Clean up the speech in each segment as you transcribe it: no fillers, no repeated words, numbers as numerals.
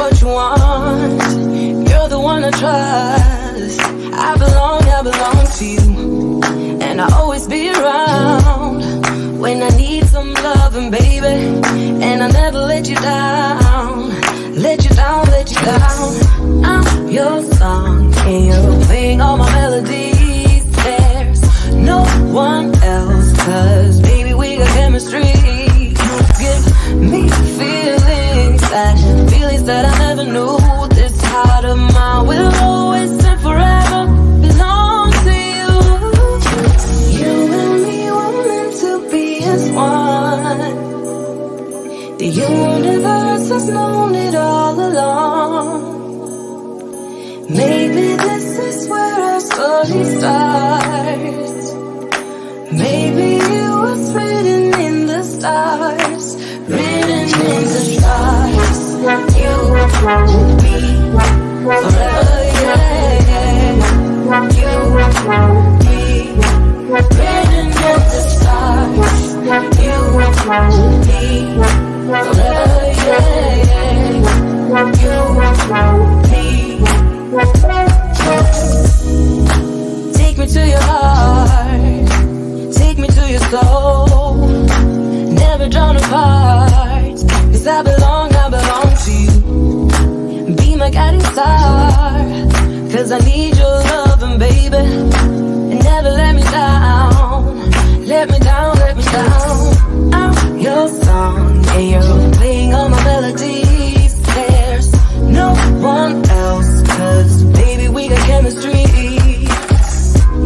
what you want. You're the one I trust. I belong to you, and I'll always be around when I need some loving, baby. And I'll never let you down, let you down, let you down. I'm your song, and you're playing all my melodies. There's no one else, 'cause baby, we got chemistry. You give me feelings that I never knew. This heart of mine will always and forever belong to you. You and me were meant to be as one. The universe has known it all along. Maybe this is where our story starts. Maybe it was written in the stars, written in the stars. You will be forever, yeah. You will be written in the stars. You will be forever, yeah. You will be. Take me to your heart, take me to your soul, never drawn apart, 'cause I belong to you. Be my guiding star, 'cause I need your loving, baby. And never let me down, let me down, let me down. I'm your song, and you're playing all my melodies. There's no one else, 'cause baby, we got chemistry.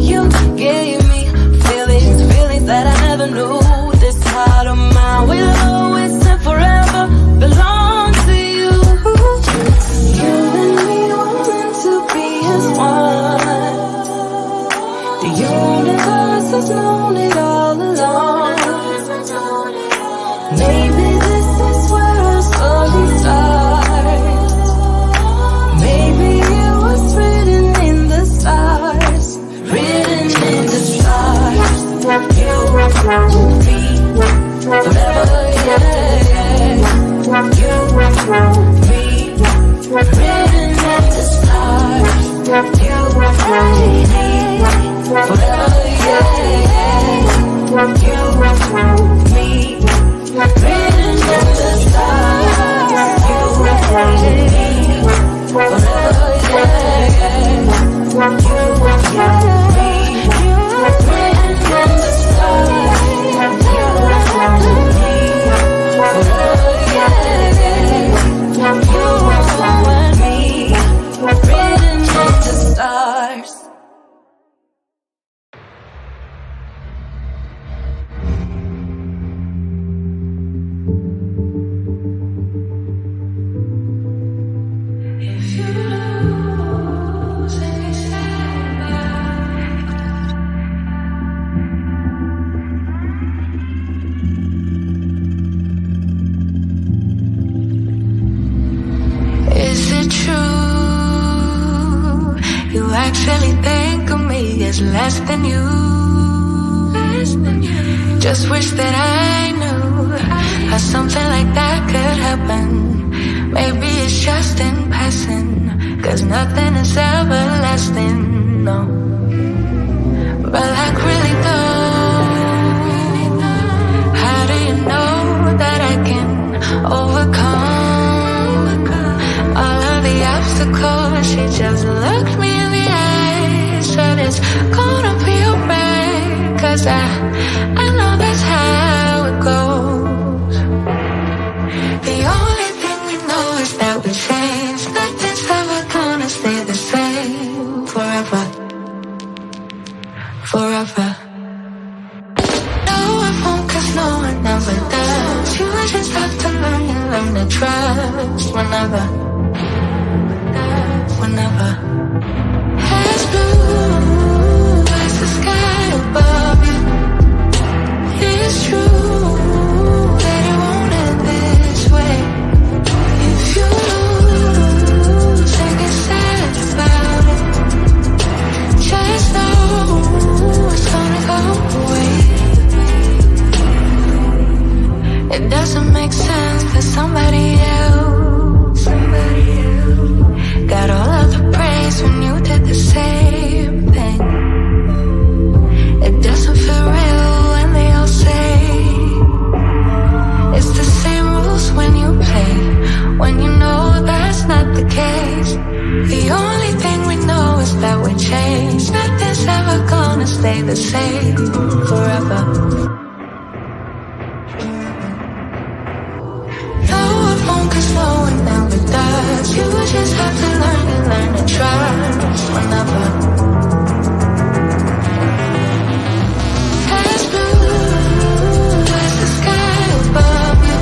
You gave me feelings that I never knew. This heart of mine will always and forever belong to you. You and me were meant to be as one. The universe has known it all along. Maybe this is where our story starts. Maybe it was written in the stars, written in the stars. You will be forever, yeah. You will be written in the stars. You will be forever, yeah. You will be written in the stars. You will be forever, yeah. You will be written in the stars. You will be forever, yeah. You will be written in the stars. Actually think of me as less than you. Just wish that I knew how something like that could happen. Maybe it's just in passing, 'cause nothing is everlasting, no. But like really though, how do you know that I can overcome all of the obstacles? She just looked me in the eyes, said it's gonna be alright, 'cause I know that's how it goes. The only thing we know is that we change. Nothing's ever gonna stay the same forever, forever. No, it won't, 'cause no one ever does. You just have to learn to trust whenever. As blue as the sky above you, it's true that it won't end this way. If you lose and get sad about it, just know it's gonna go away. It doesn't make sense for somebody else. when you know that's not the case. The only thing we know is that we change. Nothing's ever gonna stay the same forever. No, it won't, 'cause no one ever does. You just have to learn to trust whenever. As blue as the sky above you,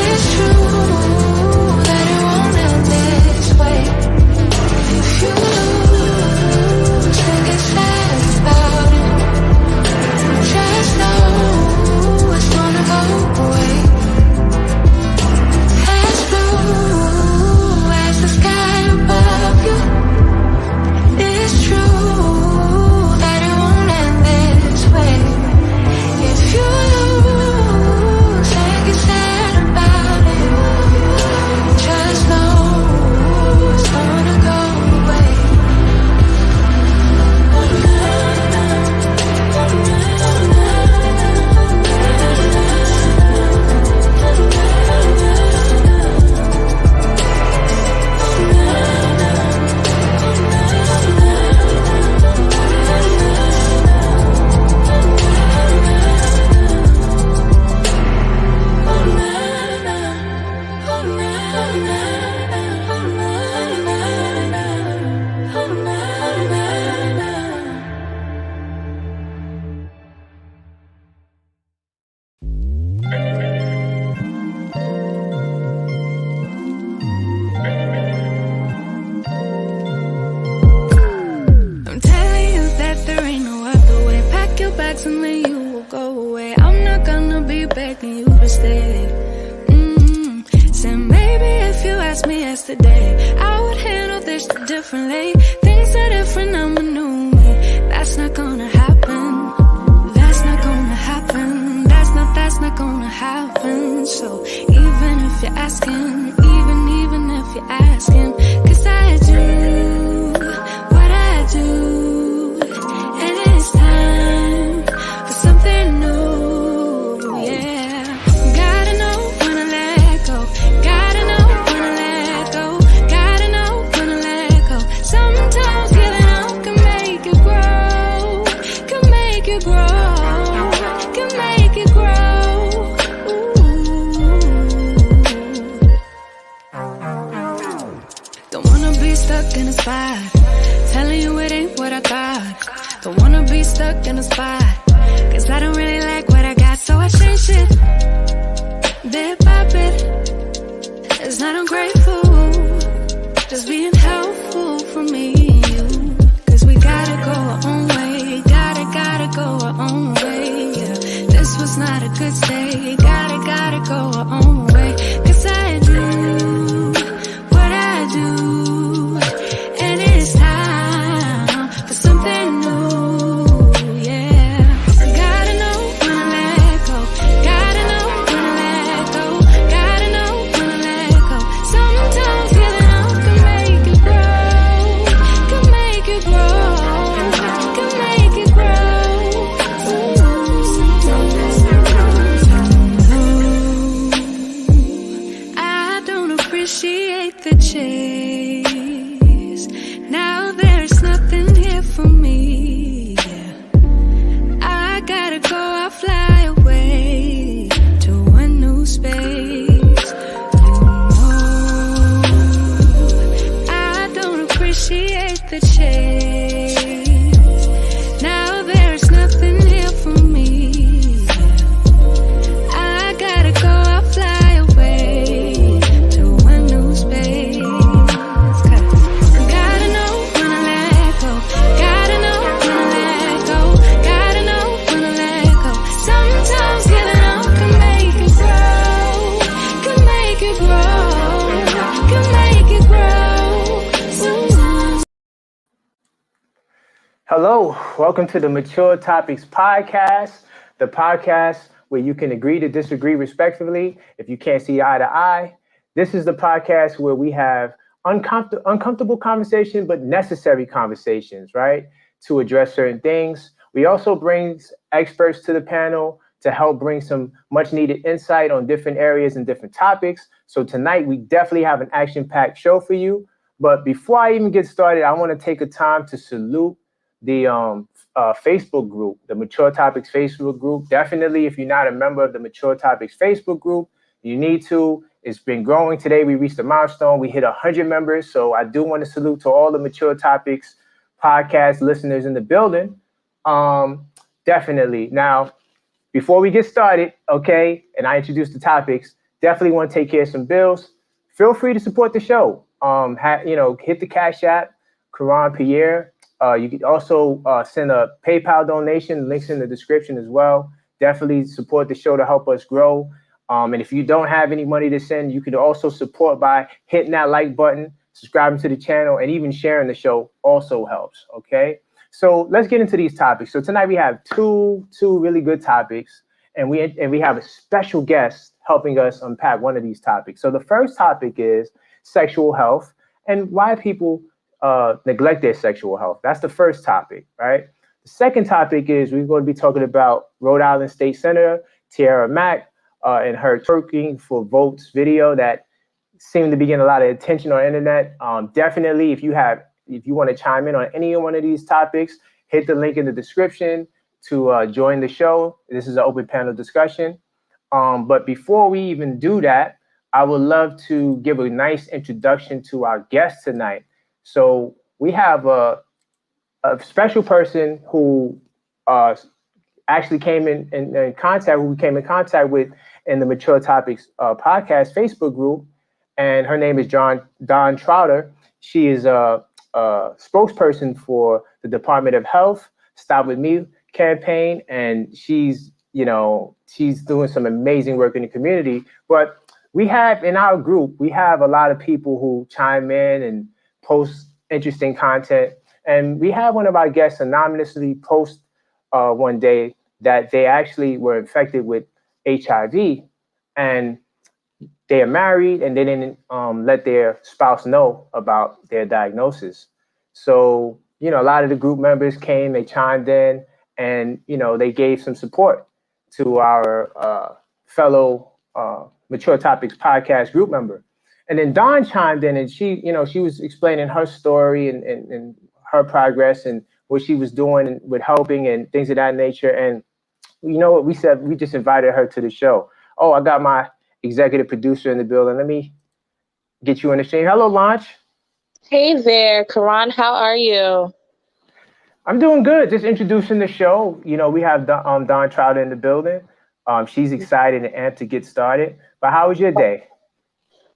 it's true that it won't end this way. If you lose and get sad about it, just know it's gonna go away. As blue as the sky above you, it's true that it won't end this way. If you lose and get sad about it, just know it's gonna go away. I'm telling you that there ain't no other way. Pack your bags and then you will go away. I'm not gonna be begging you to stay. Said maybe if you asked me yesterday, I would handle this differently. Things are different, I'm a new me. That's not gonna happen. That's not gonna happen. That's not gonna happen. So even if you're asking, even if you're asking, 'cause I do what I do, and it's time for something new, yeah. Gotta know when to let go, gotta know when to let go, gotta know when to let go. Sometimes giving up can make you grow, can make you grow, can make you grow. Don't wanna be stuck in a spot, telling you it ain't what I thought. Don't wanna be stuck in a spot, 'cause I don't really like what I got. So I changed it, bit by bit. It's not ungrateful, just being helpful for me and you. 'Cause we gotta go our own way, gotta go our own way, yeah. This was not a good stay, gotta go our own way. 'Cause I do what I do, and it's time for something new, yeah. Gotta know when to let go, gotta know when to let go, gotta know when to let go. Sometimes giving up can make you grow, can make you grow, can make you grow. I don't appreciate the chase. Now there's nothing here for me, yeah. I gotta go, I'll fly away to a new space. You know, I don't appreciate the chase. Now there's nothing here for me, yeah. I gotta go, I'll fly away to a new space. 'Cause gotta know when to let go, gotta know when to let go, gotta know when to let go. Sometimes giving up can make you grow, can make you grow, can make you grow. Hello, welcome to the Mature Topics Podcast, the podcast where you can agree to disagree respectfully if you can't see eye to eye. This is the podcast where we have uncomfortable conversation, but necessary conversations, right? To address certain things. We also bring experts to the panel to help bring some much needed insight on different areas and different topics. So tonight we definitely have an action-packed show for you. But before I even get started, I want to take a time to salute the Facebook group, the Mature Topics Facebook group. Definitely, if you're not a member of the Mature Topics Facebook group, you need to. It's been growing. Today we reached a milestone. We hit 100 members. So I do want to salute to all the Mature Topics podcast listeners in the building. Definitely. Now, before we get started, okay, and I introduce the topics, definitely want to take care of some bills. Feel free to support the show. Hit the Cash App, Koron, Pierre. You can also send a PayPal donation. Links in the description as well. Definitely support the show to help us grow. And if you don't have any money to send, you can also support by hitting that like button, subscribing to the channel, and even sharing the show also helps. Okay, so let's get into these topics. So tonight we have two really good topics, and we have a special guest helping us unpack one of these topics. So the first topic is sexual health and why people neglect their sexual health. That's the first topic, right? The second topic is we're going to be talking about Rhode Island State Senator Tiara Mack and her twerking for votes video that seemed to be getting a lot of attention on the internet. Definitely, if you want to chime in on any one of these topics, hit the link in the description to join the show. This is an open panel discussion. But before we even do that, I would love to give a nice introduction to our guest tonight. So we have a special person who actually came in contact with in the Mature Topics podcast Facebook group, and her name is Dawn Trotter. She is a spokesperson for the Department of Health Stop With Me campaign, and she's doing some amazing work in the community. But we have in our group, we have a lot of people who chime in and post interesting content. And we have one of our guests anonymously post one day that they actually were infected with HIV, and they are married and they didn't let their spouse know about their diagnosis. So, a lot of the group members came, they chimed in, and, they gave some support to our fellow Mature Topics podcast group member. And then Dawn chimed in, and she was explaining her story and her progress and what she was doing with helping and things of that nature. And you know what we said? We just invited her to the show. Oh, I got my executive producer in the building. Let me get you on the stream. Hello, Launch. Hey there, Koron. How are you? I'm doing good. Just introducing the show. We have Dawn Trotter in the building. She's excited and amped to get started. But how was your day?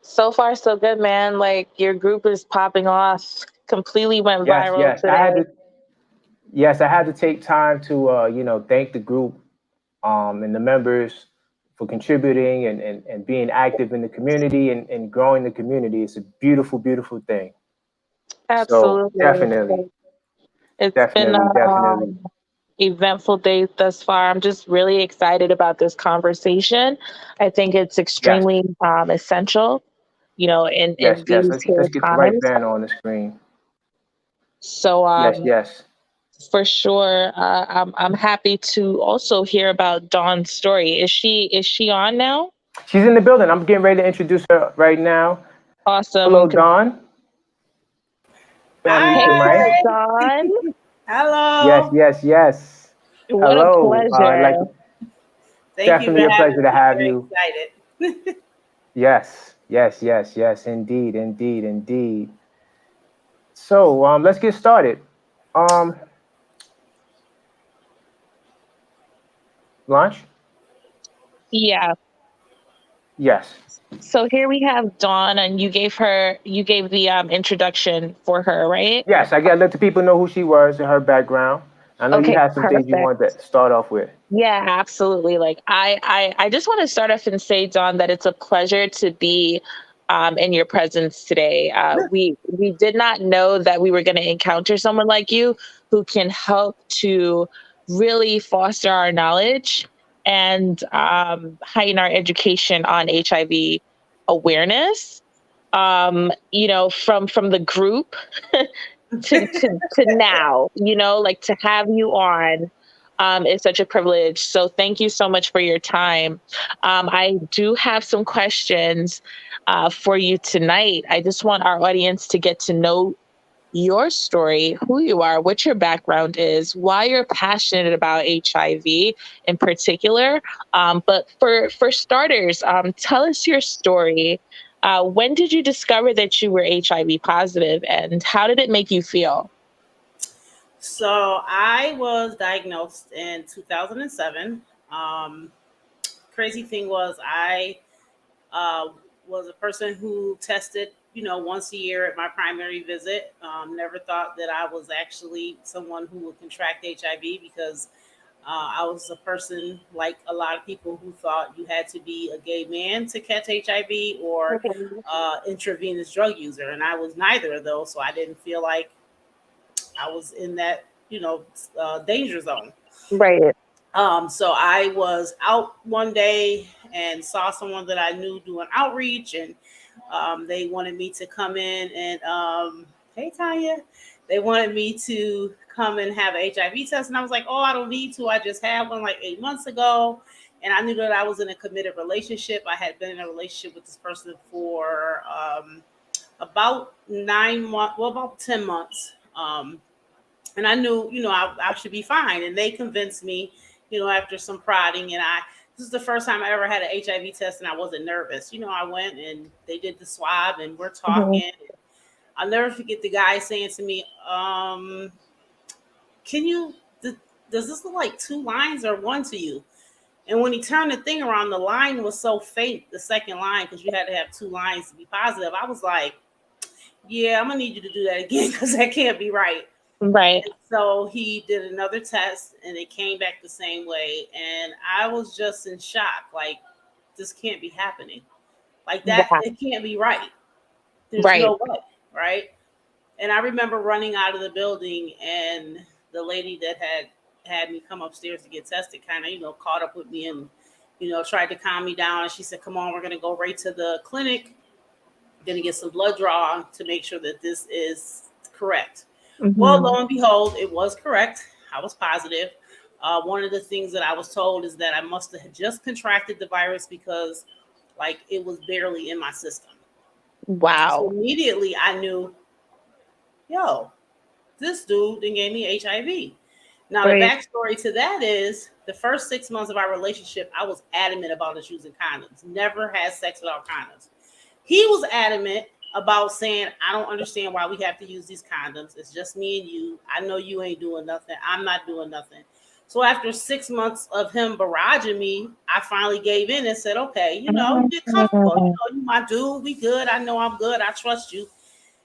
So far, so good, man. Like, your group is popping off. Completely went viral today. I had to take time to, thank the group and the members for contributing and being active in the community and growing the community. It's a beautiful, beautiful thing. Absolutely. So definitely. It's been an eventful day thus far. I'm just really excited about this conversation. I think it's extremely essential, in Yes, these let's get the right banner on the screen. So yes. For sure. I'm happy to also hear about Dawn's story. Is she on now? She's in the building. I'm getting ready to introduce her right now. Awesome. Hello, Dawn. Hi, Dawn. Hello. Yes. What Hello. a pleasure. Definitely a pleasure to have you. Excited. Yes. Indeed. So let's get started. Launch? Yeah. Yes. So here we have Dawn, and you gave the introduction for her, right? Yes, I got to let the people know who she was and her background. I know you had some things you wanted to start off with. Yeah, absolutely. Like I just want to start off and say, Dawn, that it's a pleasure to be in your presence today. We did not know that we were going to encounter someone like you who can help to really foster our knowledge and heighten our education on HIV awareness. From the group to now, like to have you on is such a privilege. So thank you so much for your time. I do have some questions for you tonight. I just want our audience to get to know your story, who you are, what your background is, why you're passionate about HIV in particular. But for starters, tell us your story. When did you discover that you were HIV positive, and how did it make you feel? So I was diagnosed in 2007. Crazy thing was I was a person who tested, once a year at my primary visit. Never thought that I was actually someone who would contract HIV because I was a person like a lot of people who thought you had to be a gay man to catch HIV or intravenous drug user. And I was neither of those. So I didn't feel like I was in that, danger zone. Right. So I was out one day and saw someone that I knew doing outreach, and they wanted me to come in and, hey, Tanya, they wanted me to come and have an HIV test. And I was like, oh, I don't need to. I just had one like 8 months ago. And I knew that I was in a committed relationship. I had been in a relationship with this person for about 9 months, well, about 10 months. And I knew, I should be fine. And they convinced me, after some prodding, and this is the first time I ever had an HIV test and I wasn't nervous. I went and they did the swab and we're talking. Mm-hmm. I'll never forget the guy saying to me, does this look like 2 lines or 1 to you? And when he turned the thing around, the line was so faint, the second line, because you had to have 2 lines to be positive. I was like, yeah, I'm going to need you to do that again because that can't be right. Right. And so he did another test and it came back the same way. And I was just in shock. Like, this can't be happening. Like that, wow. It can't be right. There's no way, right? And I remember running out of the building and the lady that had me come upstairs to get tested kind of, caught up with me and, tried to calm me down. And she said, come on, we're going to go right to the clinic. Going to get some blood draw to make sure that this is correct. Mm-hmm. Well, lo and behold, it was correct. I was positive. One of the things that I was told is that I must have just contracted the virus because, like, it was barely in my system. Wow. So immediately I knew, this dude then gave me HIV. Now, the backstory to that is the first 6 months of our relationship, I was adamant about us using condoms. Never had sex without condoms. He was adamant about saying, I don't understand why we have to use these condoms. It's just me and you. I know you ain't doing nothing. I'm not doing nothing. So after 6 months of him barraging me, I finally gave in and said, okay, get comfortable. You my dude. We good. I know I'm good. I trust you.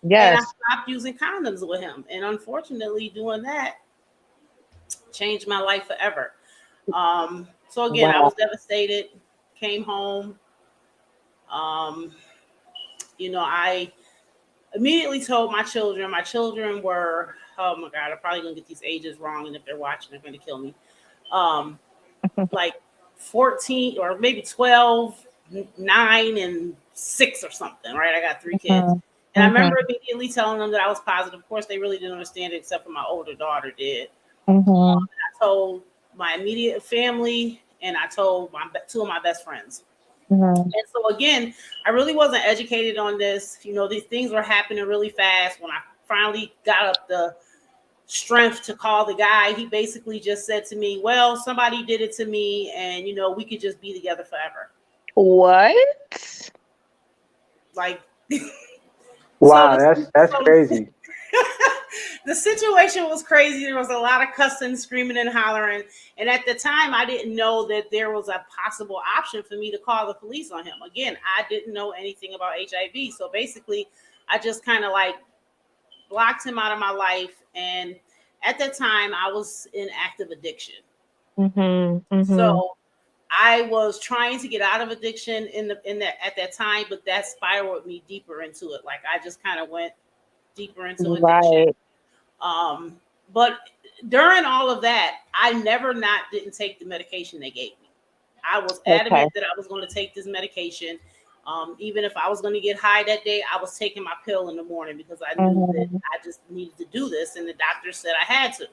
Yes. And I stopped using condoms with him. And unfortunately, doing that changed my life forever. So again, wow. I was devastated, came home. I immediately told my children were, oh my God, I'm probably going to get these ages wrong. And if they're watching, they're going to kill me. Like 14 or maybe 12, 9 and 6 or something, right? I got 3 kids. And I remember immediately telling them that I was positive. Of course, they really didn't understand it except for my older daughter did. I told my immediate family and I told 2 of my best friends. And so again, I really wasn't educated on this. These things were happening really fast. When I finally got up the strength to call the guy, he basically just said to me, well, somebody did it to me and, we could just be together forever. What? Like, wow, that's crazy. The situation was crazy. There was a lot of cussing, screaming, and hollering. And at the time, I didn't know that there was a possible option for me to call the police on him. Again, I didn't know anything about HIV. So basically, I just kind of like blocked him out of my life. And at that time, I was in active addiction. So I was trying to get out of addiction at that time, but that spiraled me deeper into it. Like I just kind of went deeper into addiction. Right. But during all of that, I didn't take the medication they gave me. I was adamant that I was going to take this medication. Even if I was going to get high that day, I was taking my pill in the morning because I knew that I just needed to do this. And the doctor said I had to.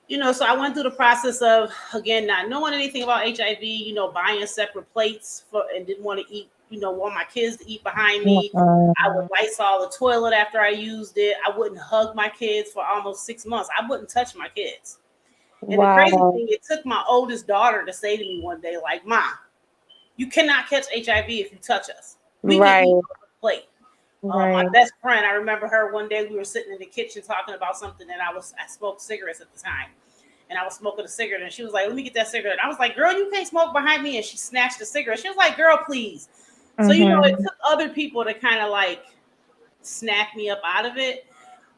So I went through the process of, again, not knowing anything about HIV, buying separate plates and didn't want to eat, want my kids to eat behind me. I would Lysol the toilet after I used it. I wouldn't hug my kids for almost 6 months. I wouldn't touch my kids. And the crazy thing, it took my oldest daughter to say to me one day, like, "Ma, you cannot catch HIV if you touch us. We can eat on the plate." My best friend, I remember her one day, we were sitting in the kitchen talking about something, and I smoked cigarettes at the time. And I was smoking a cigarette, and she was like, "Let me get that cigarette." I was like, "Girl, you can't smoke behind me." And she snatched the cigarette. She was like, "Girl, please." So, it took other people to kind of like snap me up out of it.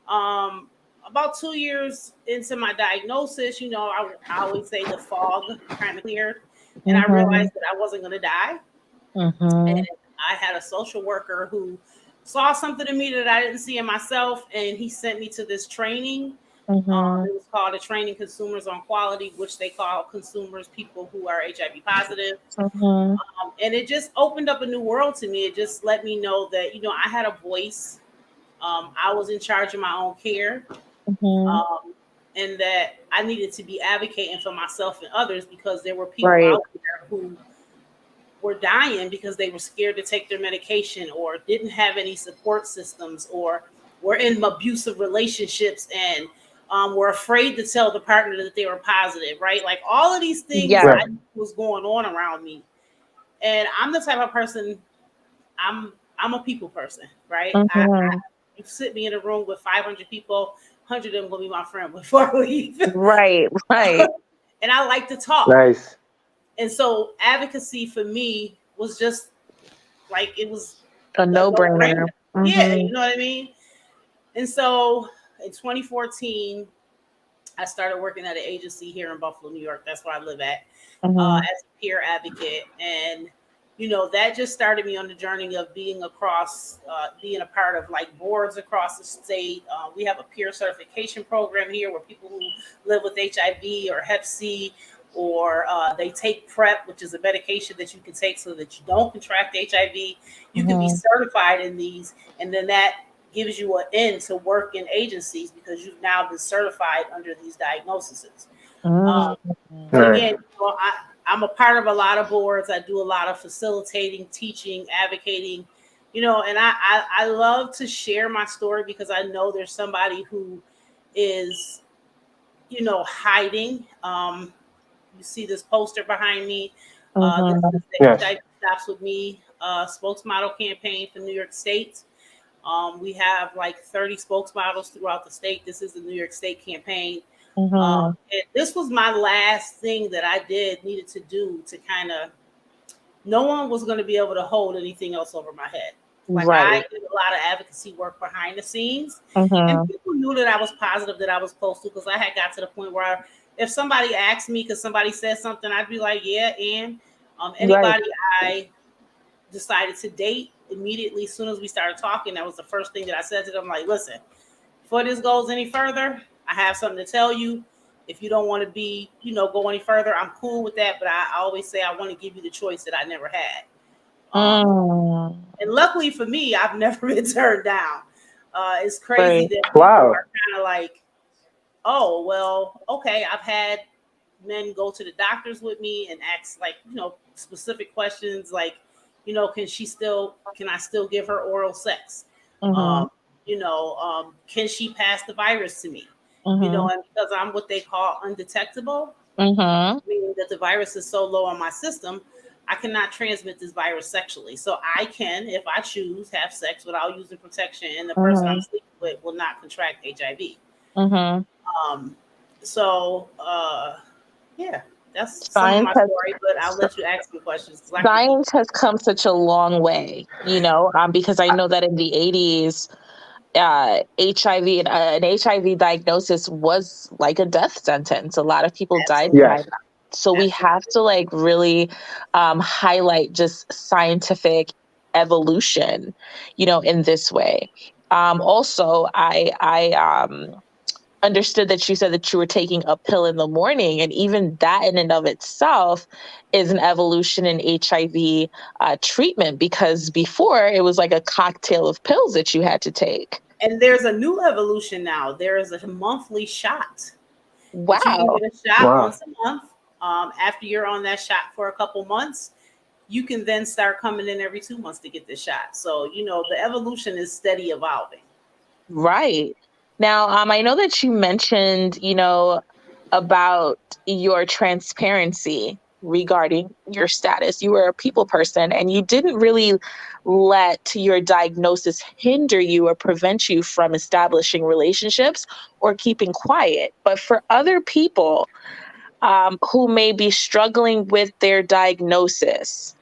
About 2 years into my diagnosis, I always say the fog kind of cleared, and I realized that I wasn't going to die. And I had a social worker who saw something in me that I didn't see in myself, and he sent me to this training. It was called a Training Consumers on Quality, which they call consumers people who are HIV positive. And it just opened up a new world to me. It just let me know that, I had a voice. I was in charge of my own care. And that I needed to be advocating for myself and others, because there were people out there who were dying because they were scared to take their medication, or didn't have any support systems, or were in abusive relationships and were afraid to tell the partner that they were positive, right? Like all of these things I knew was going on around me. And I'm the type of person, I'm a people person, right? You sit me in a room with 500 people, 100 of them will be my friend before I leave. Right. And I like to talk. Nice. And so advocacy for me was just like, it was a no-brainer. Yeah, you know what I mean? And so in 2014, I started working at an agency here in Buffalo, New York. That's where I live at, as a peer advocate. And, that just started me on the journey of being a part of like boards across the state. We have a peer certification program here where people who live with HIV or Hep C, or they take PrEP, which is a medication that you can take so that you don't contract HIV. You can be certified in these, and then that gives you an in to work in agencies because you've now been certified under these diagnoses. So again, I'm a part of a lot of boards. I do a lot of facilitating, teaching, advocating, and I love to share my story, because I know there's somebody who is, hiding. You see this poster behind me. This is the HIV Stops with Me spokesmodel campaign for New York State. We have like 30 spokesmodels throughout the state. This is the New York State campaign. And this was my last thing that I needed to do to kind of, no one was going to be able to hold anything else over my head. Like I did a lot of advocacy work behind the scenes, and people knew that I was positive, that I was close to, because I had got to the point where if somebody asked me, because somebody said something, I'd be like, yeah, and anybody I decided to date, immediately, as soon as we started talking, that was the first thing that I said to them, like, listen, before this goes any further, I have something to tell you. If you don't want to be, go any further, I'm cool with that. But I always say I want to give you the choice that I never had. And luckily for me, I've never been turned down. It's crazy that people are kind of like, oh, well, okay, I've had men go to the doctors with me and ask, like, specific questions like, can I still give her oral sex? Can she pass the virus to me? And because I'm what they call undetectable, meaning that the virus is so low on my system, I cannot transmit this virus sexually. So I can, if I choose, have sex without using protection, and the person I'm sleeping with will not contract HIV. Yeah. That's some of my story, but I'll let you ask me questions. Science has come such a long way, because I know that in the 80s, HIV and an HIV diagnosis was like a death sentence. A lot of people died by that. So we have to like really highlight just scientific evolution, in this way. Also, I understood that you said that you were taking a pill in the morning, and even that in and of itself is an evolution in HIV treatment, because before it was like a cocktail of pills that you had to take. And there's a new evolution now. There is a monthly shot. But you can Wow. get a shot Wow. once a month. After you're on that shot for a couple months, you can then start coming in every 2 months to get the shot. So, the evolution is steady evolving. Right. Now, I know that you mentioned, about your transparency regarding your status. You were a people person and you didn't really let your diagnosis hinder you or prevent you from establishing relationships or keeping quiet. But for other people who may be struggling with their diagnosis,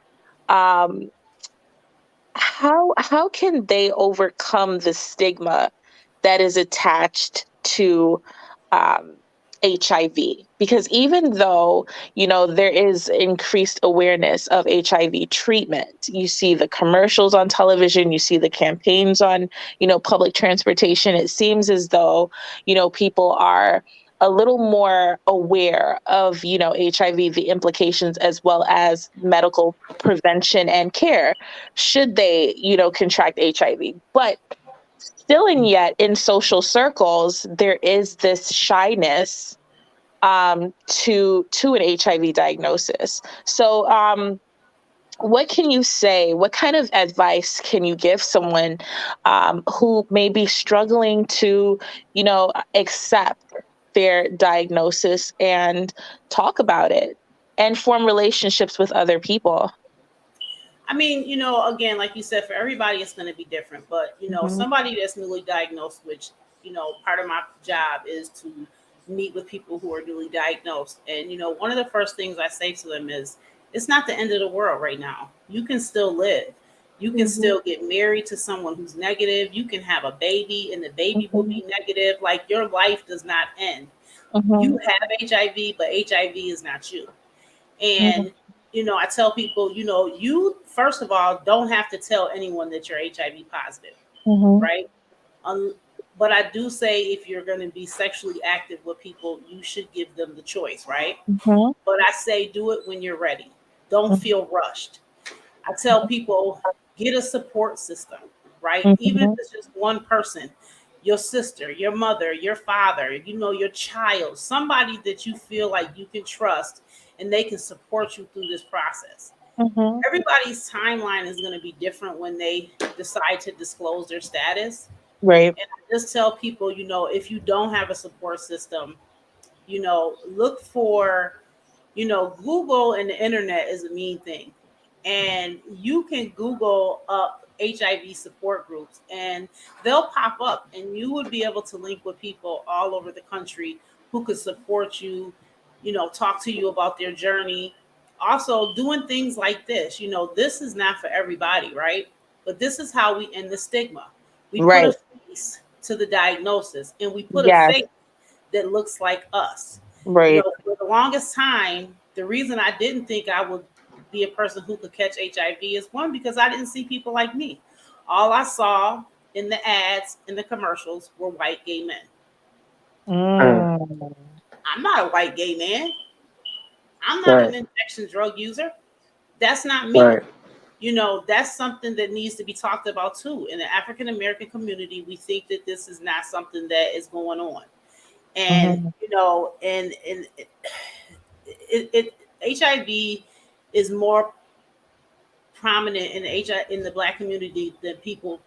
um, how can they overcome the stigma that is attached to um, HIV? Because even though there is increased awareness of HIV treatment, you see the commercials on television, you see the campaigns on public transportation. It seems as though people are a little more aware of HIV, the implications, as well as medical prevention and care should they contract HIV. But still and yet in social circles there is this shyness to an HIV diagnosis. So what can you say? What kind of advice can you give someone who may be struggling to accept their diagnosis and talk about it and form relationships with other people? I mean, again, like you said, for everybody, it's going to be different. But, somebody that's newly diagnosed, which, part of my job is to meet with people who are newly diagnosed. And, one of the first things I say to them is, it's not the end of the world right now. You can still live. You can still get married to someone who's negative. You can have a baby and the baby will be negative. Like, your life does not end. You have HIV, but HIV is not you. And, I tell people, you, first of all, don't have to tell anyone that you're HIV positive, right? But I do say if you're going to be sexually active with people, you should give them the choice, right? But I say do it when you're ready. Don't feel rushed. I tell people, get a support system, right? Even if it's just one person, your sister, your mother, your father, your child, somebody that you feel like you can trust and they can support you through this process. Everybody's timeline is going to be different when they decide to disclose their status. Right. And I just tell people, if you don't have a support system, look for, Google and the internet is a mean thing. And you can Google up HIV support groups and they'll pop up and you would be able to link with people all over the country who could support you, talk to you about their journey. Also doing things like this, this is not for everybody, right? But this is how we end the stigma. We put a face to the diagnosis and we put a face that looks like us. Right. For the longest time, the reason I didn't think I would be a person who could catch HIV is one, because I didn't see people like me. All I saw in the ads, in the commercials, were white gay men. I'm not a white gay man. I'm not an injection drug user. That's not me. Right. That's something that needs to be talked about too. In the African American community, we think that this is not something that is going on. And, HIV is more prominent in the Black community than people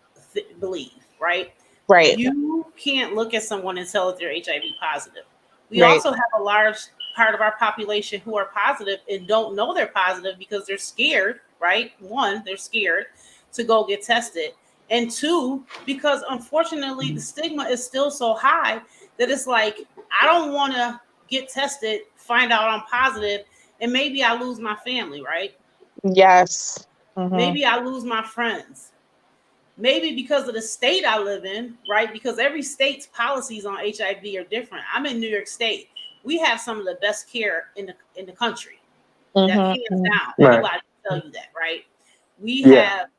believe, right? Right. You can't look at someone and tell that they're HIV positive. We also have a large part of our population who are positive and don't know they're positive because they're scared, right? One, they're scared to go get tested. And two, because unfortunately the stigma is still so high that it's like, I don't want to get tested, find out I'm positive, and maybe I lose my family, right? Yes. Maybe I lose my friends. Maybe because of the state I live in, right? Because every state's policies on HIV are different. I'm in New York State. We have some of the best care in the country. That's hands down. Anybody can tell you that, right? We have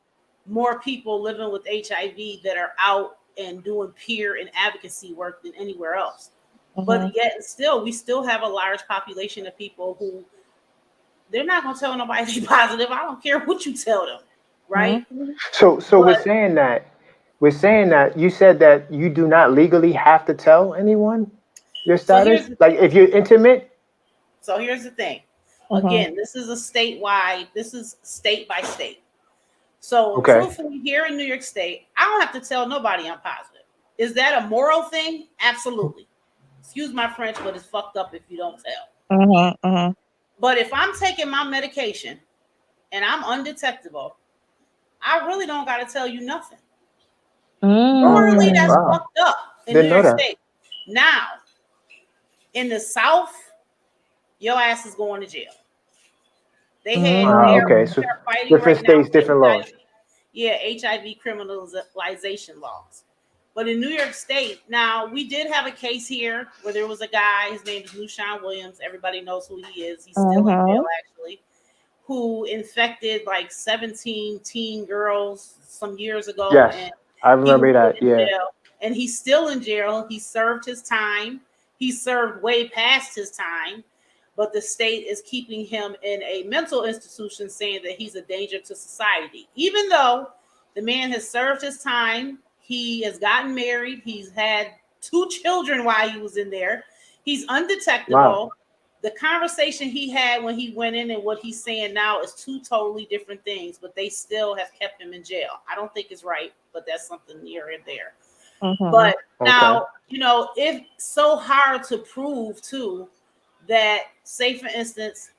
more people living with HIV that are out and doing peer and advocacy work than anywhere else. But yet still, we still have a large population of people who they're not going to tell nobody they're positive. I don't care what you tell them, right? So we're saying that you said that you do not legally have to tell anyone. Your So status? Like if you're intimate? So here's the thing. Mhm. Again, this is this is state by state. So Okay. truthfully, here in New York State, I don't have to tell nobody I'm positive. Is that a moral thing? Absolutely. Excuse my French, but it's fucked up if you don't tell. But if I'm taking my medication and I'm undetectable, I really don't got to tell you nothing. Morally, that's Wow. fucked up in Didn't New know York that. State. Now, in the South, your ass is going to jail. They had Okay. So they're fighting different right now. states, different laws. Yeah, HIV criminalization laws. But in New York State, now we did have a case here where there was a guy, his name is Nushan Williams. Everybody knows who he is. He's still in jail, actually, who infected like 17 teen girls some years ago. Yes. And I remember he that. in Yeah. jail, and he's still in jail. He served his time. He served way past his time, but the state is keeping him in a mental institution, saying that he's a danger to society. Even though the man has served his time, he has gotten married, he's had 2 children while he was in there. He's undetectable. Wow. The conversation he had when he went in and what he's saying now is 2 totally different things, but they still have kept him in jail. I don't think it's right, but that's something here and there. But now, it's so hard to prove too that, say for instance,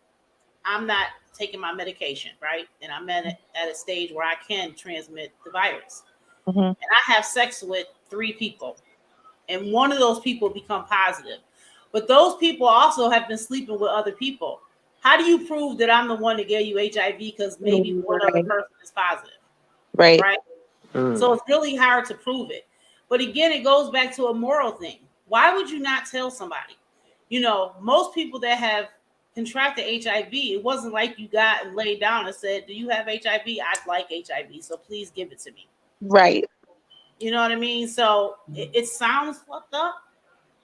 I'm not taking my medication, right? And I'm at a stage where I can transmit the virus. And I have sex with 3 people, and one of those people become positive. But those people also have been sleeping with other people. How do you prove that I'm the one that gave you HIV because maybe one other person is positive? Right? So it's really hard to prove it. But again, it goes back to a moral thing. Why would you not tell somebody? Most people that have contracted HIV, it wasn't like you got and laid down and said, do you have HIV? I'd like HIV, so please give it to me. Right. You know what I mean? So it sounds fucked up,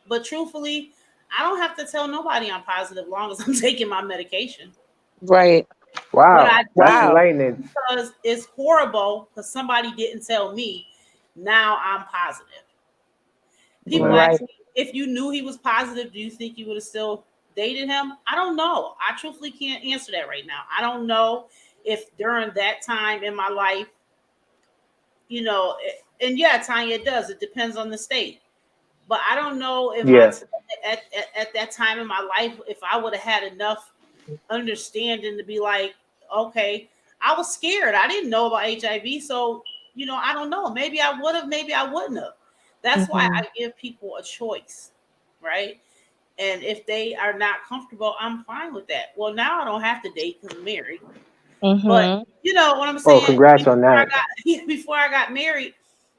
but truthfully, I don't have to tell nobody I'm positive as long as I'm taking my medication. Right. Wow. That's enlightening. Because it's horrible because somebody didn't tell me. Now I'm positive. People ask me, if you knew he was positive, do you think you would have still dated him? I don't know. I truthfully can't answer that right now. I don't know if during that time in my life, and yeah, Tanya, it does. It depends on the state. But I don't know if at that time in my life, if I would have had enough understanding to be like, okay, I was scared. I didn't know about HIV. So, I don't know. Maybe I would have, maybe I wouldn't have. That's why I give people a choice, right? And if they are not comfortable, I'm fine with that. Well, now I don't have to date because I'm married. But you know what I'm saying? Oh, congrats on that. Before I got married,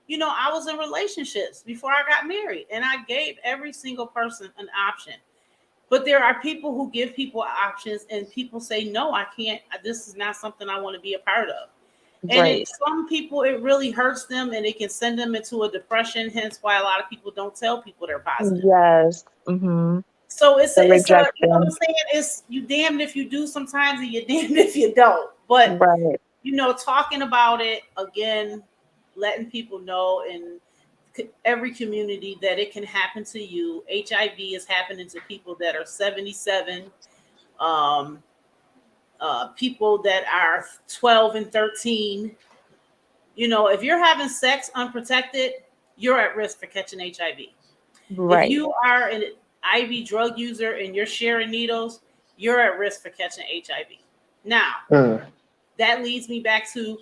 I was in relationships before I got married, and I gave every single person an option. But there are people who give people options, and people say, no, I can't. This is not something I want to be a part of. And some people, it really hurts them, and it can send them into a depression. Hence why a lot of people don't tell people they're positive. Yes. So it's you know what I'm saying? It's you damned if you do sometimes, and you're damned if you don't. But talking about it again, letting people know in every community that it can happen to you. HIV is happening to people that are 77, people that are 12 and 13. If you're having sex unprotected, you're at risk for catching HIV. If you are an IV drug user and you're sharing needles, you're at risk for catching HIV. Now, that leads me back to,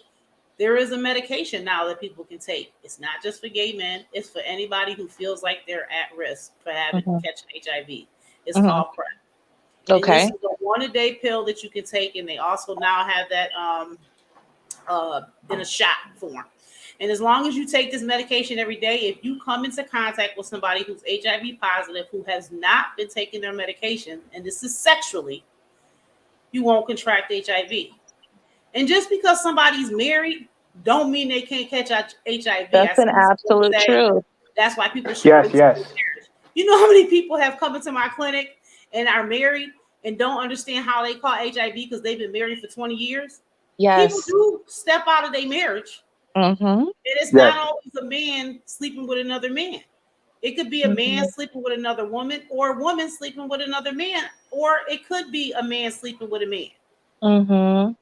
there is a medication now that people can take. It's not just for gay men. It's for anybody who feels like they're at risk for catching HIV. It's called PrEP. Okay. And this is a 1-a-day pill that you can take, and they also now have that in a shot form. And as long as you take this medication every day, if you come into contact with somebody who's HIV positive who has not been taking their medication, and this is sexually, you won't contract HIV. And just because somebody's married, don't mean they can't catch HIV. That's an absolute truth. That's why people should. Yes. You know how many people have come into my clinic and are married and don't understand how they call HIV because they've been married for 20 years? Yes. People do step out of their marriage. And it's not always a man sleeping with another man. It could be a man sleeping with another woman, or a woman sleeping with another man, or it could be a man sleeping with a man. Mm-hmm.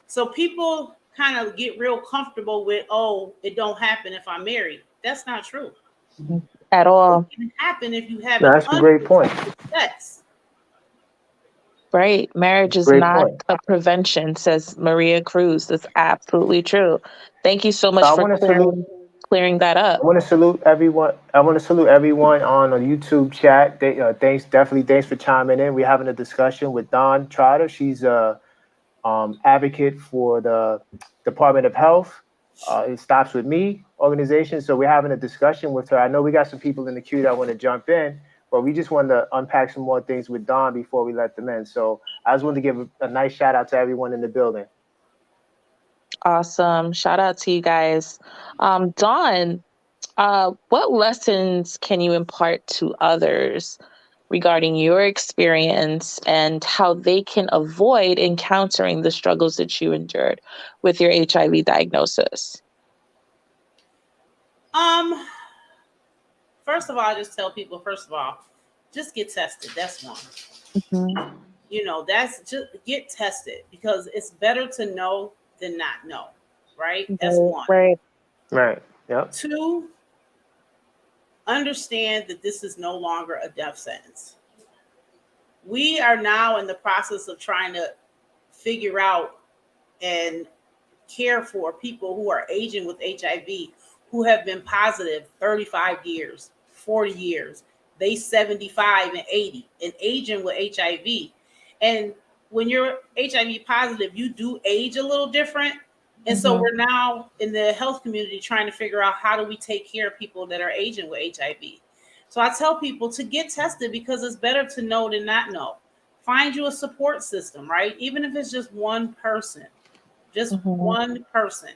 So people kind of get real comfortable with, oh, it don't happen if I'm married. That's not true. At all. It can happen if you have That's a great point. sex. Right. Marriage is Great not point. a prevention, says Maria Cruz. That's absolutely true. Thank you so much I for want to salute. clearing that up. I want to salute everyone. I want to salute everyone on the YouTube chat. Thanks for chiming in. We're having a discussion with Dawn Trotter. She's a advocate for the Department of Health. It Stops With Me organization. So we're having a discussion with her. I know we got some people in the queue that want to jump in, but we just wanted to unpack some more things with Dawn before we let them in. So I just wanted to give a nice shout out to everyone in the building. Awesome. Shout out to you guys. Dawn, what lessons can you impart to others regarding your experience and how they can avoid encountering the struggles that you endured with your HIV diagnosis? First of all, I just tell people, just get tested. That's one. Mm-hmm. You know, that's just get tested, because it's better to know than not know. Right? That's one. Right. Yep. 2, understand that this is no longer a death sentence. We are now in the process of trying to figure out and care for people who are aging with HIV, who have been positive 35 years, 40 years. They 75 and 80 and aging with HIV. And when you're HIV positive, you do age a little different. And so we're now in the health community trying to figure out, how do we take care of people that are aging with HIV? So I tell people to get tested, because it's better to know than not know. Find you a support system, right? Even if it's just one person, one person.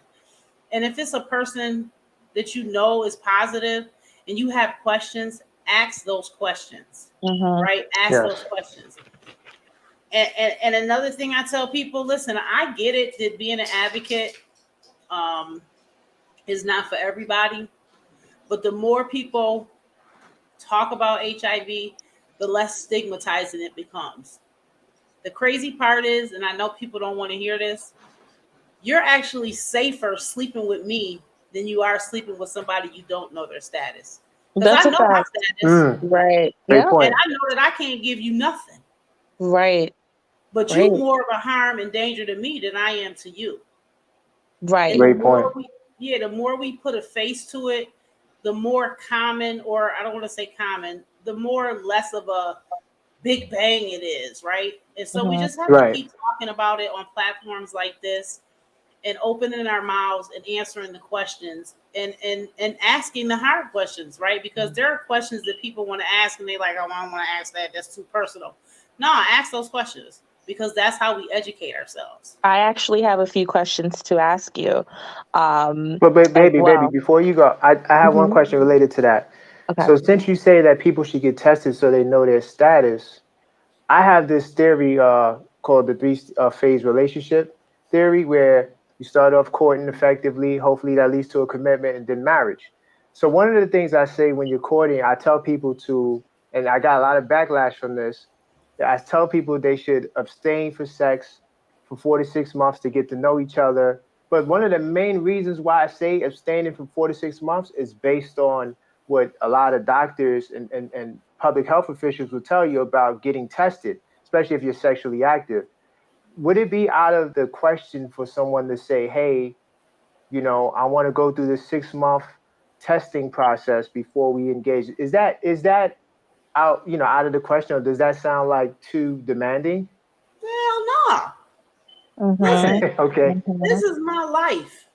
And if it's a person that you know is positive and you have questions, ask those questions, right? Ask those questions. And another thing I tell people, listen, I get it that being an advocate is not for everybody, but the more people talk about HIV, the less stigmatizing it becomes. The crazy part is, and I know people don't want to hear this, you're actually safer sleeping with me than you are sleeping with somebody you don't know their status. Because I know my status. Right. Great point. And I know that I can't give you nothing. Right. But you're more of a harm and danger to me than I am to you. Right. And Great point. The more we put a face to it, the more common, or I don't want to say common, the more less of a big bang it is, right? And so we just have to keep talking about it on platforms like this, and opening our mouths and answering the questions, and asking the hard questions, right? Because there are questions that people want to ask and they like, oh, I don't want to ask that. That's too personal. No, ask those questions, because that's how we educate ourselves. I actually have a few questions to ask you. But baby, before you go, I have one question related to that. Okay. So since you say that people should get tested so they know their status, I have this theory called the 3-phase relationship theory, where you start off courting effectively, hopefully that leads to a commitment, and then marriage. So one of the things I say when you're courting, I tell people to, and I got a lot of backlash from this, I tell people they should abstain for sex for 4 to 6 months to get to know each other. But one of the main reasons why I say abstaining for 4 to 6 months is based on what a lot of doctors and public health officials will tell you about getting tested, especially if you're sexually active. Would it be out of the question for someone to say, hey, you know, I want to go through this 6-month testing process before we engage? Is that out of the question, or does that sound like too demanding? Hell no. Listen, Okay. This is my life.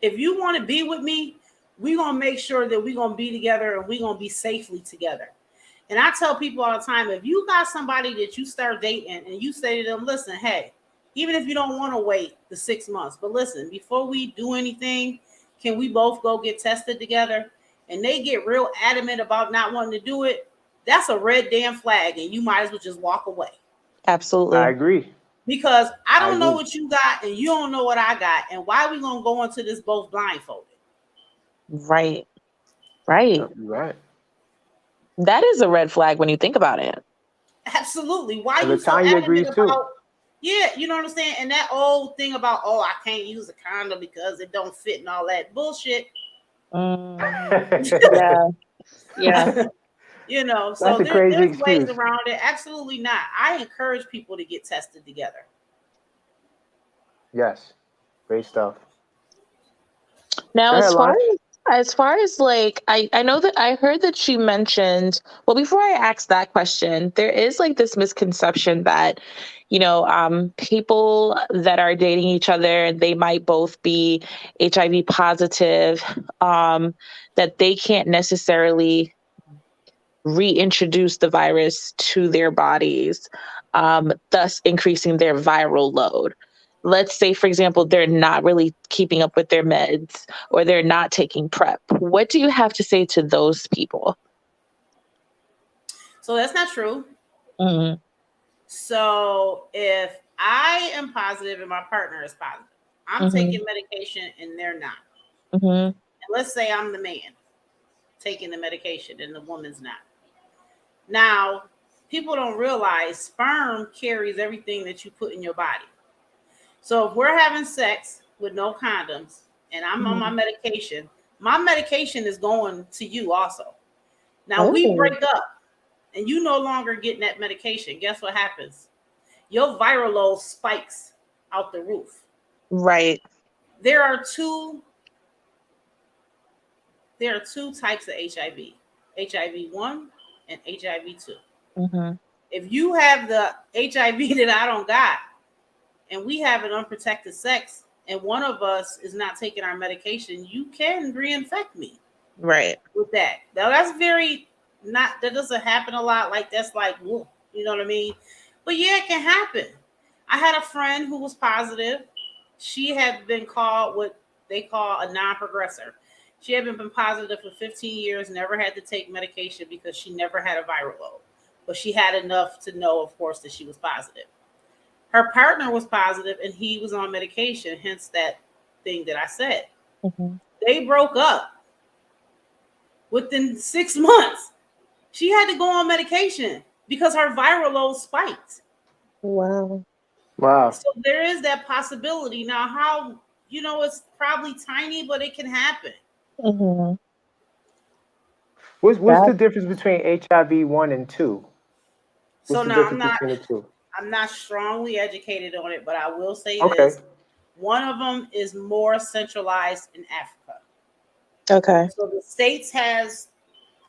If you want to be with me, we're going to make sure that we're going to be together, and we're going to be safely together. And I tell people all the time, if you got somebody that you start dating and you say to them, listen, hey, even if you don't want to wait the 6 months, but listen, before we do anything, can we both go get tested together? And they get real adamant about not wanting to do it. That's a red damn flag, and you might as well just walk away. Absolutely. I agree. Because I don't know what you got, and you don't know what I got. And why are we going to go into this both blindfolded? Right. Right. That is a red flag when you think about it. Absolutely. Why And you so Latanya agrees adamant too. about? Yeah, you know what I'm saying. And that old thing about I can't use a condom because it don't fit and all that bullshit. Yeah. Yeah. You know, so That's a crazy there's ways excuse. around it. Absolutely not. I encourage people to get tested together. Yes. Great stuff. Now, Go ahead, as far as like, I know that I heard that she mentioned, well, before I ask that question, there is like this misconception that, people that are dating each other, they might both be HIV positive, that they can't necessarily reintroduce the virus to their bodies, thus increasing their viral load. Let's say, for example, they're not really keeping up with their meds or they're not taking PrEP. What do you have to say to those people? So that's not true. Mm-hmm. So if I am positive and my partner is positive, I'm taking medication and they're not. And let's say I'm the man taking the medication and the woman's not. Now, people don't realize sperm carries everything that you put in your body. So if we're having sex with no condoms and I'm on my medication is going to you also. Now we break up and you no longer getting that medication. Guess what happens? Your viral load spikes out the roof. Right. There are two types of HIV. HIV 1 and HIV 2. If you have the HIV that I don't got, and we have an unprotected sex, and one of us is not taking our medication, you can reinfect me. Right. With that. Now that's that doesn't happen a lot. Like that's like, whoa, you know what I mean? But yeah, it can happen. I had a friend who was positive. She had been called what they call a non-progressor. She had been positive for 15 years, never had to take medication because she never had a viral load. But she had enough to know, of course, that she was positive. Her partner was positive and he was on medication, hence that thing that I said. They broke up within 6 months. She had to go on medication because her viral load spiked. Wow. So there is that possibility. Now, how, it's probably tiny, but it can happen. What's the difference between HIV 1 and 2? So now I'm not strongly educated on it, but I will say this. One of them is more centralized in Africa. Okay. So the States has,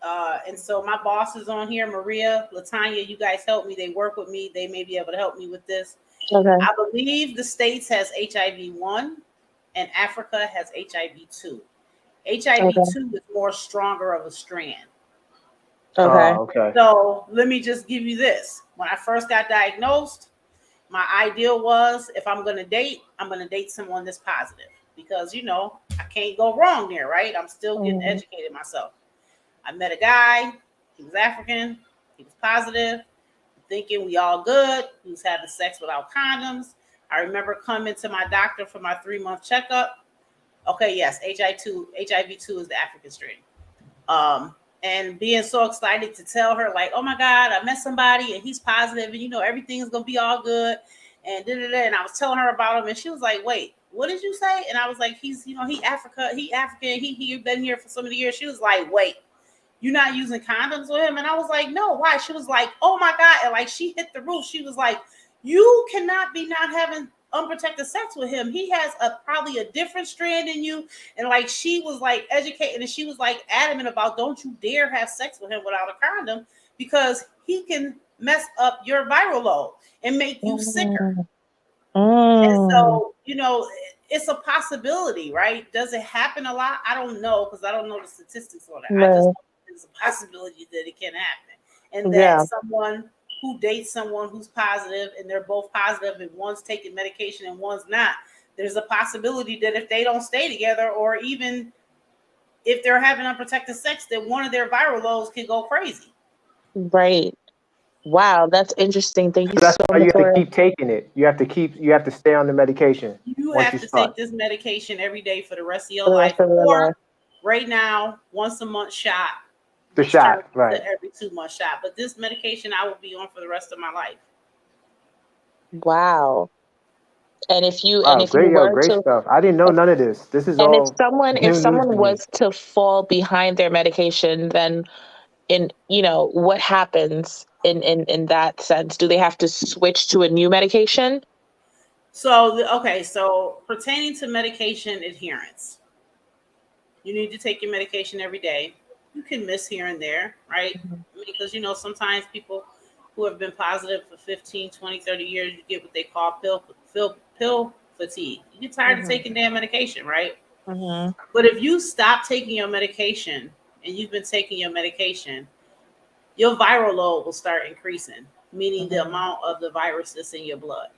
and so my boss is on here, Maria, Latanya, you guys help me. They work with me. They may be able to help me with this. Okay. I believe the States has HIV 1 and Africa has HIV 2. HIV 2 is more stronger of a strand. Okay. So let me just give you this. When I first got diagnosed, my ideal was if I'm going to date someone that's positive because, I can't go wrong there, right? I'm still getting educated myself. I met a guy. He was African. He was positive. Thinking we all good. He was having sex without condoms. I remember coming to my doctor for my 3-month checkup. Okay, yes, HIV 2 is the African strain. And being so excited to tell her, like, oh my God, I met somebody and he's positive and everything's gonna be all good. And and I was telling her about him, and she was like, wait, what did you say? And I was like, he's he African, he been here for so many years. She was like, wait, you're not using condoms with him? And I was like, no, why? She was like, oh my God. And like she hit the roof. She was like, you cannot be not having unprotected sex with him. He has probably a different strand in you. And like she was like educated, and she was like adamant about don't you dare have sex with him without a condom because he can mess up your viral load and make you sicker. And so, it's a possibility, right? Does it happen a lot? I don't know because I don't know the statistics on it. I just know there's a possibility that it can happen. And that someone who dates someone who's positive and they're both positive and one's taking medication and one's not, there's a possibility that if they don't stay together or even if they're having unprotected sex, that one of their viral loads can go crazy. Right. Wow, that's interesting. Thank you so that's so why much. You have to keep taking it. You have to stay on the medication. You have to take this medication every day for the rest of your life. Or right now, once a month shot The It's turned shot, right? to every 2-month shot. But this medication I will be on for the rest of my life. Wow. And if you Wow, great, yo, were great to, stuff. I didn't know none of this. This is and if all someone new news to me. was to fall behind their medication, then what happens in that sense? Do they have to switch to a new medication? So pertaining to medication adherence, you need to take your medication every day. You can miss here and there, right? Because, sometimes people who have been positive for 15, 20, 30 years, you get what they call pill fatigue. You get tired of taking damn medication, right? Mm-hmm. But if you stop taking your medication and you've been taking your medication, your viral load will start increasing, meaning the amount of the virus that's in your blood.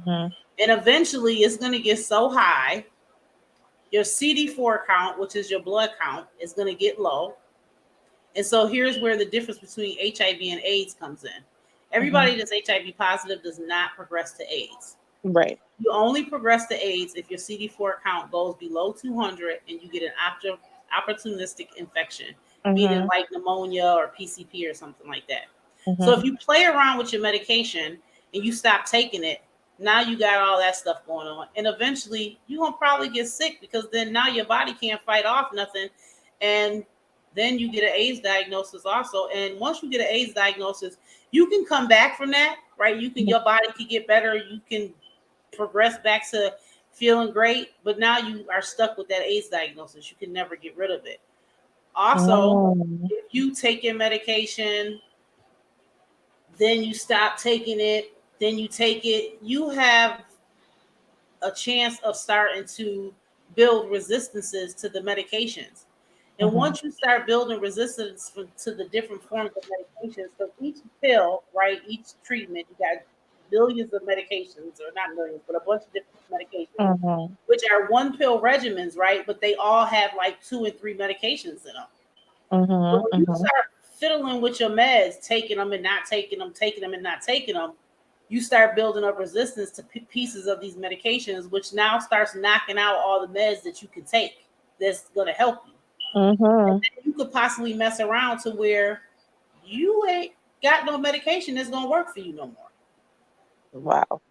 Mm-hmm. And eventually it's going to get so high, your CD4 count, which is your blood count, is going to get low. And so here's where the difference between HIV and AIDS comes in. Everybody that's HIV positive does not progress to AIDS. Right. You only progress to AIDS if your CD4 count goes below 200 and you get an opportunistic infection, meaning like pneumonia or PCP or something like that. So if you play around with your medication and you stop taking it, now you got all that stuff going on. And eventually you're going to probably get sick because then now your body can't fight off nothing. And then you get an AIDS diagnosis also. And once you get an AIDS diagnosis, you can come back from that, right? Your body can get better. You can progress back to feeling great, but now you are stuck with that AIDS diagnosis. You can never get rid of it. Also, if you take your medication, then you stop taking it, then you take it, you have a chance of starting to build resistances to the medications. And once you start building resistance to the different forms of medications, so each pill, right, each treatment, you got millions of medications, or not millions, but a bunch of different medications, which are one pill regimens, right? But they all have like 2 and 3 medications in them. So when you start fiddling with your meds, taking them and not taking them, taking them and not taking them, you start building up resistance to pieces of these medications, which now starts knocking out all the meds that you can take that's going to help you. And then you could possibly mess around to where you ain't got no medication that's going to work for you no more. Wow.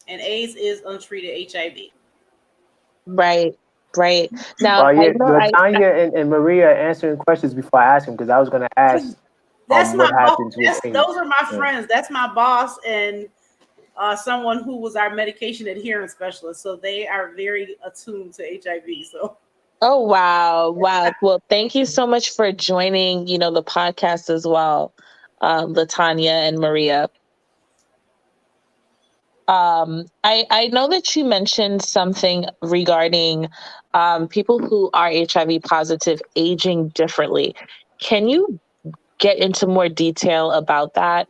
And AIDS is untreated HIV. Right. Now, Latanya and Maria answering questions before I ask them, because I was going to ask that's what my happens boss. with AIDS. Those are my friends. That's my boss and someone who was our medication adherence specialist. So they are very attuned to HIV. So. Oh, wow. Well, thank you so much for joining, the podcast as well, Latanya and Maria. I know that you mentioned something regarding people who are HIV positive aging differently. Can you get into more detail about that?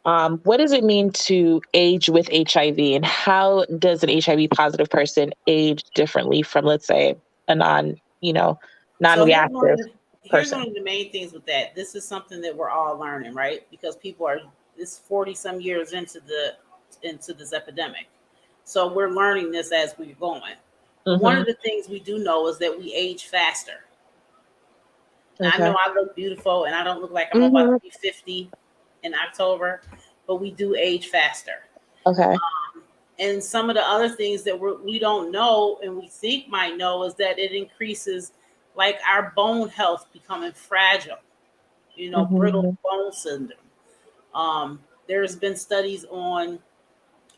What does it mean to age with HIV, and how does an HIV positive person age differently from, let's say, a non-reactive Here's person? one of the main things with that. This is something that we're all learning, right? Because it's 40 some years into this epidemic. So we're learning this as we're going. One of the things we do know is that we age faster. Now, I know I look beautiful and I don't look like I'm about to be 50 in October, but we do age faster. Okay. And some of the other things that we don't know and we think might know is that it increases like our bone health becoming fragile, brittle bone syndrome. There's been studies on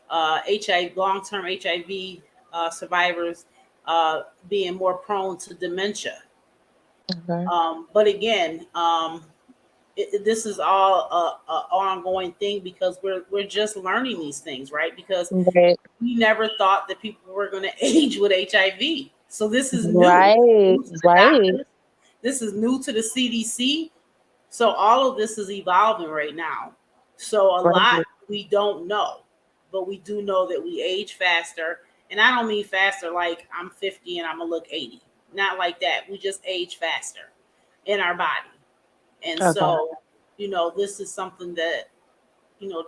HIV, long-term HIV survivors being more prone to dementia. But again, this is all a ongoing thing because we're just learning these things, right? Because we never thought that people were going to age with HIV. So this is new. Right. This is new to the CDC. So all of this is evolving right now. So a lot we don't know, but we do know that we age faster. And I don't mean faster like I'm 50 and I'm going to look 80. Not like that. We just age faster in our body. And so, this is something that,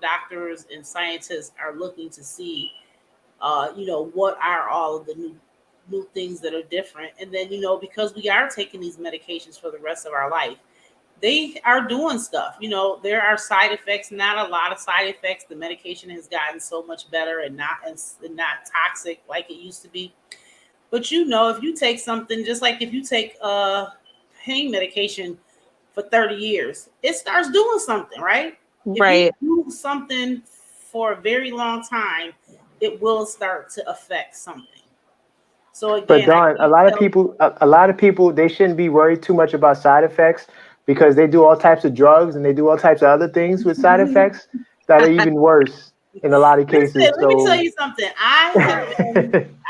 doctors and scientists are looking to see, what are all of the new new things that are different. And then, you know, because we are taking these medications for the rest of our life, they are doing stuff. You know, there are side effects, not a lot of side effects. The medication has gotten so much better and not toxic like it used to be. But you know, if you take something, just like if you take pain medication for 30 years, it starts doing something, right? Right. If you do something for a very long time, it will start to affect something. So But again, I Dawn, can't tell. a lot of people, they shouldn't be worried too much about side effects because they do all types of drugs and they do all types of other things with side effects that are even worse in a lot of Listen, cases. let me tell So you something. I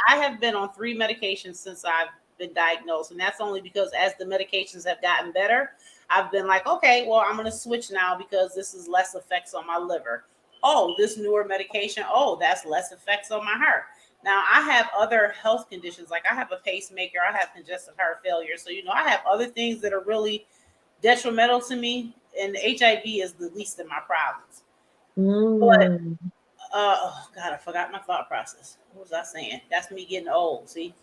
have been on 3 medications since I've been diagnosed, and that's only because as the medications have gotten better, I've been like, okay, well, I'm going to switch now because this is less effects on my liver. Oh, this newer medication, oh, that's less effects on my heart. Now, I have other health conditions, like I have a pacemaker, I have congestive heart failure. So, you know, I have other things that are really detrimental to me, and HIV is the least of my problems. But Mm. oh God, I forgot my thought process. What was I saying? That's me getting old. See,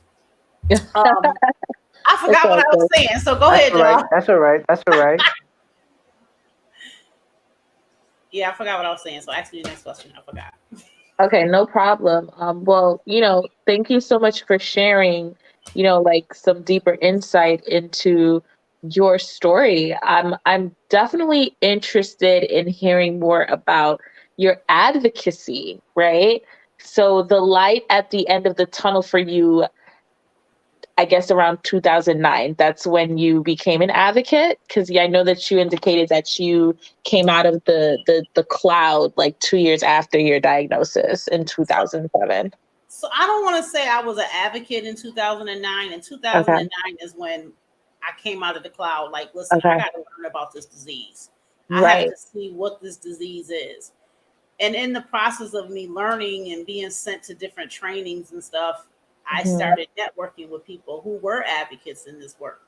um, I It's forgot what all I was good. saying. So go that's ahead, all right. John. That's all right. That's all right. Yeah, I forgot what I was saying. So ask me the next question. I forgot. Okay, no problem. Well, thank you so much for sharing, like some deeper insight into your story. I'm definitely interested in hearing more about your advocacy, right? So the light at the end of the tunnel for you, I guess around 2009, that's when you became an advocate. Because yeah, I know that you indicated that you came out of the cloud like 2 years after your diagnosis in So, 2007. so I don't want to say I was an advocate in 2009. And Okay. 2009 is when I came out of the cloud. Like, listen, I Okay. got to learn about this disease. I have Right. to see what this disease is. And in the process of me learning and being sent to different trainings and stuff, I Hmm. started networking with people who were advocates in this work.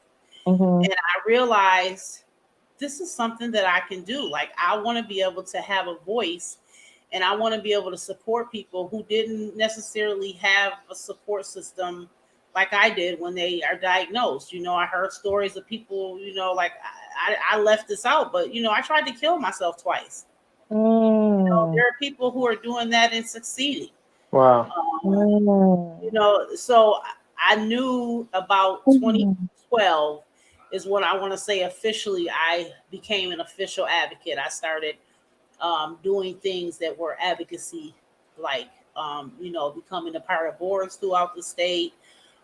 Hmm. And I realized this is something that I can do. Like, I want to be able to have a voice and I want to be able to support people who didn't necessarily have a support system like I did when they are diagnosed. You know, I heard stories of people, you know, like I left this out, but, you know, I tried to kill myself twice. You know, Mm. there are people who are doing that and succeeding. Wow. You Mm. know, so I knew about Mm. 2012 is when I want to say officially I became an official advocate. I started doing things that were advocacy, like you know, becoming a part of boards throughout the state,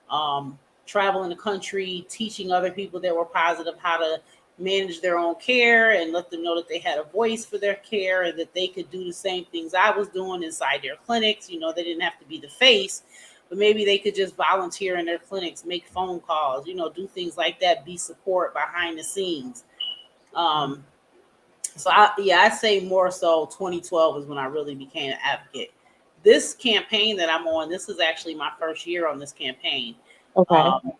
um, traveling the country, teaching other people that were positive how to manage their own care and let them know that they had a voice for their care and that they could do the same things I was doing inside their clinics. You know, they didn't have to be the face, but maybe they could just volunteer in their clinics, make phone calls, you know, do things like that, be support behind the scenes. Um, I say more so 2012 is when I really became an advocate. This campaign that I'm on, this is actually my first year on this campaign. Okay. Um,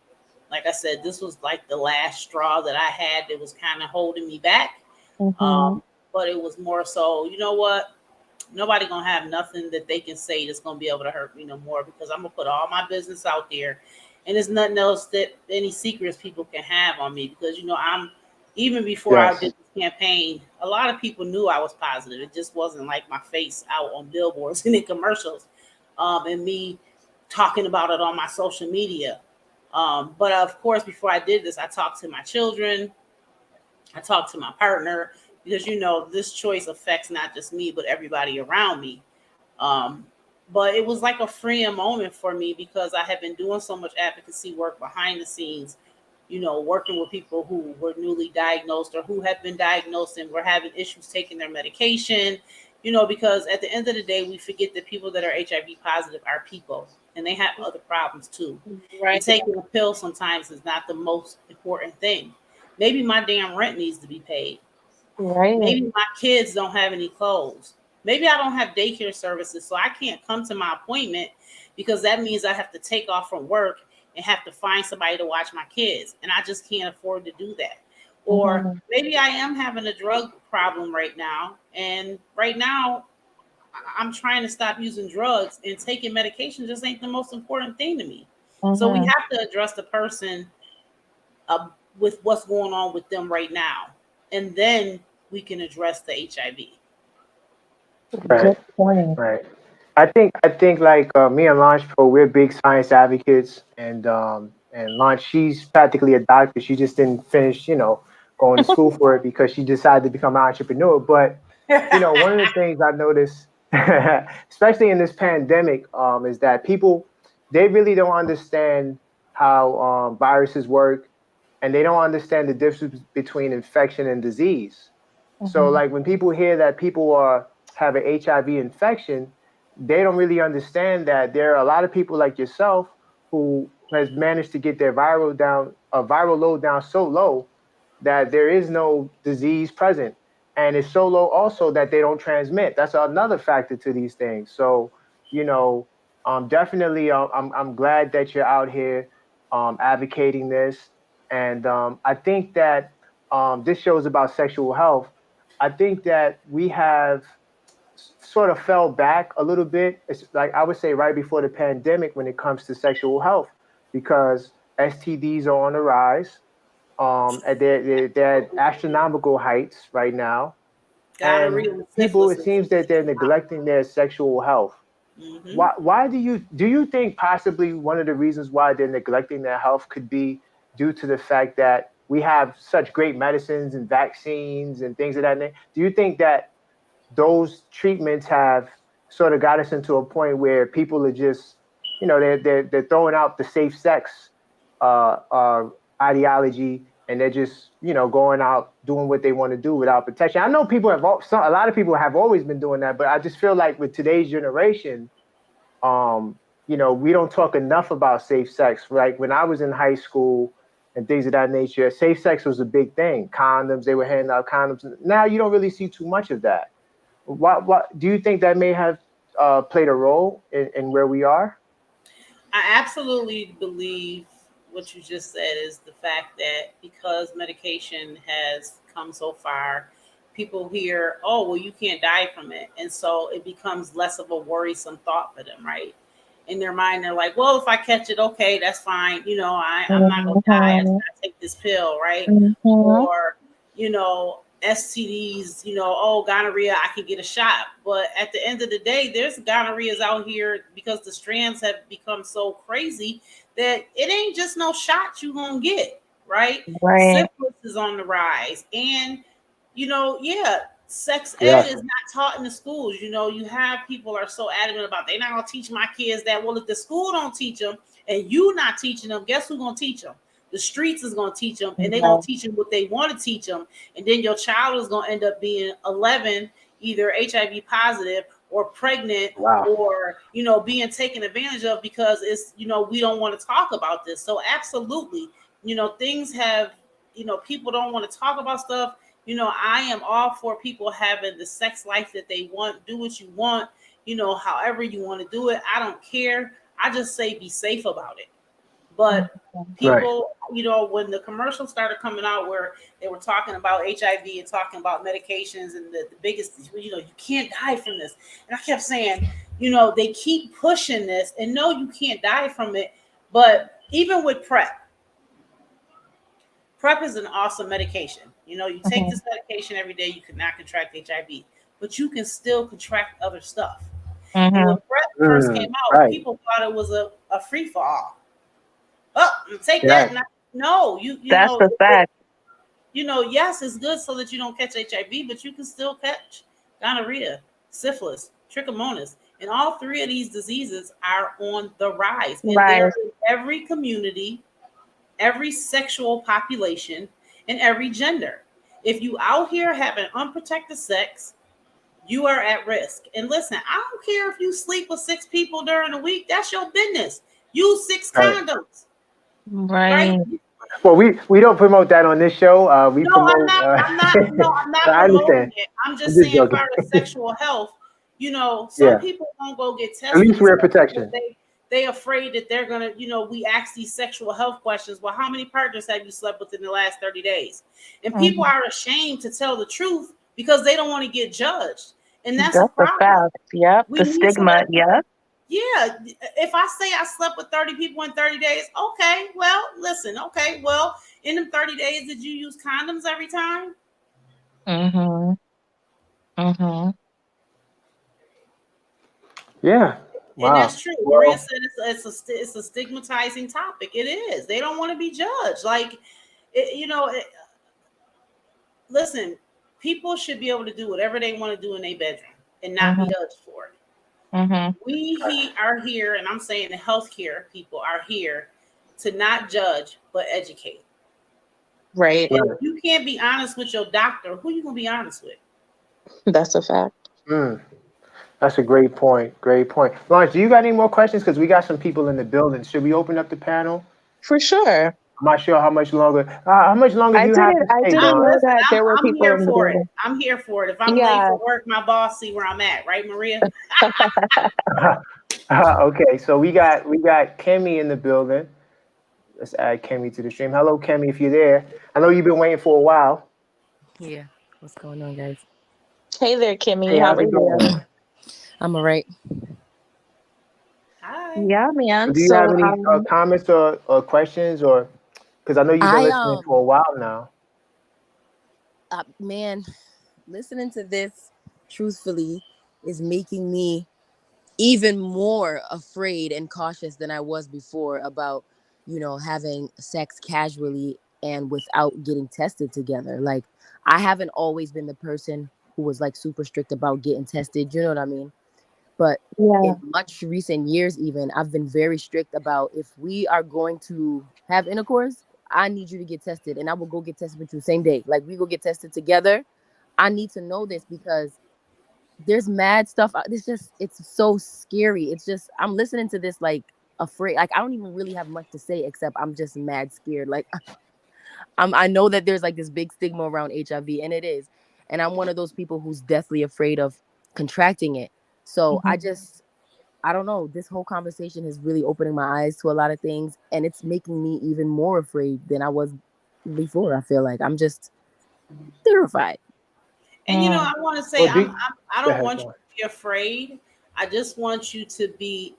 like I said, this was like the last straw that I had that was kind of holding me back. Hmm. Um, but it was more so, you know what? Nobody gonna have nothing that they can say that's gonna be able to hurt me no more because I'm gonna put all my business out there, and there's nothing else that any secrets people can have on me because you know I'm even before I did Yes. this campaign, a lot of people knew I was positive. It just wasn't like my face out on billboards and in commercials, and me talking about it on my social media. But of course, before I did this, I talked to my children. I talked to my partner because you know this choice affects not just me but everybody around me. Um, but it was like a freeing moment for me because I had been doing so much advocacy work behind the scenes, you know, working with people who were newly diagnosed or who had been diagnosed and were having issues taking their medication, you know, because at the end of the day, we forget that people that are HIV positive are people and they have other problems too. And Right. taking a pill sometimes is not the most important thing. Maybe my damn rent needs to be paid. Right. Maybe my kids don't have any clothes. Maybe I don't have daycare services, so I can't come to my appointment because that means I have to take off from work and have to find somebody to watch my kids. And I just can't afford to do that. Or Hmm. maybe I am having a drug problem right now. And right now, I'm trying to stop using drugs and taking medication just ain't the most important thing to me. So we have to address the person with what's going on with them right now, and then we can address the HIV. Right. Right. I think like me and Launch Pro, we're big science advocates, and Launch, she's practically a doctor. She just didn't finish, going to school for it because she decided to become an entrepreneur. But one of the things I noticed, especially in this pandemic, is that people, they really don't understand how viruses work, and they don't understand the difference between infection and disease. So like when people hear that people have an HIV infection, they don't really understand that there are a lot of people like yourself who has managed to get their viral load down so low that there is no disease present. And it's so low also that they don't transmit. That's another factor to these things. So, definitely, I'm glad that you're out here advocating this. And I think that this show is about sexual health. I think that we have sort of fell back a little bit. It's like I would say right before the pandemic when it comes to sexual health, because STDs are on the rise. They're at astronomical heights right now. And people, it seems that they're neglecting their sexual health. Why do you think possibly one of the reasons why they're neglecting their health could be due to the fact that we have such great medicines and vaccines and things of that nature? Do you think that those treatments have sort of got us into a point where people are just, they're throwing out the safe sex ideology, and they're just, going out doing what they want to do without protection? I know people a lot of people have always been doing that, but I just feel like with today's generation, we don't talk enough about safe sex. Like when I was in high school and things of that nature, safe sex was a big thing. Condoms, they were handing out condoms. Now you don't really see too much of that. What do you think that may have played a role in where we are? I absolutely believe what you just said is the fact that because medication has come so far, people hear, oh, well, you can't die from it. And so it becomes less of a worrisome thought for them, right? In their mind, they're like, well, if I catch it, okay, that's fine. I'm not going to die. I take this pill, right? Or, STDs, oh, gonorrhea, I can get a shot. But at the end of the day, there's gonorrheas out here because the strands have become so crazy that it ain't just no shot you gonna get, right? Syphilis is on the rise. And, sex ed is not taught in the schools. You have people are so adamant about they're not gonna teach my kids that. Well, if the school don't teach them and you not teaching them, guess who's gonna teach them? The streets is going to teach them, and they're going to teach them what they want to teach them. And then your child is going to end up being 11, either HIV positive or pregnant, or, being taken advantage of because it's, we don't want to talk about this. So absolutely, things have, people don't want to talk about stuff. I am all for people having the sex life that they want. Do what you want, however you want to do it. I don't care. I just say be safe about it. But people, when the commercials started coming out where they were talking about HIV and talking about medications and the biggest, you can't die from this. And I kept saying, they keep pushing this, and no, you can't die from it. But even with PrEP is an awesome medication. You take this medication every day, you cannot contract HIV, but you can still contract other stuff. And when PrEP first came out, people thought it was a free-for-all. Oh, take that. No, that's the fact. Yes, it's good so that you don't catch HIV, but you can still catch gonorrhea, syphilis, trichomonas, and all three of these diseases are on the rise. And they're in every community, every sexual population, and every gender. If you out here having unprotected sex, you are at risk. And listen, I don't care if you sleep with 6 people during the week. That's your business. Use 6 condoms. Right. Well, we don't promote that on this show. We promote. I'm not promoting it. I'm just saying, part of sexual health. Some people won't go get tested. At least wear protection. They afraid that they're gonna. We ask these sexual health questions. Well, how many partners have you slept with in the last 30 days? And people are ashamed to tell the truth because they don't want to get judged. And that's a problem. Yep. The stigma. Yep. Yeah, if I say I slept with 30 people in 30 days, okay, well, listen, okay, well, in them 30 days, did you use condoms every time? Mm-hmm. Mm-hmm. Yeah. And Wow. that's true. Maria Well, said it's a stigmatizing topic. It is. They don't want to be judged. Like, listen, people should be able to do whatever they want to do in their bedroom and not be Mm-hmm. judged for it. Mm-hmm. Are here, and I'm saying the healthcare people are here to not judge but educate. Right. And if you can't be honest with your doctor, who you gonna be honest with? That's a fact. mm, that's a great point. Great point. Lawrence, do you got any more questions? Because we got some people in the building. Should we open up the panel? For sure. I'm not sure how much longer. How much longer do you have to I stay, didn't Dawn? know Listen, that there were I'm people here in the for it. building. I'm here for it. If I'm late Yeah. for work, my boss see where I'm at, right, Maria? Okay, so we got Kemi in the building. Let's add Kemi to the stream. Hello, Kemi, if you're there. I know you've been waiting for a while. Yeah. What's going on, guys? Hey there, Hey, Kimmy. How how's are it going? you? I'm all right. Hi. Yeah, man. Do you have So, any comments or questions, or because I know you've been I listening for a while now? Man, listening to this truthfully is making me even more afraid and cautious than I was before about, having sex casually and without getting tested together. Like, I haven't always been the person who was like super strict about getting tested, you know what I mean? But yeah. in much recent years, even, I've been very strict about, if we are going to have intercourse, I need you to get tested, and I will go get tested with you same day. Like, we go get tested together. I need to know this because there's mad stuff. It's so scary. It's just, I'm listening to this like afraid. Like, I don't even really have much to say except I'm just mad scared. Like, I know that there's like this big stigma around HIV, and it is. And I'm one of those people who's deathly afraid of contracting it. So I don't know. This whole conversation is really opening my eyes to a lot of things, and it's making me even more afraid than I was before. I feel like I'm just terrified. And I want to say Well, I go don't ahead, want you Dawn. to be afraid. I just want you to be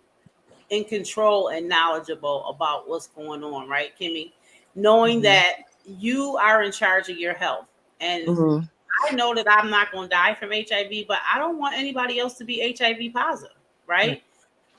in control and knowledgeable about what's going on, right, Kimmy? Knowing Mm-hmm. that you are in charge of your health. And Mm-hmm. I know that I'm not going to die from HIV, but I don't want anybody else to be HIV positive, right?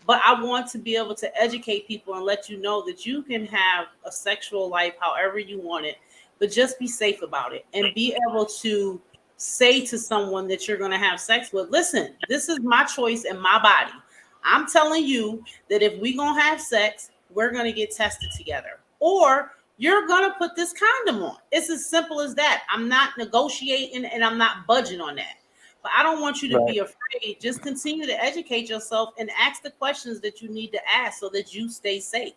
But I want to be able to educate people and let you know that you can have a sexual life however you want it, but just be safe about it and be able to say to someone that you're going to have sex with, listen, this is my choice and my body. I'm telling you that if we're going to have sex, we're going to get tested together. Or you're going to put this condom on. It's as simple as that. I'm not negotiating and I'm not budging on that. But I don't want you to Right. be afraid. Just continue to educate yourself and ask the questions that you need to ask so that you stay safe.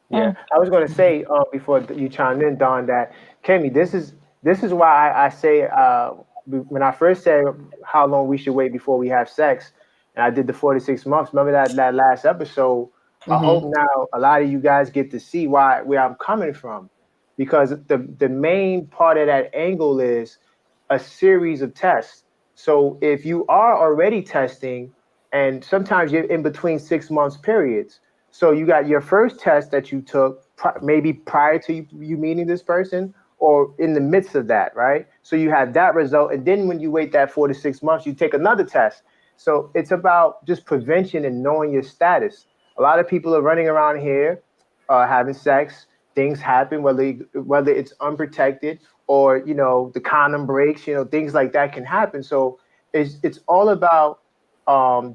Yeah, I was going to say before you chimed in, Don, that Kemi, this is why I say when I first said how long we should wait before we have sex, and I did the 4 to 6 months. Remember that last episode? I hope Mm-hmm. now a lot of you guys get to see where I'm coming from, because the main part of that angle is a series of tests. So if you are already testing, and sometimes you're in between 6 months periods. So you got your first test that you took maybe prior to you meeting this person or in the midst of that, right? So you have that result. And then when you wait that 4 to 6 months, you take another test. So it's about just prevention and knowing your status. A lot of people are running around here having sex. Things happen, whether it's unprotected or, the condom breaks, things like that can happen. So it's all about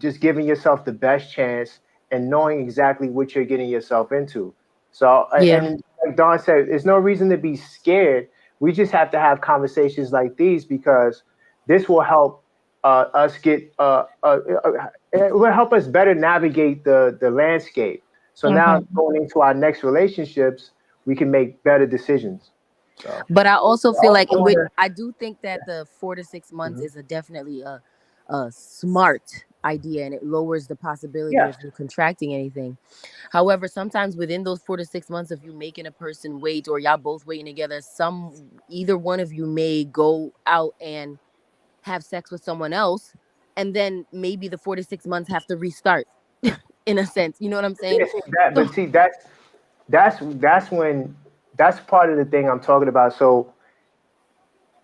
just giving yourself the best chance and knowing exactly what you're getting yourself into. So, Yeah. and like Don said, there's no reason to be scared. We just have to have conversations like these because this will help us it will help us better navigate the landscape. So now Mm-hmm. going into our next relationships, we can make better decisions. So, But I also I feel also like, and want I do think that the 4 to 6 months to, is definitely a smart idea, and it lowers the possibility yeah, of you contracting anything. However, sometimes within those 4 to 6 months of you making a person wait, or y'all both waiting together, either one of you may go out and have sex with someone else, and then maybe the 4 to 6 months have to restart in a sense. You know what I'm saying? Yeah, that's part of the thing I'm talking about. So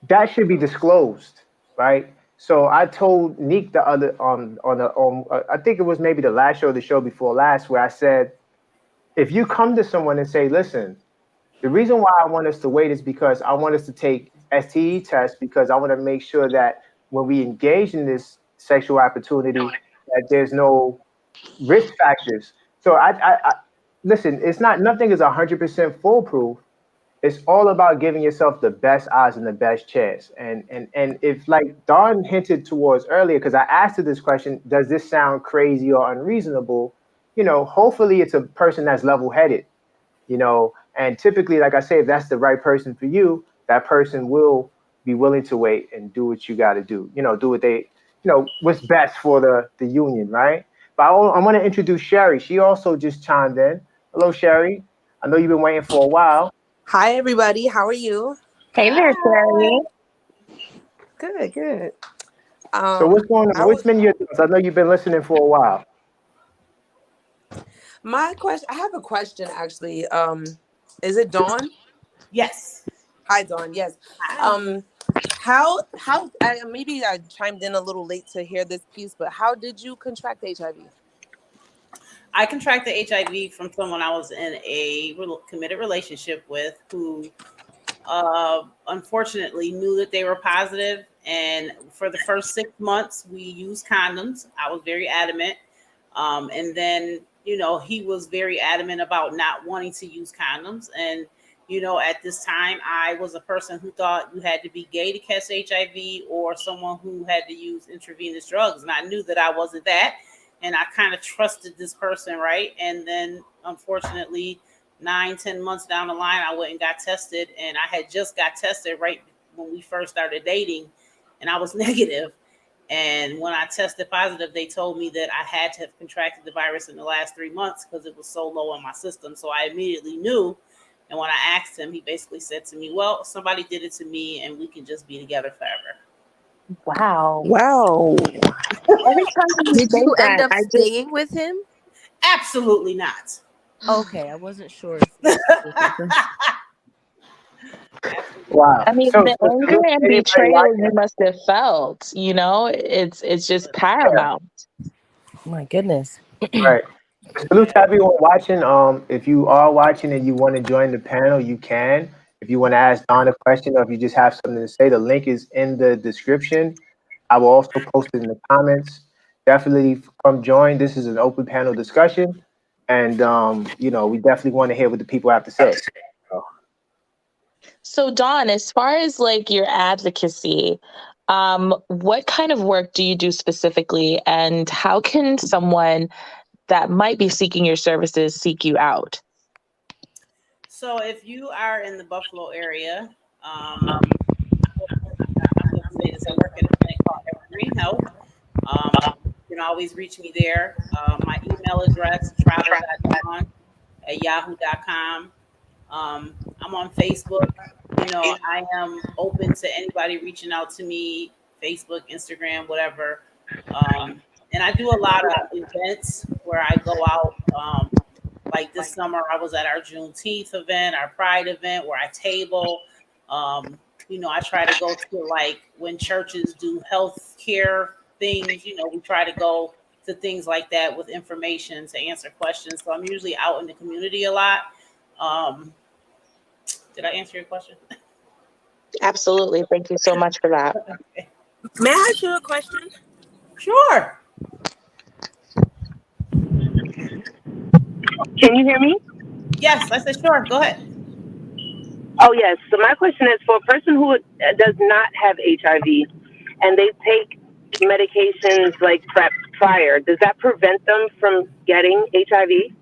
that should be disclosed, right? So I told Neek the other I think it was maybe the last show, or the show before last, where I said, if you come to someone and say, listen, the reason why I want us to wait is because I want us to take STE tests, because I want to make sure that when we engage in this sexual opportunity, that there's no risk factors. So I listen, it's not, nothing is 100% foolproof. It's all about giving yourself the best odds and the best chance. And if, like Dawn hinted towards earlier, because I asked her this question, does this sound crazy or unreasonable? You know, hopefully it's a person that's level-headed, you know, and typically, like I say, if that's the right person for you, that person will be willing to wait and do what you got to do, you know, do what they, you know, what's best for the union, right? But I want to introduce Sherry. She also just chimed in. Hello, Sherry. I know you've been waiting for a while. Hi, everybody. How are you? Hey there, Terry. Good, good. So what's going on? What's been your thoughts? I know you've been listening for a while. My question, I have a question actually. Is it Dawn? Yes. Hi, Dawn. Yes. How maybe I chimed in a little late to hear this piece, but how did you contract HIV? I contracted HIV from someone I was in a committed relationship with, who unfortunately knew that they were positive. And for the first 6 months, we used condoms. I was very adamant. And then, you know, he was very adamant about not wanting to use condoms. And, you know, at this time, I was a person who thought you had to be gay to catch HIV, or someone who had to use intravenous drugs. And I knew that I wasn't that. And I kind of trusted this person, right? And then, unfortunately, 9-10 months down the line, I went and got tested. And I had just got tested right when we first started dating, and I was negative. And when I tested positive, they told me that I had to have contracted the virus in the last 3 months because it was so low in my system. So I immediately knew. And when I asked him, he basically said to me, well, somebody did it to me, and we can just be together forever. Wow. Wow. Every time Did say you that, end up I just staying with him? Absolutely not. Okay, I wasn't sure. Wow. I mean, So, the anger and anybody betrayal watching? you must have felt, you know, it's just paramount. My goodness. Right. Salute to everyone watching. If you are watching and you want to join the panel, you can. If you want to ask Dawn a question, or if you just have something to say, the link is in the description. I will also post it in the comments. Definitely come join. This is an open panel discussion, and you know, we definitely want to hear what the people have to say. So, Dawn, as far as like your advocacy, what kind of work do you do specifically, and how can someone that might be seeking your services seek you out? So if you are in the Buffalo area, I'm going to say this. I work at a clinic called Evergreen Health. You can always reach me there. My email address, trotter.dawn at yahoo.com. I'm on Facebook. You know, I am open to anybody reaching out to me, Facebook, Instagram, whatever. And I do a lot of events where I go out. Like this summer, I was at our Juneteenth event, our Pride event, where I table. You know, I try to go to, like, when churches do health care things, you know, we try to go to things like that with information to answer questions. So I'm usually out in the community a lot. Did I answer your question? Absolutely. Thank you so much for that. Okay. May I ask you a question? Sure. Can you hear me? Yes, I said sure. Go ahead. Oh, yes. So my question is, for a person who does not have HIV and they take medications like PrEP prior, does that prevent them from getting HIV?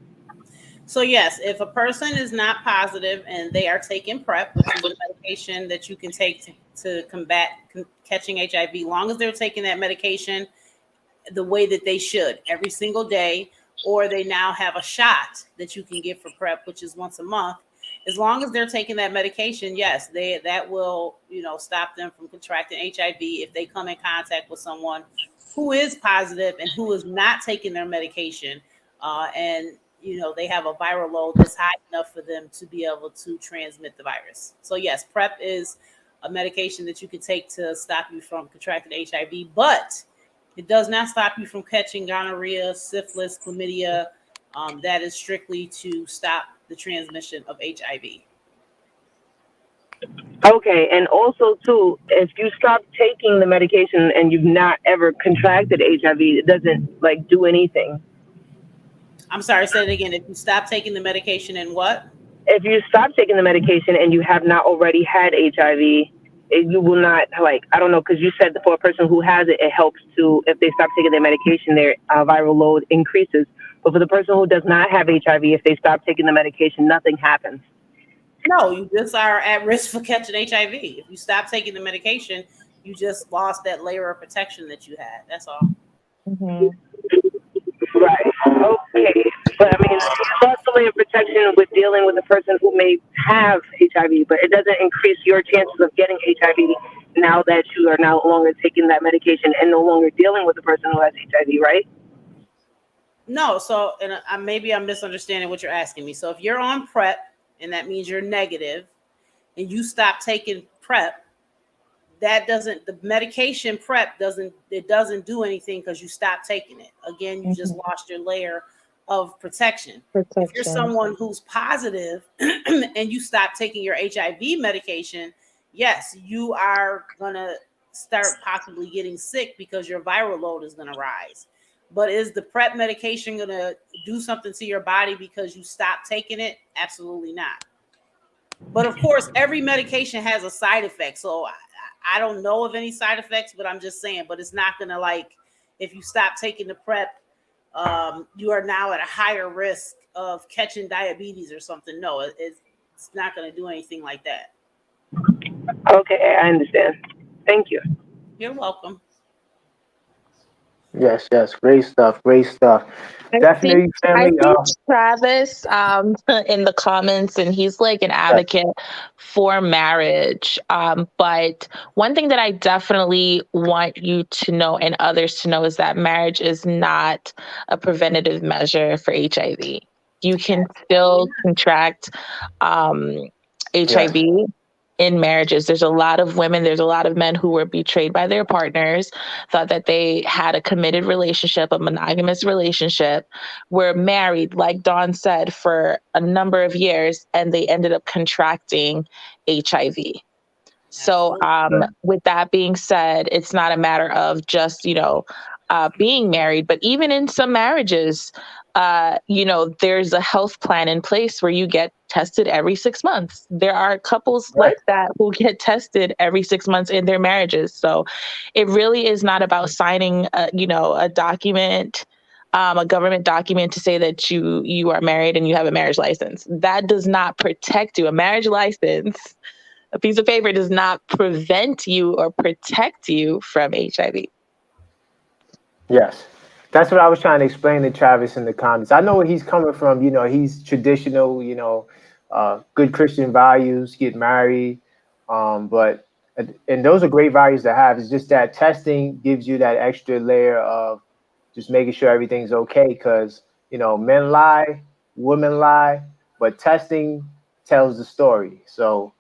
So yes, if a person is not positive and they are taking PrEP, which is a medication that you can take to combat catching HIV, long as they're taking that medication the way that they should every single day, or they now have a shot that you can get for PrEP, which is once a month. As long as they're taking that medication, yes, that will, you know, stop them from contracting HIV if they come in contact with someone who is positive and who is not taking their medication, and they have a viral load that's high enough for them to be able to transmit the virus. So yes, PrEP is a medication that you can take to stop you from contracting HIV, but it does not stop you from catching gonorrhea, syphilis, chlamydia. That is strictly to stop the transmission of HIV. Okay, and also too, if you stop taking the medication and you've not ever contracted HIV, it doesn't like do anything. I'm sorry, say it again. If you stop taking the medication and what? If you stop taking the medication and you have not already had HIV, you will not, like, I don't know, because you said that for a person who has it, it helps to, if they stop taking their medication, their viral load increases. But for the person who does not have HIV, if they stop taking the medication, nothing happens. No, you just are at risk for catching HIV. If you stop taking the medication, you just lost that layer of protection that you had. That's all. Mm-hmm. Right. Okay. But I mean, you lost the layer of protection with dealing with a person who may have HIV, but it doesn't increase your chances of getting HIV now that you are no longer taking that medication and no longer dealing with the person who has HIV, right? No. So, and maybe I'm misunderstanding what you're asking me. So if you're on PrEP, and that means you're negative, and you stop taking PrEP, the medication PrEP doesn't do anything because you stop taking it. Again, you just lost your layer of protection. If you're someone who's positive and you stop taking your HIV medication, yes, you are gonna start possibly getting sick because your viral load is gonna rise. But is the PrEP medication going to do something to your body because you stop taking it? Absolutely not. But of course, every medication has a side effect. So I don't know of any side effects, but I'm just saying, but it's not going to, like, if you stop taking the PrEP, you are now at a higher risk of catching diabetes or something. No, it's not going to do anything like that. Okay, I understand. Thank you. You're welcome. Yes, great stuff. Definitely, family. I think Travis in the comments, and he's like an advocate for marriage. But one thing that I definitely want you to know and others to know is that marriage is not a preventative measure for HIV. You can still contract HIV. In marriages. There's a lot of women, there's a lot of men who were betrayed by their partners, thought that they had a committed relationship, a monogamous relationship, were married, like Dawn said, for a number of years, and they ended up contracting HIV. So with that being said, it's not a matter of just, being married, but even in some marriages, there's a health plan in place where you get tested every 6 months. There are couples like that who get tested every 6 months in their marriages. So it really is not about signing, a document, a government document to say that you are married and you have a marriage license. That does not protect you. A marriage license, a piece of paper, does not prevent you or protect you from HIV. Yes. That's what I was trying to explain to Travis in the comments. I know where he's coming from. He's traditional, good Christian values, get married. And those are great values to have. It's just that testing gives you that extra layer of just making sure everything's okay. Because, men lie, women lie, but testing tells the story. So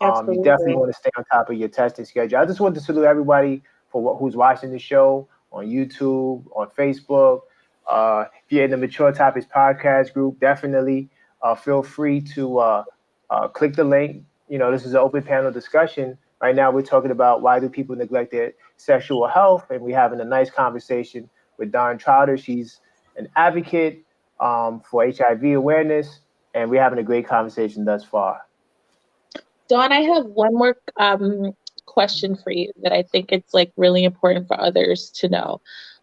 you definitely want to stay on top of your testing schedule. I just want to salute everybody for who's watching the show on YouTube, on Facebook. If you're in the Mature Topics podcast group, definitely feel free to click the link. This is an open panel discussion. Right now, we're talking about why do people neglect their sexual health, and we're having a nice conversation with Dawn Trotter. She's an advocate for HIV awareness, and we're having a great conversation thus far. Dawn, I have one more question for you that I think it's like really important for others to know.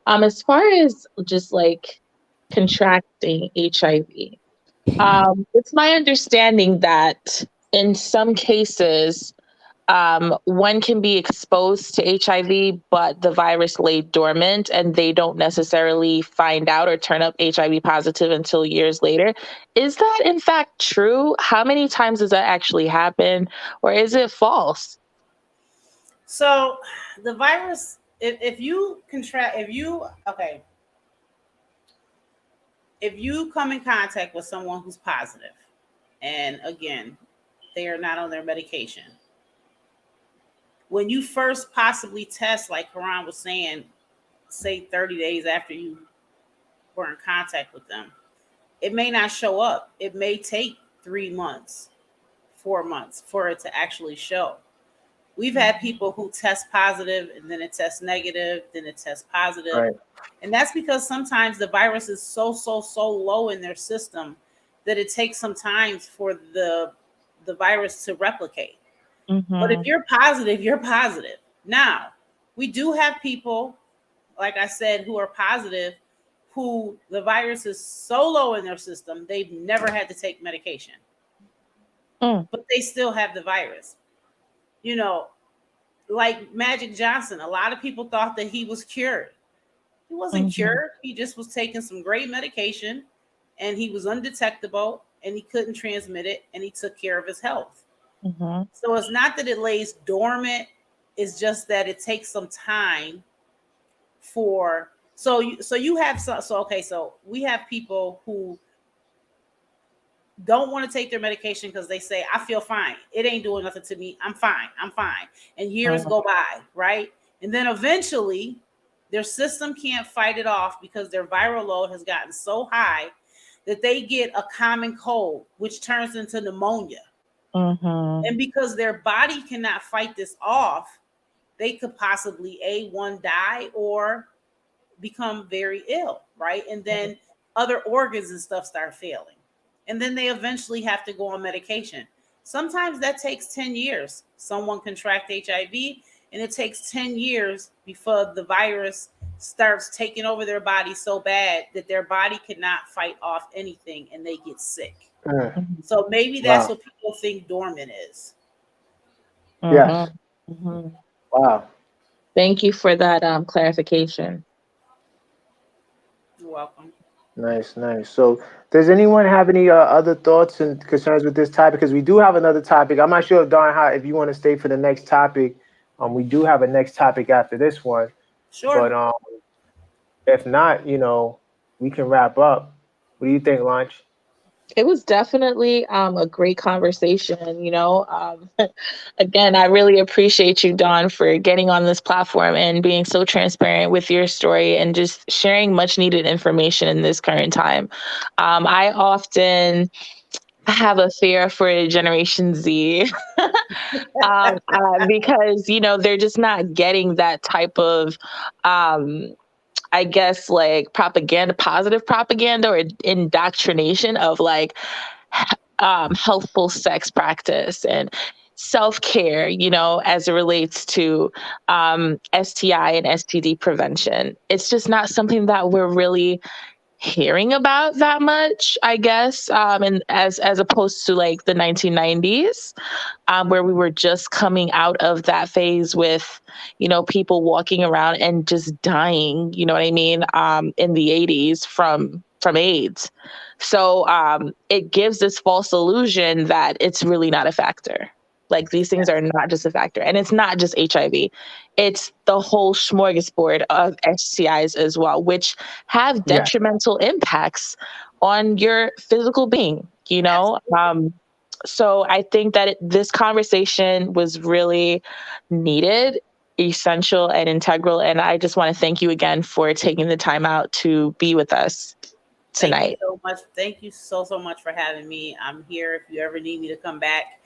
As far as just like contracting HIV, it's my understanding that in some cases, one can be exposed to HIV, but the virus lay dormant and they don't necessarily find out or turn up HIV positive until years later. Is that in fact true? How many times does that actually happen? Or is it false? So the virus if you contract, if you come in contact with someone who's positive, and again, they are not on their medication, when you first possibly test, like Koron was saying, say 30 days after you were in contact with them, it may not show up. It may take 3 months, 4 months for it to actually show. We've had people who test positive and then it tests negative, then it tests positive. Right. And that's because sometimes the virus is so low in their system that it takes some time for the virus to replicate. But if you're positive, you're positive. Now, we do have people, like I said, who are positive, who the virus is so low in their system, they've never had to take medication. But they still have the virus. You know, like Magic Johnson, a lot of people thought that he was cured. He wasn't cured. He just was taking some great medication and he was undetectable and he couldn't transmit it and he took care of his health. So it's not that it lays dormant. It's just that it takes some time for, so we have people who don't want to take their medication because they say, I feel fine. It ain't doing nothing to me. I'm fine. And years go by, right? And then eventually their system can't fight it off because their viral load has gotten so high that they get a common cold, which turns into pneumonia. And because their body cannot fight this off, they could possibly one, die or become very ill, right? And then other organs and stuff start failing. And then they eventually have to go on medication. Sometimes that takes 10 years. Someone contract HIV and it takes 10 years before the virus starts taking over their body so bad that their body cannot fight off anything and they get sick. So maybe that's what people think dormant is. Yes. Wow. Thank you for that clarification. You're welcome. Nice. So does anyone have any other thoughts and concerns with this topic? Because we do have another topic. I'm not sure, Dawn, if you want to stay for the next topic. We do have a next topic after this one. Sure. But if not, we can wrap up. What do you think, Lunch? It was definitely a great conversation. Again, I really appreciate you, Dawn, for getting on this platform and being so transparent with your story and just sharing much needed information in this current time. I often have a fear for Generation Z because, they're just not getting that type of I guess like propaganda, positive propaganda or indoctrination of like healthful sex practice and self-care, as it relates to STI and STD prevention. It's just not something that we're really hearing about that much, I guess, and as opposed to like the 1990s, where we were just coming out of that phase with, people walking around and just dying, you know what I mean, in the 80s from AIDS. So it gives this false illusion that it's really not a factor. Like these things are not just a factor. And it's not just HIV. It's the whole smorgasbord of STIs as well, which have detrimental impacts on your physical being, So I think that this conversation was really needed, essential, and integral. And I just want to thank you again for taking the time out to be with us tonight. Thank you so much. Thank you so much for having me. I'm here if you ever need me to come back.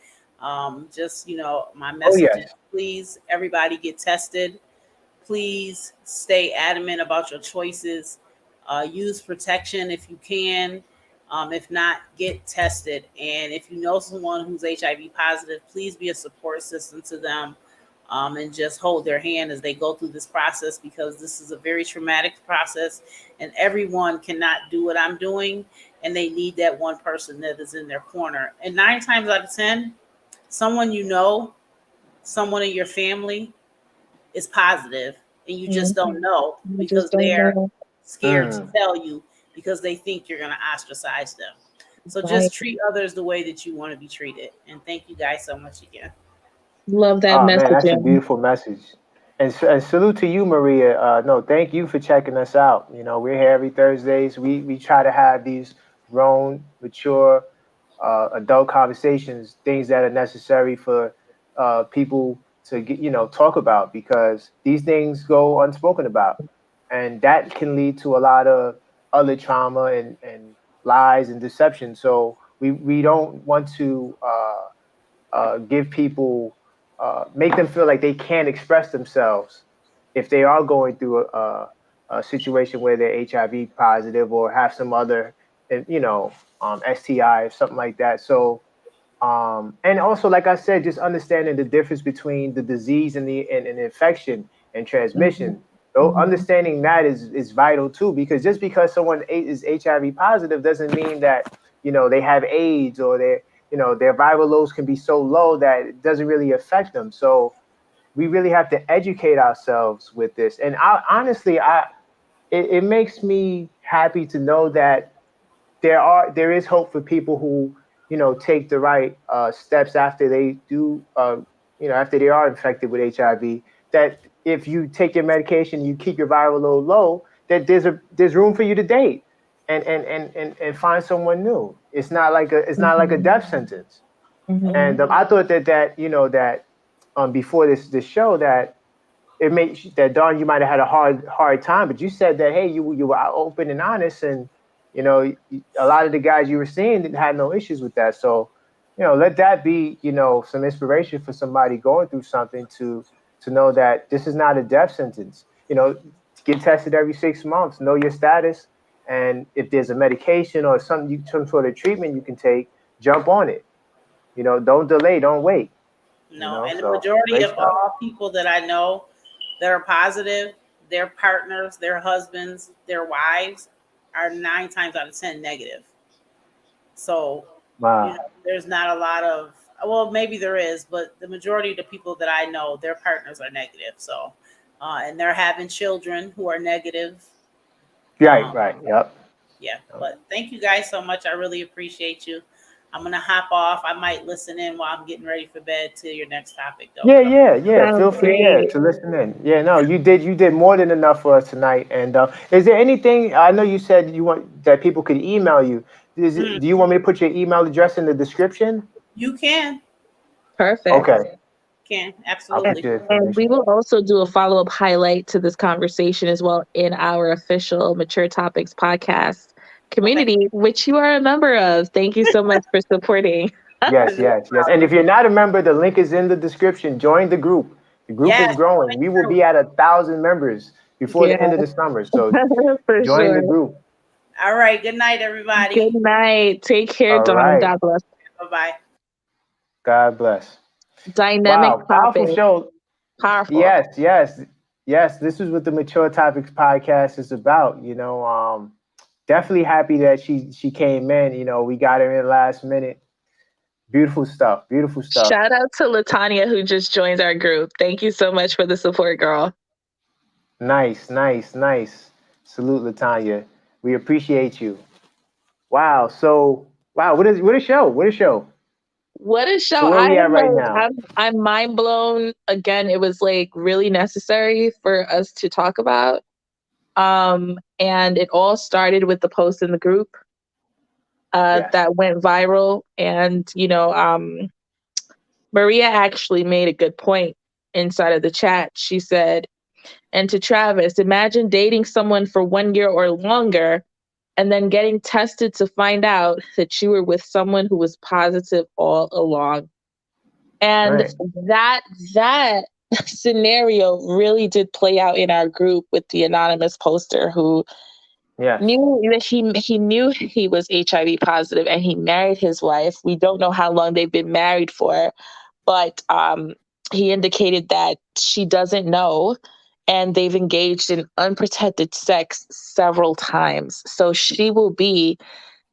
My message is please, everybody get tested. Please stay adamant about your choices. Use protection if you can. If not, get tested. And if you know someone who's HIV positive, please be a support system to them and just hold their hand as they go through this process, because this is a very traumatic process and everyone cannot do what I'm doing. And they need that one person that is in their corner. And 9 times out of 10, someone someone in your family is positive and you just don't know because they're scared to tell you because they think you're going to ostracize them. So just treat others the way that you want to be treated. And thank you guys so much again. Love that message. Man, that's a beautiful message. And salute to you, Maria. No, thank you for checking us out. You know, we're here every Thursdays. We try to have these grown, mature, adult conversations, things that are necessary for people to get, talk about, because these things go unspoken about, and that can lead to a lot of other trauma and lies and deception. So we don't want to give people, make them feel like they can't express themselves if they are going through a situation where they're HIV positive or have some other, STI or something like that. So, and also, like I said, just understanding the difference between the disease and the infection and transmission. So understanding that is vital too, because just because someone is HIV positive doesn't mean that they have AIDS, or their viral loads can be so low that it doesn't really affect them. So we really have to educate ourselves with this. And honestly, it makes me happy to know that there is hope for people who take the right steps after they do after they are infected with HIV. That if you take your medication, you keep your viral load low, that there's room for you to date and find someone new. It's not like a death sentence. And I thought that before this show, that it makes that, Dawn, you might have had a hard time, but you said that, hey, you were open and honest, and a lot of the guys you were seeing didn't have no issues with that. So let that be some inspiration for somebody going through something, to know that this is not a death sentence. Get tested every 6 months, know your status, and if there's a medication or some sort of treatment you can take, jump on it. Don't delay, don't wait. No, and the majority of all people that I know that are positive, their partners, their husbands, their wives are 9 times out of 10 negative. So wow. There's not a lot of, well, maybe there is, but the majority of the people that I know, their partners are negative. So, and they're having children who are negative. Right. Yep. Yeah. But thank you guys so much. I really appreciate you. I'm going to hop off. I might listen in while I'm getting ready for bed to your next topic, though. Yeah. Feel free to listen in. Yeah, no, you did more than enough for us tonight. And is there anything, I know you said you want that people could email you. Do you want me to put your email address in the description? You can. Perfect. Okay. Can, absolutely. And we will also do a follow-up highlight to this conversation as well in our official Mature Topics podcast community, which you are a member of. Thank you so much for supporting. Yes. And if you're not a member, the link is in the description. Join the group. The group is growing. We will be at 1,000 members before the end of the summer. So join the group. All right. Good night, everybody. Good night. Take care, Dawn. Right. God bless. Bye-bye. God bless. Dynamic powerful show. Powerful. Yes. This is what the Mature Topics podcast is about. Definitely happy that she came in. We got her in last minute. Beautiful stuff. Shout out to Latanya, who just joined our group. Thank you so much for the support, girl. Nice. Salute, Latanya. We appreciate you. Wow. So, what a show. What a show. So where we at right now? I'm mind blown. Again, it was like really necessary for us to talk about. And it all started with the post in the group that went viral. And, Maria actually made a good point inside of the chat. She said, and to Travis, imagine dating someone for 1 year or longer and then getting tested to find out that you were with someone who was positive all along. And that scenario really did play out in our group with the anonymous poster who knew that he knew he was HIV positive, and he married his wife. We don't know how long they've been married for, but he indicated that she doesn't know, and they've engaged in unprotected sex several times. So she will be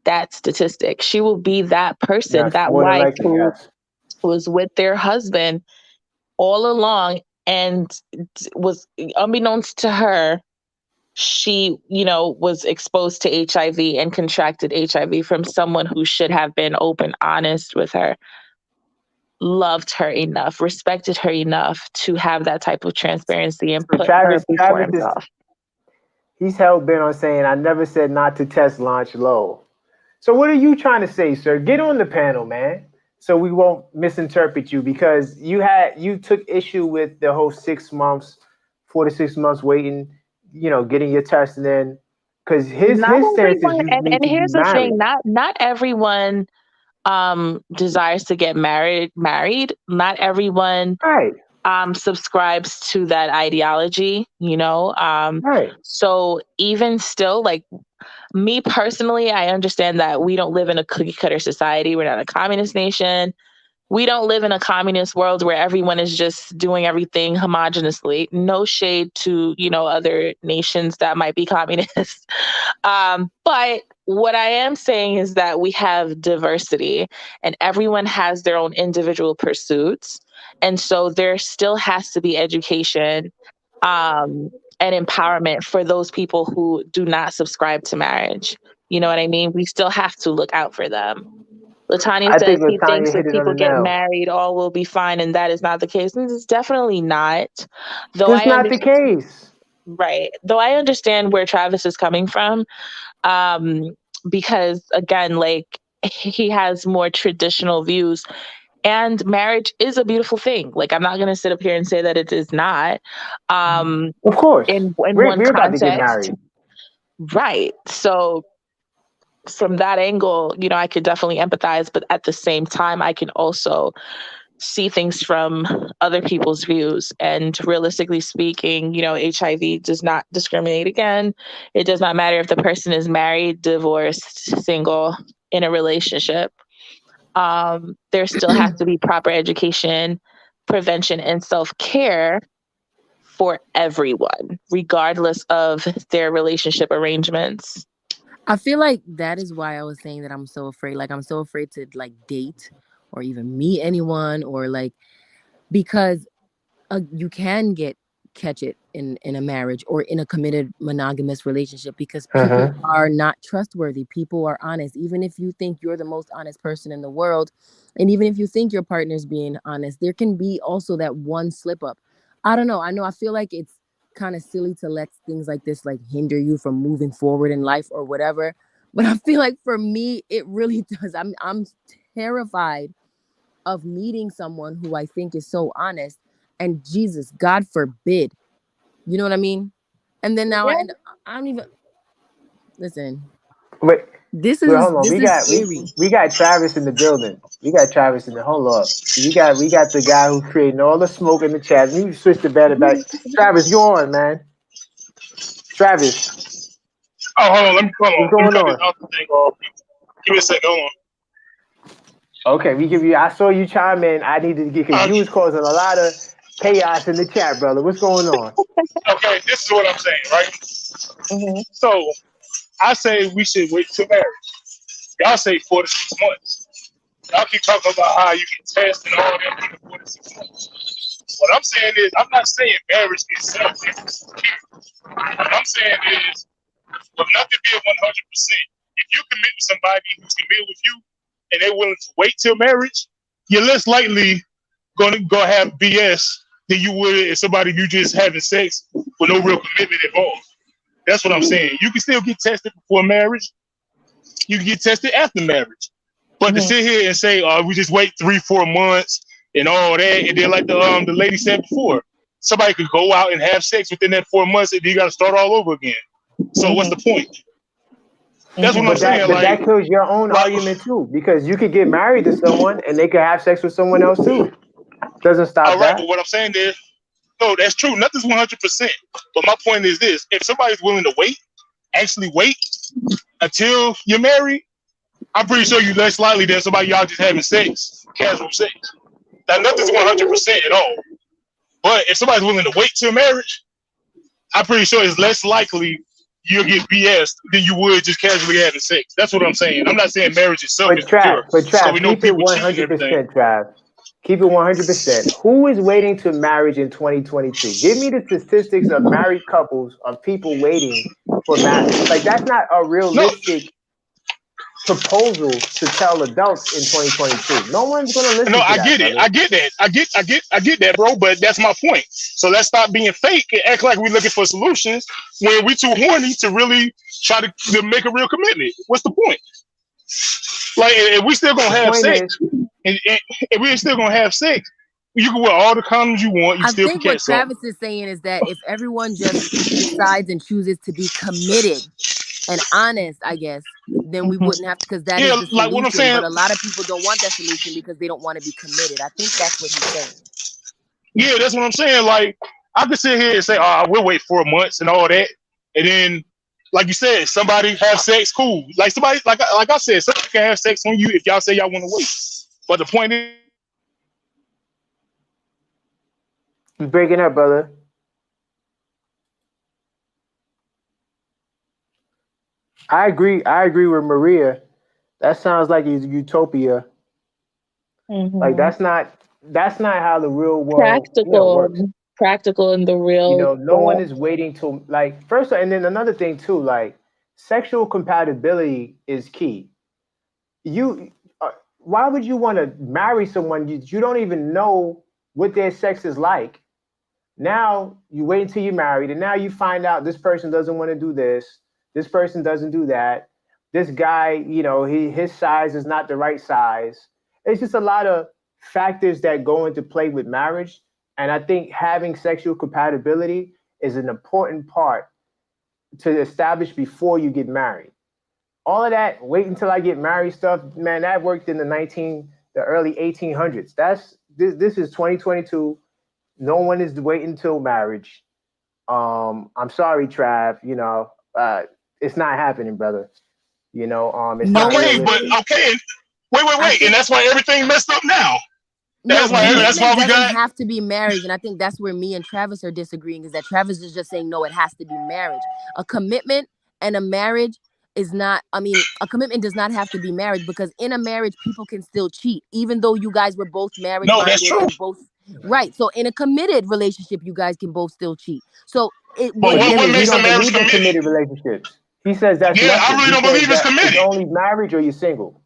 that statistic. She will be that person, that wife who was with their husband all along, and was, unbeknownst to her, she, was exposed to HIV and contracted HIV from someone who should have been open, honest with her. loved her enough, respected her enough to have that type of transparency and So put her before Travis himself. he's hell bent on saying, I never said not to test launch low. So what are you trying to say, sir? Get on the panel, man, so we won't misinterpret you, because you took issue with the whole 6 months, 4 to 6 months waiting, getting your testing in, because his stance is you need And to be here's the married. thing, not everyone desires to get married. Not everyone Right. Subscribes to that ideology, Right. So even still, like, me personally, I understand that we don't live in a cookie cutter society. We're not a communist nation. We don't live in a communist world where everyone is just doing everything homogeneously. No shade to, other nations that might be communist. But what I am saying is that we have diversity and everyone has their own individual pursuits. And so there still has to be education and empowerment for those people who do not subscribe to marriage. You know what I mean? We still have to look out for them. Latanya I says think he thinks Latanya if hit it on people the get nail. married, all will be fine, and that is not the case. And it's definitely not. Though That's I not the case. Right. Though I understand where Travis is coming from, because again, like, he has more traditional views, and marriage is a beautiful thing. Like, I'm not going to sit up here and say that it is not. Of course. In We're one about to get context, married. right? So from that angle, I could definitely empathize, but at the same time, I can also see things from other people's views. And realistically speaking, HIV does not discriminate again. It does not matter if the person is married, divorced, single, in a relationship. There still has to be proper education, prevention, and self-care for everyone, regardless of their relationship arrangements. I feel like that is why I was saying that I'm so afraid. Like, I'm so afraid to like date or even meet anyone, or like, because you can catch it in a marriage or in a committed monogamous relationship, because people are not trustworthy. People are honest. Even if you think you're the most honest person in the world, and even if you think your partner's being honest, there can be also that one slip up. I don't know. I feel like it's kind of silly to let things like this like hinder you from moving forward in life or whatever. But I feel like for me, it really does. I'm terrified of meeting someone who I think is so honest, and Jesus, God forbid, you know what I mean? And then now I don't even listen. Wait, This hold is on. scary. We got Travis in the building. We got Travis in the hold up. We got the guy who's creating all the smoke in the chat. Let me switch the banner back. Travis, go on, man. Travis. Oh, hold on. Let me What's going on? Give me a second. Hold on. Okay, we give you. I saw you chime in. I needed to get, because you was causing a lot of chaos in the chat, brother. What's going on? Okay, this is what I'm saying, right? Mm-hmm. So I say we should wait till marriage. Y'all say 4 to 6 months. Y'all keep talking about how you get tested and all that in 4 to 6 months. What I'm saying is, I'm not saying marriage itself is secure. What I'm saying is, with nothing being 100%, if you commit with somebody who's committed with you and they're willing to wait till marriage, you're less likely going to go have BS than you would if somebody you just having sex with no real commitment involved. That's what I'm saying. You can still get tested before marriage. You can get tested after marriage. But to sit here and say, we just wait 3-4 months and all that, and then like the lady said before, somebody could go out and have sex within that 4 months, and then you got to start all over again. So what's the point? That's what I'm saying. But that kills your own argument too, because you could get married to someone and they could have sex with someone else too. Doesn't stop all right, that. but what I'm saying is, no, that's true. Nothing's 100%. But my point is this: if somebody's willing to wait, actually wait until you're married, I'm pretty sure you're less likely than somebody y'all just having sex, casual sex. Now, nothing's 100% at all. But if somebody's willing to wait till marriage, I'm pretty sure it's less likely you'll get BS than you would just casually having sex. That's what I'm saying. I'm not saying marriage itself is secure. But Trav, so we know keep it 100%, Trav. Keep it 100%. Who is waiting to marriage in 2022? Give me the statistics of married couples, of people waiting for marriage. Like, that's not a realistic proposal to tell adults in 2022. No one's gonna listen. No, to I that, get it. brother. I get that. I get that, bro. But that's my point. So let's stop being fake and act like we're looking for solutions when we too horny to really try to make a real commitment. What's the point? Like, if we still gonna have sex, and if we're still gonna have sex, you can wear all the condoms you want. You I still can think what catch something. Travis is saying is that if everyone just decides and chooses to be committed and honest, I guess, then we wouldn't have to, because that is the solution. Like what I'm saying. But a lot of people don't want that solution because they don't want to be committed. I think that's what he's saying. Yeah, that's what I'm saying. Like, I could sit here and say, "Oh, we'll wait 4 months and all that," and then, like you said, somebody have sex, cool. Like somebody, like I said, somebody can have sex on you if y'all say y'all want to wait. But the point is, You're breaking up, brother. I agree with Maria. That sounds like it's utopia. Like that's not how the real world works. Practical in the real No world. one is waiting till, like, first, and then another thing too, like, sexual compatibility is key. Why would you want to marry someone you don't even know what their sex is like? Now you wait until you're married, and now you find out this person doesn't want to do this person doesn't do that, this guy, his size is not the right size. It's just a lot of factors that go into play with marriage. And I think having sexual compatibility is an important part to establish before you get married. All of that, wait until I get married stuff, man, that worked in the early 1800s. This is 2022. No one is waiting until marriage. I'm sorry, Trav. It's not happening, brother. It's not okay, but okay. Wait, and that's why everything messed up now. That's why we doesn't got have to be marriage, and I think that's where me and Travis are disagreeing. Is that Travis is just saying no, it has to be marriage. A commitment and a marriage is not. I mean, a commitment does not have to be marriage, because in a marriage, people can still cheat, even though you guys were both married. No, that's true. Right. So in a committed relationship, you guys can both still cheat. So what makes a marriage committed relationships? He says that's I really don't believe it's committed. It's only marriage or you're single.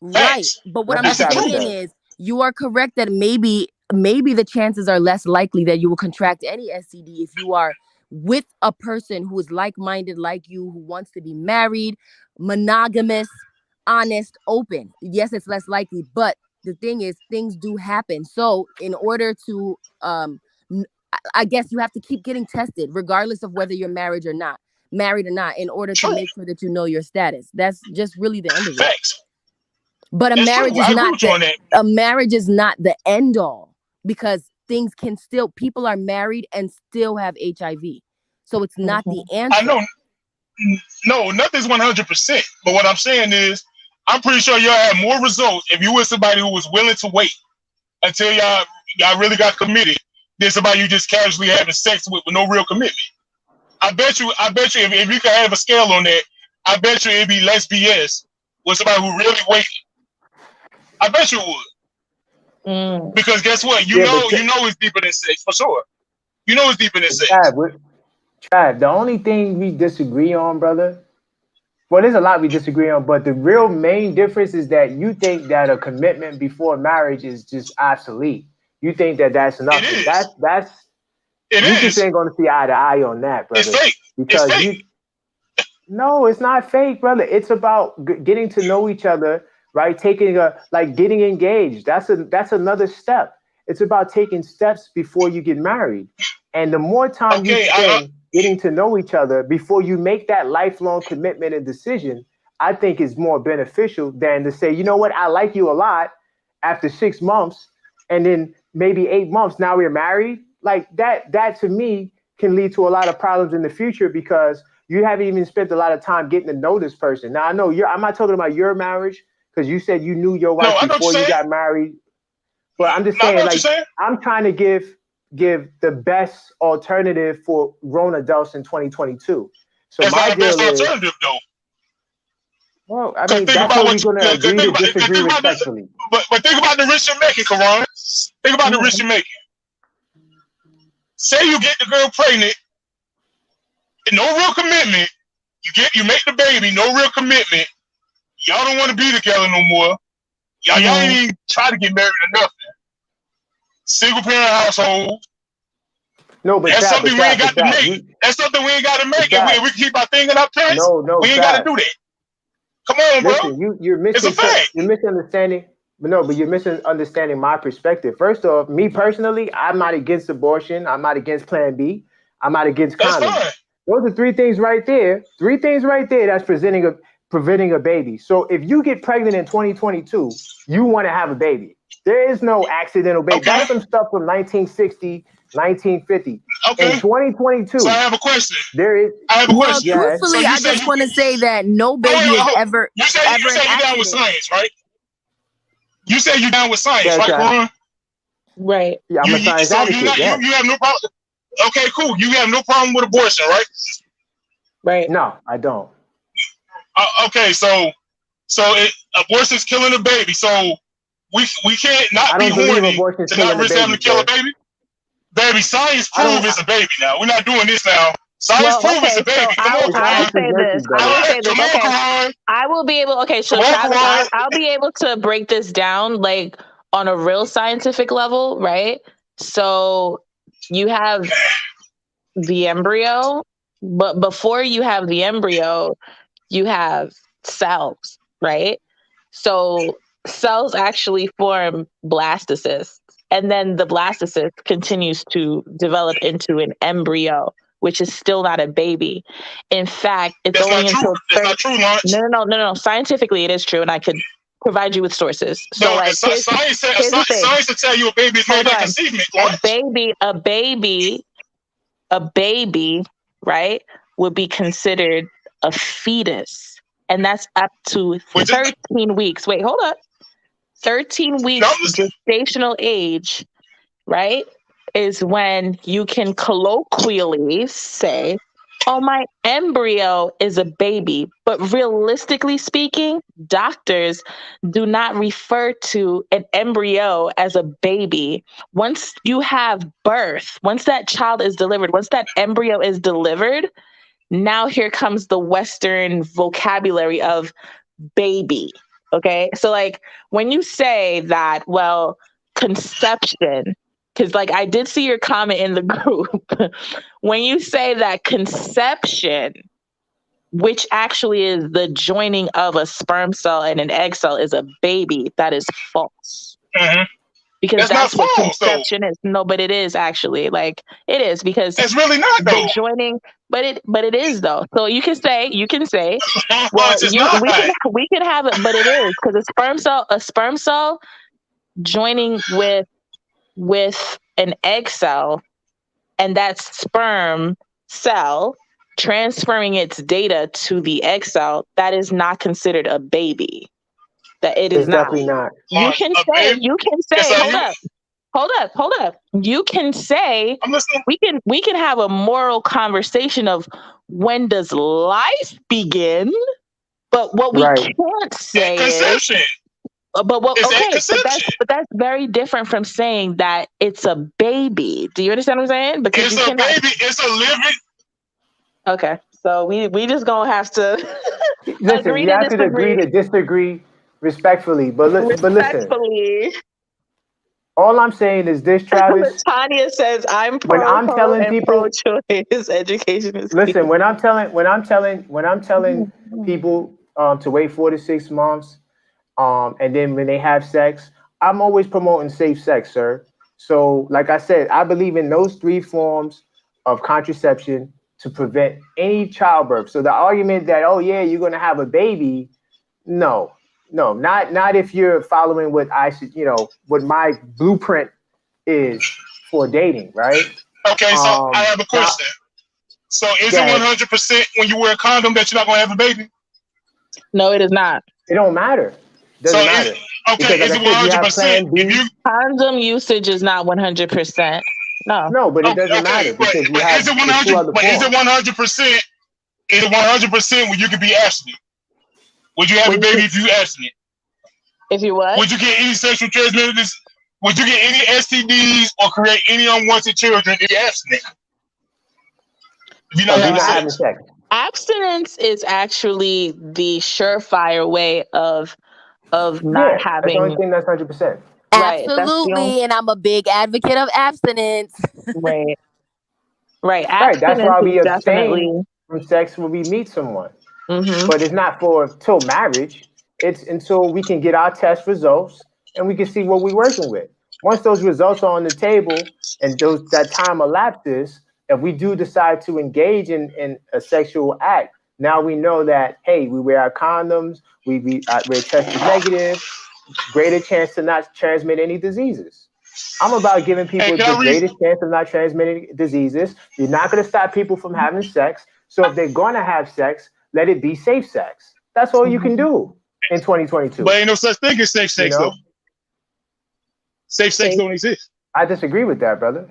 Right. But what I'm saying is, you are correct that maybe the chances are less likely that you will contract any STD if you are with a person who is like-minded like you, who wants to be married, monogamous, honest, open. Yes, it's less likely, but the thing is, things do happen. So in order to, I guess you have to keep getting tested, regardless of whether you're married or not, in order to make sure that you know your status. That's just really the end of it. Facts. But a marriage is not the end all, because people are married and still have HIV. So it's not the answer. I know. No, nothing's 100%. But what I'm saying is, I'm pretty sure y'all have more results if you were somebody who was willing to wait until y'all really got committed than somebody you just casually having sex with no real commitment. I bet you if you could have a scale on that, I bet you it'd be less BS with somebody who really waited. I bet you would. Because guess what? You know it's deeper than sex, for sure. You know it's deeper than sex. Chad, the only thing we disagree on, brother, well, there's a lot we disagree on, but the real main difference is that you think that a commitment before marriage is just obsolete. You think that that's nothing. You just ain't going to see eye to eye on that, brother. It's fake. Because it's fake. No, it's not fake, brother. It's about getting to know each other, right? Getting engaged. That's another step. It's about taking steps before you get married. And the more time you spend getting to know each other before you make that lifelong commitment and decision, I think is more beneficial than to say, you know what, I like you a lot after 6 months, and then maybe 8 months, now we're married. Like that to me can lead to a lot of problems in the future, because you haven't even spent a lot of time getting to know this person. Now I know I'm not talking about your marriage, because you said you knew your wife before you got married. But I'm just saying, I'm trying to give the best alternative for grown adults in 2022. So that's not the best alternative, though. Well, I mean, that's what we're going to agree to disagree respectfully. But think about the risk you're making, Koron. Think about the risk you're making. Say you get the girl pregnant, no real commitment. You make the baby, no real commitment. Y'all don't want to be together no more. Y'all ain't even try to get married or nothing. Single parent household. No, but that's something we ain't got to make. That's something we ain't got to make. And we can keep our thing in our parents. No, we ain't got to do that. Come on, listen, bro. You're misunderstanding. But you're misunderstanding my perspective. First off, me personally, I'm not against abortion. I'm not against Plan B. I'm not against condoms. Those are three things right there. That's preventing a baby. So if you get pregnant in 2022, you want to have a baby. There is no accidental baby. Okay. That's some stuff from 1960, 1950. Okay. In 2022. So I have a question. I have a question. Truthfully, I just want to say that no baby is ever you say you're down with science, right? You say you're down with science, right, Koron? Right. Yeah, I'm a science advocate. You have no problem. Okay, cool. You have no problem with abortion, right? Right. No, I don't. Okay, so abortion's killing a baby. So we can't not be horny to not risk having to kill a baby. Baby, science proves it's a baby now. We're not doing this now. Science proves it's a baby. So I will say this. Okay. I will be able. Okay, so Travis, I'll be able to break this down like on a real scientific level, right? So you have the embryo, but before you have the embryo, you have cells, right? So cells actually form blastocysts, and then the blastocyst continues to develop into an embryo, which is still not a baby. In fact, it's only until that's not true, Lawrence. No. Scientifically, it is true, and I could provide you with sources. So, like, science will tell you a baby is made by conceivement. A baby, right, would be considered a fetus, and that's up to 13 weeks. Wait, hold up. 13 weeks gestational age, right, is when you can colloquially say, oh, my embryo is a baby. But realistically speaking, doctors do not refer to an embryo as a baby. Once you have birth, once that child is delivered, once that embryo is delivered, now here comes the Western vocabulary of baby. Okay. So like when you say that, well, conception, because like I did see your comment in the group, when you say that conception, which actually is the joining of a sperm cell and an egg cell, is a baby, that is false. Mm-hmm. Because that's what conception is. No, but it is actually, like, it is, because it's really not though. The joining, but it is though. So you can say, well, we can have it, but it is, because a sperm cell joining with an egg cell, and that sperm cell transferring its data to the egg cell, that is not considered a baby. That it is definitely not. You can say, hold up. You can say, I'm listening. We can have a moral conversation of when does life begin, but what we can't say conception. But that's very different from saying that it's a baby. Do you understand what I'm saying? Because it's a baby. It's a living. Okay, so we just gonna have to listen. We have to agree to disagree respectfully. But listen. All I'm saying is this, Travis. Tanya says I'm pro. When I'm telling people, pro-choice education is. Listen, key. when I'm telling people to wait 4 to 6 months. And then when they have sex, I'm always promoting safe sex, sir. So, like I said, I believe in those 3 forms of contraception to prevent any childbirth. So the argument that, oh yeah, you're going to have a baby, no, not if you're following what what my blueprint is for dating, right? Okay, so I have a question. So is it 100% when you wear a condom that you're not going to have a baby? No, it is not. It don't matter. Doesn't matter. Okay, is it 100%? Condom usage is not 100%. No, but it doesn't matter because you have. Is it 100%? But is it 100%? Is it 100% when you could be abstinent? Would you have a baby if you abstinent? If you what? Would you get any sexual transmitters? Would you get any STDs or create any unwanted children if you're abstinent? If you're not having sex. Abstinence is actually the surefire way of not Yeah, that's the only having. thing that's 100%. Right. That's the only. Absolutely, and I'm a big advocate of abstinence. Right. Right. Right, that's Abstinence why is we abstain definitely. from sex when we meet someone. Mm-hmm. But it's not for till marriage. It's until we can get our test results and we can see what we're working with. Once those results are on the table and that time elapses, if we do decide to engage in a sexual act, now we know that, hey, we wear our condoms, we're tested negative, greater chance to not transmit any diseases. I'm about giving Hey, people can the I read? greatest chance of not transmitting diseases. You're not going to stop people from having sex. So if they're going to have sex, let it be safe sex. That's all you can do in 2022. But ain't no such thing as safe sex, though. Safe sex don't exist. I disagree with that, brother.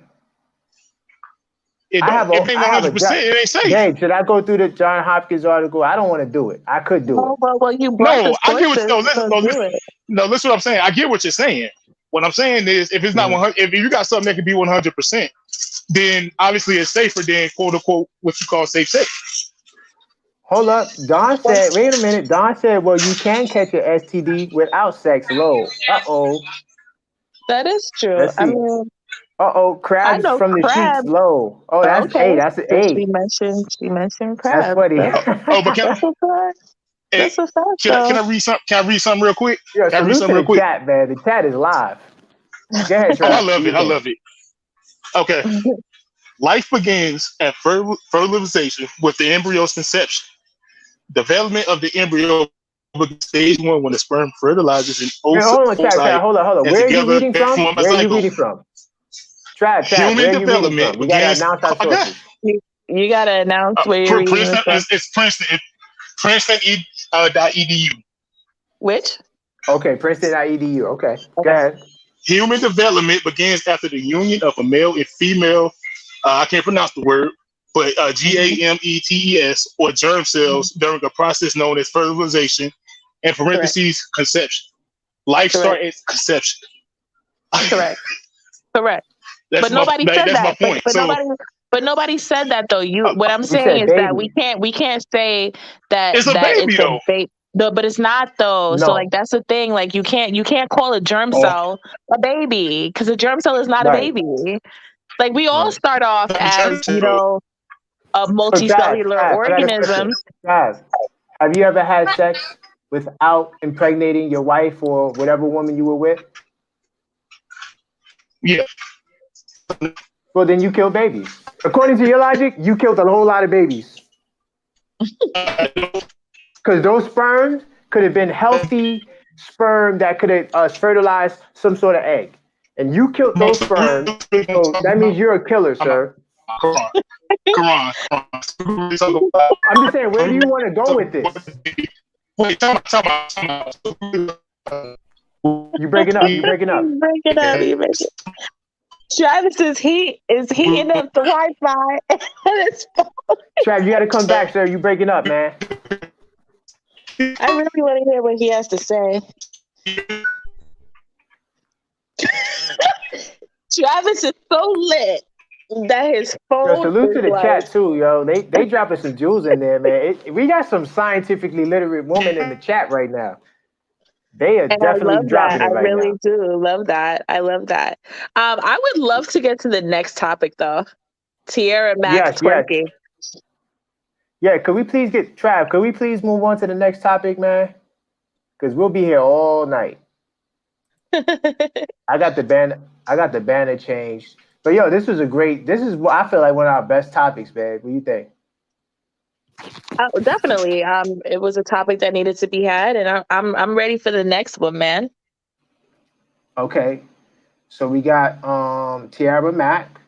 It I have don't. If it ain't 100%, it ain't safe. Gabe, should I go through the John Hopkins article? I don't want to do it. I could do it. Well, you brought No, the I get what. sources, Listen what I'm saying. I get what you're saying. What I'm saying is, if it's not 100, if you got something that can be 100%, then obviously it's safer than quote unquote what you call safe sex. Hold up. Dawn said, wait a minute. Dawn said, well, you can catch an STD without sex low. Uh-oh. That is true. Let's see. I mean, crabs from the sheets low. Oh, that's okay. That's an A. She mentioned crabs. That's funny. But that's a fact. Can I read something? Can I read something real quick? Yeah, can I read something real quick? Chat, man. The chat is live. Go ahead, Trav. I love it. Okay. Life begins at fertilization with the embryo's conception. Development of the embryo begins stage 1 when the sperm fertilizes in hold on. Where are you reading from? Trav, human development. You gotta announce our sources. You gotta announce where you're reading from. It's Princeton. Princeton.edu. Which? Okay, Princeton.edu. Okay, go ahead. Human development begins after the union of a male and female. I can't pronounce the word, but gametes or germ cells during a process known as fertilization, and parentheses conception. Life starts at conception. Correct. But nobody said that. But nobody said that though. What I'm saying is that we can't say that it's a baby though. No, but it's not though. No. So like that's the thing. Like you can't call a germ cell a baby because a germ cell is not a baby. Like we all start off as a multicellular organism. Have you ever had sex without impregnating your wife or whatever woman you were with? Yeah. Well, then you kill babies. According to your logic, you killed a whole lot of babies. Because those sperms could have been healthy sperm that could have fertilized some sort of egg. And you killed those sperms, so that means you're a killer, sir. Koron. I'm just saying, where do you want to go with this? Wait, time out. You breaking up. Travis is heating up the Wi-Fi. Trav, you got to come back, sir. You breaking up, man. I really want to hear what he has to say. Travis is so lit that his phone. Yo, salute to the chat too, yo. They dropping some jewels in there, man. We got some scientifically literate women in the chat right now. They are definitely dropping it right now. I really do love that. I love that. I would love to get to the next topic though. Tiara Mack Twerking. Yeah, could we please could we please move on to the next topic, man? Because we'll be here all night. I got the banner changed. But yo, this is what I feel like one of our best topics, man. What do you think? Definitely. It was a topic that needed to be had, and I'm ready for the next one, man. Okay. So we got Tiara Mack.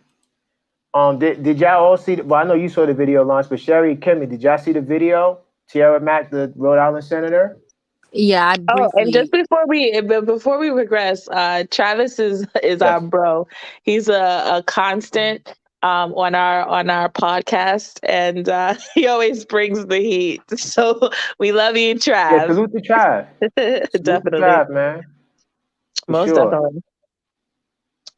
Did y'all all see I know you saw the video launch, but Sherry, Kimmy, did y'all see the video? Tiara Mack, the Rhode Island Senator? Yeah. And just before we regress, Travis is our bro. He's a constant on our podcast, and he always brings the heat. So we love you, Trav. Yeah, salute to Trav. Definitely, Trav, man. Most definitely.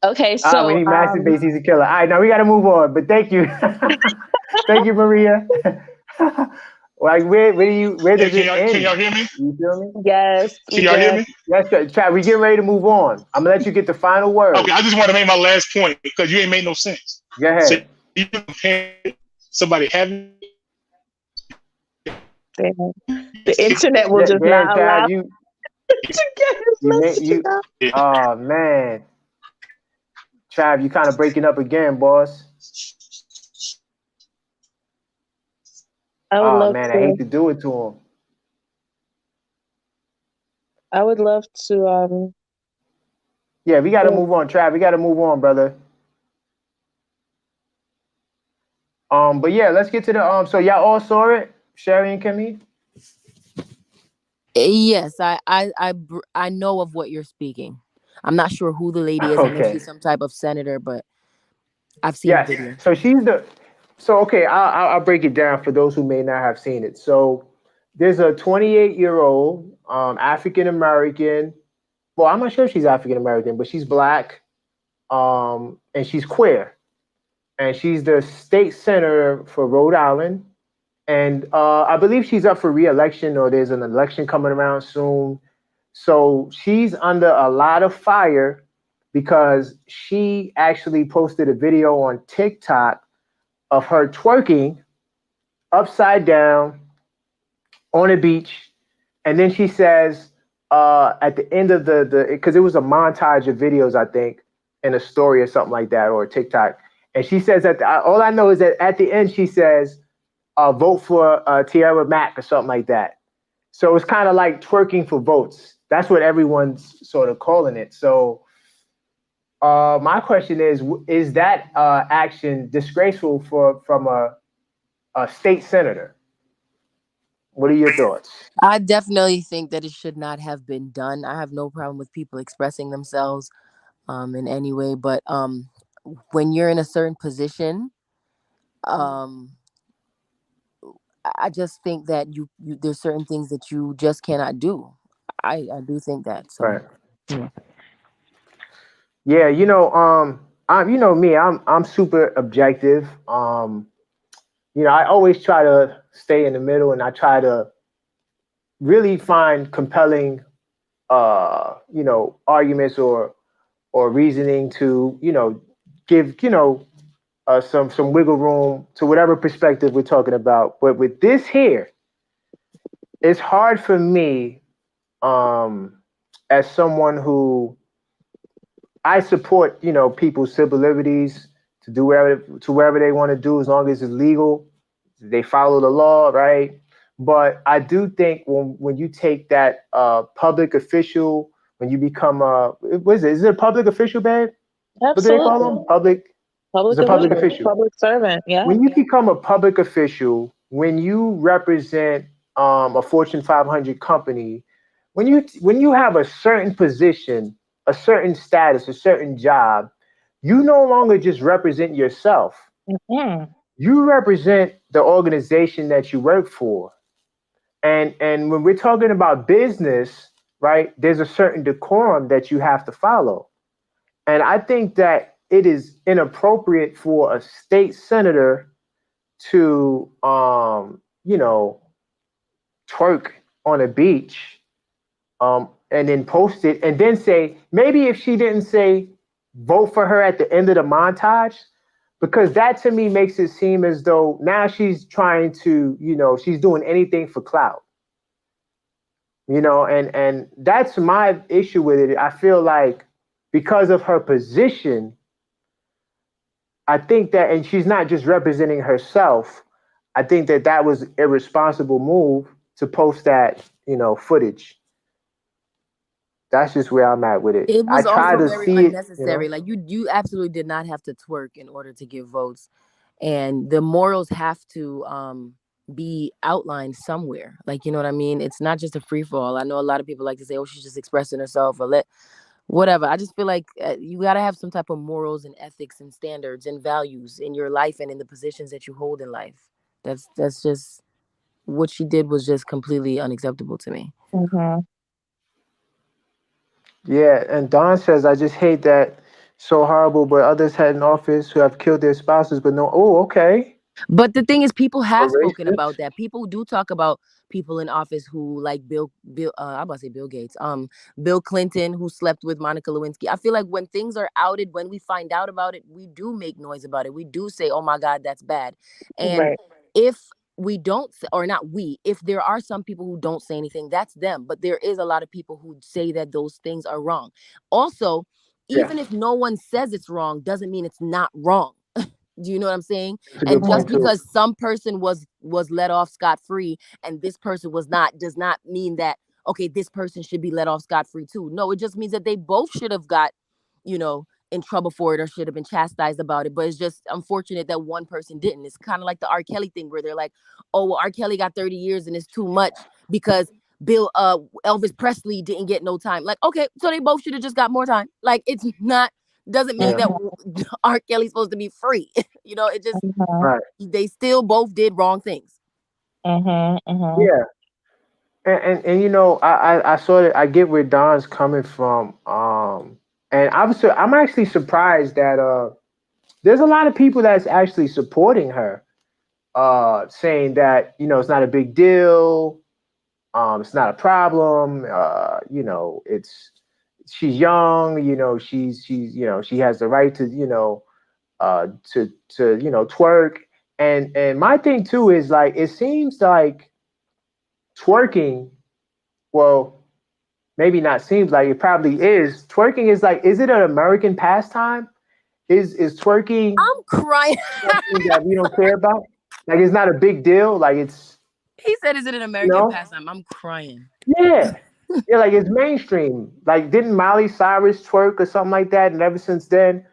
Okay, so when he masturbates, he's a killer. All right, now we got to move on. But thank you, thank you, Maria. Like where Yeah, does it can end? y'all hear me? You feel me? Yes, Can we y'all hear can. me? Yes, sir. Chad, we getting ready to move on. I'm gonna let you get the final word. Okay, I just want to make my last point because you ain't made no sense. Go So ahead. you compare somebody having Damn. The internet will just Damn, not Chad, allow you to get his you made messages you. out. Oh man, Trav, you kind of breaking up again, boss. I would Oh love man, I hate to. to do it to him. I would love to. Yeah, we got to Yeah. move on, Trav. We got to move on, brother. But yeah, let's get to the So y'all all saw it, Sherry and Kimmy. Yes, I know of what you're speaking. I'm not sure who the lady is. I know Okay. she's some type of senator, but I've seen the Yes. video. So she's the. So okay, I'll break it down for those who may not have seen it. So there's a 28-year-old African American. Well, I'm not sure if she's African American, but she's black, and she's queer, and she's the state senator for Rhode Island. And I believe she's up for re-election, or there's an election coming around soon. So she's under a lot of fire because she actually posted a video on TikTok of her twerking upside down on a beach. And then she says at the end of the because it was a montage of videos, I think, in a story or something like that, or a TikTok. And she says that all I know is that at the end she says, vote for Tiara Mack or something like that. So it's kind of like twerking for votes. That's what everyone's sort of calling it. So my question is that action disgraceful from a state senator? What are your thoughts? I definitely think that it should not have been done. I have no problem with people expressing themselves in any way, but when you're in a certain position, um I just think that you there's certain things that you just cannot do. I do think that. So Right. yeah. Yeah, you know me, I'm super objective. I always try to stay in the middle, and I try to really find compelling arguments or reasoning to, give, some wiggle room to whatever perspective we're talking about. But with this here, it's hard for me, as someone who I support, people's civil liberties to do wherever they want to do, as long as it's legal, they follow the law, right? But I do think when you take that public official, when you become what is it? Is it a public official, babe? What do they call Absolutely. them? Public. It's Public a public official, official. public servant. Yeah. When you become a public official, when you represent a Fortune 500 company, when you have a certain position, a certain status, a certain job, you no longer just represent yourself. Mhm. You represent the organization that you work for. And when we're talking about business, right, there's a certain decorum that you have to follow. And I think that it is inappropriate for a state senator to twerk on a beach, and then post it and then say, maybe if she didn't say vote for her at the end of the montage, because that to me makes it seem as though now she's trying to, she's doing anything for clout. And that's my issue with it. I feel like because of her position, I think that, and she's not just representing herself, I think that that was an irresponsible move to post that, footage. That's just where I'm at with it. it I was try also to very see it. unnecessary. Like you absolutely did not have to twerk in order to give votes, and the morals have to be outlined somewhere. Like, you know what I mean? It's not just a free for all. I know a lot of people like to say, "Oh, she's just expressing herself," or let whatever. I just feel like you got to have some type of morals and ethics and standards and values in your life and in the positions that you hold in life. That's just what she did was just completely unacceptable to me. Mhm. Yeah, and Don says, I just hate that so horrible, but others had in office who have killed their spouses, but no. Oh, okay. But the thing is, people have Or spoken racist. about that. People do talk about people in office who, like I'm about to say Bill Gates, Bill Clinton, who slept with Monica Lewinsky. I feel like when things are outed, when we find out about it, we do make noise about it. We do say, "Oh my God, that's bad." And Right. if we don't, or not we, if there are some people who don't say anything, that's them. But there is a lot of people who say that those things are wrong. Also, Yeah, even if no one says it's wrong, doesn't mean it's not wrong. Do you know what I'm saying? that's a And good just point too. because some person was let off scot-free and this person was not, does not mean that, okay, this person should be let off scot-free too. No, it just means that they both should have got, in trouble for it or should have been chastised about it. But it's just unfortunate that one person didn't. It's kind of like the R. Kelly thing where they're like, oh, well, R. Kelly got 30 years and it's too much because Elvis Presley didn't get no time. Like, okay, so they both should have just got more time. Like, it's not, doesn't mean Yeah, that R. Kelly's supposed to be free. It just, right. they still both did wrong things. Yeah, and I sort of I get where Don's coming from. And I'm actually surprised that there's a lot of people that's actually supporting her, saying that it's not a big deal, it's not a problem, it's she's young, she has the right to twerk, and my thing too is like it seems like twerking, well, maybe not seems like, it probably is. Twerking is like, is it an American pastime? Is twerking I'm crying. something that we don't care about? Like it's not a big deal. Like it's He said, is it an you American know, pastime? I'm crying. yeah. Yeah, like it's mainstream. Like didn't Miley Cyrus twerk or something like that? And ever since then,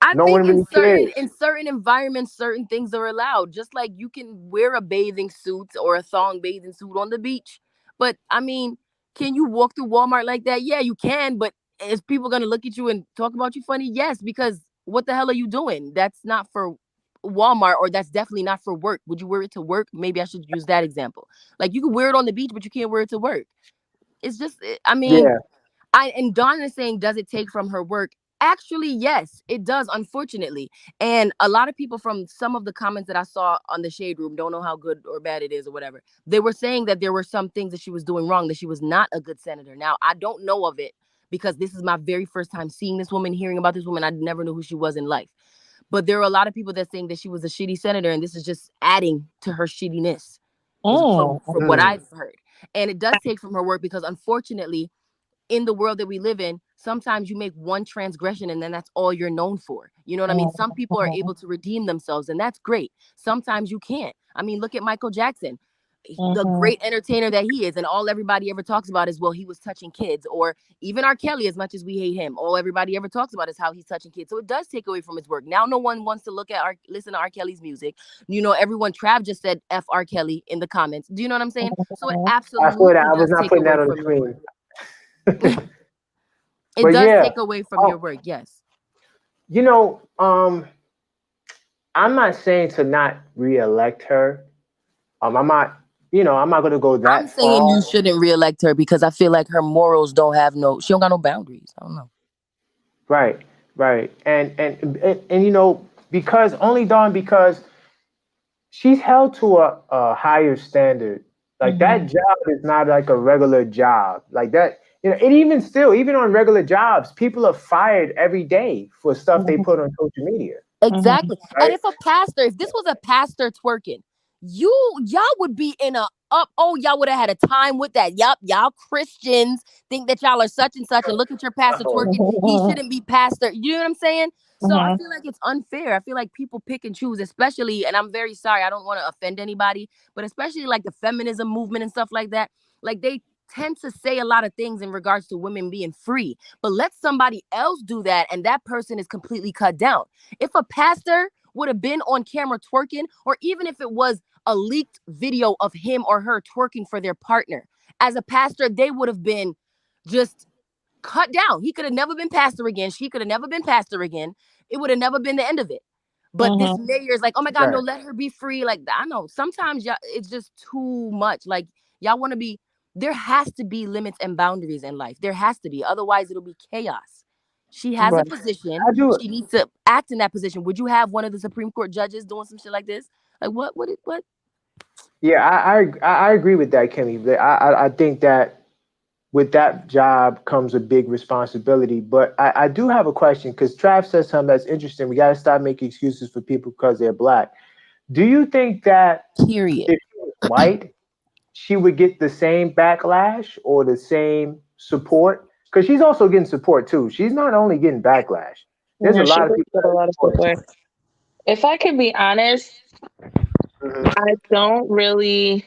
I no think one in really certain cares. in certain environments, certain things are allowed. Just like you can wear a bathing suit or a thong bathing suit on the beach. But I mean, can you walk through Walmart like that? Yeah, you can. But is people gonna look at you and talk about you funny? Yes, because what the hell are you doing? That's not for Walmart, or that's definitely not for work. Would you wear it to work? Maybe I should use that example. Like you can wear it on the beach, but you can't wear it to work. It's just, I mean, Yeah. and Dawn is saying, does it take from her work? Actually, yes, it does, unfortunately. And a lot of people from some of the comments that I saw on the Shade Room, don't know how good or bad it is or whatever. They were saying that there were some things that she was doing wrong, that she was not a good senator. Now, I don't know of it because this is my very first time seeing this woman, hearing about this woman. I never knew who she was in life. But there are a lot of people that saying that she was a shitty senator, and this is just adding to her shittiness, is from what Mm. I've heard. And it does take from her work because, unfortunately, in the world that we live in, sometimes you make one transgression and then that's all you're known for. You know what I mean? Some people are able to redeem themselves, and that's great. Sometimes you can't. I mean, look at Michael Jackson, the great entertainer that he is, and all everybody ever talks about is, well, he was touching kids. Or even R. Kelly, as much as we hate him, all everybody ever talks about is how he's touching kids. So it does take away from his work. Now no one wants to listen to R. Kelly's music. Everyone, Trav just said F R. Kelly in the comments. Do you know what I'm saying? So it I saw that. absolutely I was does not take putting that away on the from your work. screen. It But does yeah. take away from your Oh, work, yes. you know, um, I'm not saying to not re-elect her. I'm not gonna go I'm that saying you far. shouldn't reelect her because I feel like her morals she don't got no boundaries. I don't know. Right, right. And because only Dawn, because she's held to a higher standard. Like that job is not like a regular job. Like that, and even still, even on regular jobs, people are fired every day for stuff they put on social media. Exactly. And Right? if this was a pastor twerking, y'all would be in a up. Oh, y'all would have had a time with that. Yup, y'all Christians think that y'all are such and such, and look at your pastor Oh, twerking. He shouldn't be pastor. You know what I'm saying? So I feel like it's unfair. I feel like people pick and choose, especially, and I'm very sorry, I don't want to offend anybody, but especially like the feminism movement and stuff like that. Like they tend to say a lot of things in regards to women being free, but let somebody else do that, and that person is completely cut down. If a pastor would have been on camera twerking, or even if it was a leaked video of him or her twerking for their partner, as a pastor, they would have been just cut down. He could have never been pastor again. She could have never been pastor again. It would have never been the end of it. But this mayor is like, oh my God, no, right. let her be free. Like, I know sometimes y'all, it's just too much. Like, y'all want to there has to be limits and boundaries in life. There has to be. Otherwise, it'll be chaos. She has a Right. position. I do. She needs to act in that position. Would you have one of the Supreme Court judges doing some shit like this? Like what? What? Yeah, I agree with that, Kimmy. But I think that with that job comes a big responsibility. But I do have a question because Trav said something that's interesting. We got to stop making excuses for people because they're black. Do you think that Period. if she was white, she would get the same backlash or the same support? Because she's also getting support too. She's not only getting backlash. There's a She lot of does people get a that lot of support support. If I can be honest, her. I don't really.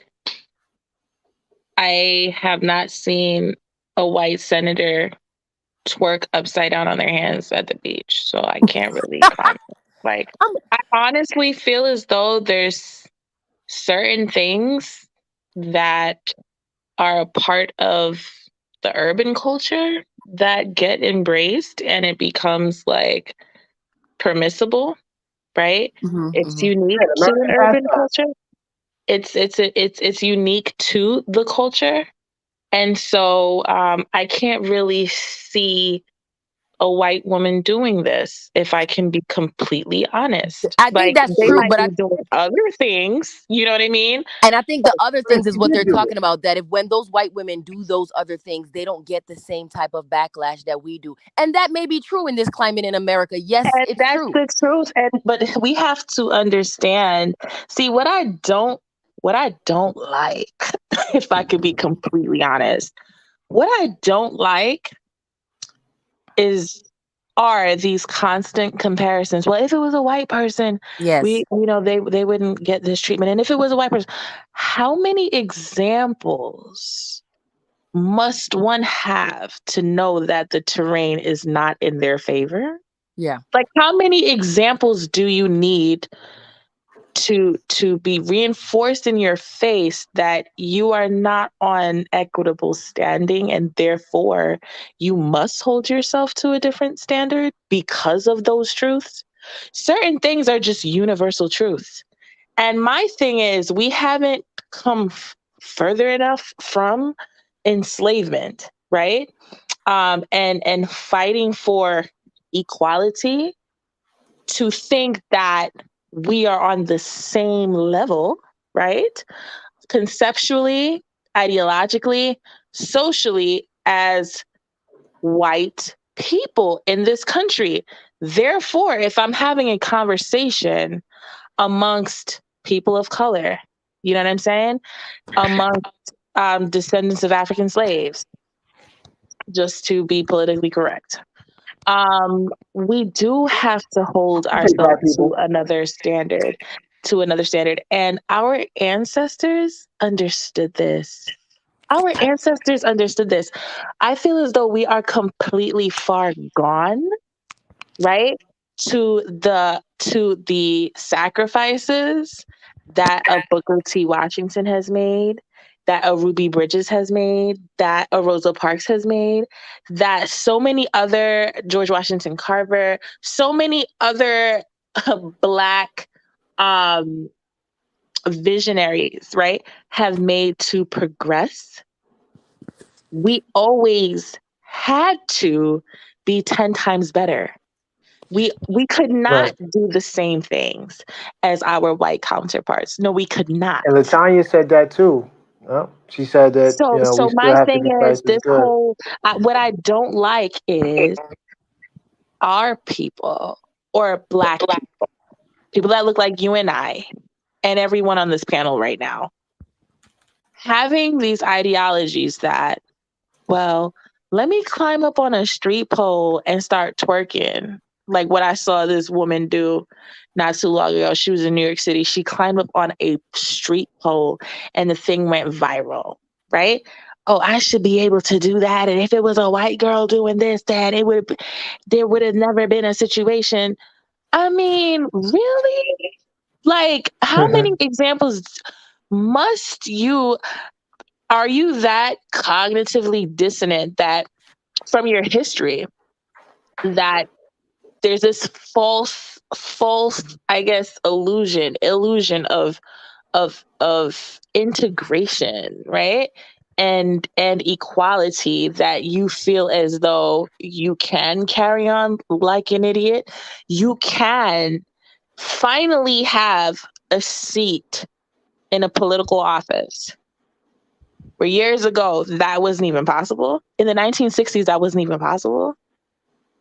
I have not seen a white senator twerk upside down on their hands at the beach, so I can't really comment. Like, I honestly feel as though there's certain things that are a part of the urban culture that get embraced and it becomes like permissible, right? It's unique Yeah, to an American urban pastime. culture. It's unique to the culture. And so I can't really see a white woman doing this, if I can be completely honest. I think Like, that's they true, might but be doing other things, you know what I mean? I think the other Chris, things is you what did they're do talking it. about. That if when those white women do those other things, they don't get the same type of backlash that we do, and that may be true in this climate in America. Yes, And it's that's true. the truth. But we have to understand. See, what I don't like, if I could be completely honest, what I don't like are these constant comparisons. Well, if it was a white person, Yes. they wouldn't get this treatment. And if it was a white person, how many examples must one have to know that the terrain is not in their favor? Yeah. Like, how many examples do you need to be reinforced in your face that you are not on equitable standing and therefore you must hold yourself to a different standard because of those truths? Certain things are just universal truths. And my thing is, we haven't come further enough from enslavement, right? And fighting for equality to think that we are on the same level, right? Conceptually, ideologically, socially, as white people in this country. Therefore, if I'm having a conversation amongst people of color, you know what I'm saying? Amongst descendants of African slaves, just to be politically correct. We do have to hold I take ourselves black people. to another standard. And our ancestors understood this. Our ancestors understood this. I feel as though we are completely far gone, right? To the sacrifices that a Booker T. Washington has made, that a Ruby Bridges has made, that a Rosa Parks has made, that so many other, George Washington Carver, so many other Black visionaries, right, have made to progress. We always had to be 10 times better. We could not Right. do the same things as our white counterparts. No, we could not. And Latanya said that too. She said that, we So still my have to thing be is, twice as this good. what I don't like is our people, or Black people that look like you and I and everyone on this panel right now, having these ideologies that, well, let me climb up on a street pole and start twerking. Like what I saw this woman do not too long ago. She was in New York City. She climbed up on a street pole and the thing went viral, right? Oh, I should be able to do that. And if it was a white girl doing this, that there would have never been a situation. I mean, really? Like, how many examples are you that cognitively dissonant that from your history that there's this false, I guess, illusion of integration, right? and equality that you feel as though you can carry on like an idiot, you can finally have a seat in a political office. Where years ago, that wasn't even possible. In the 1960s, that wasn't even possible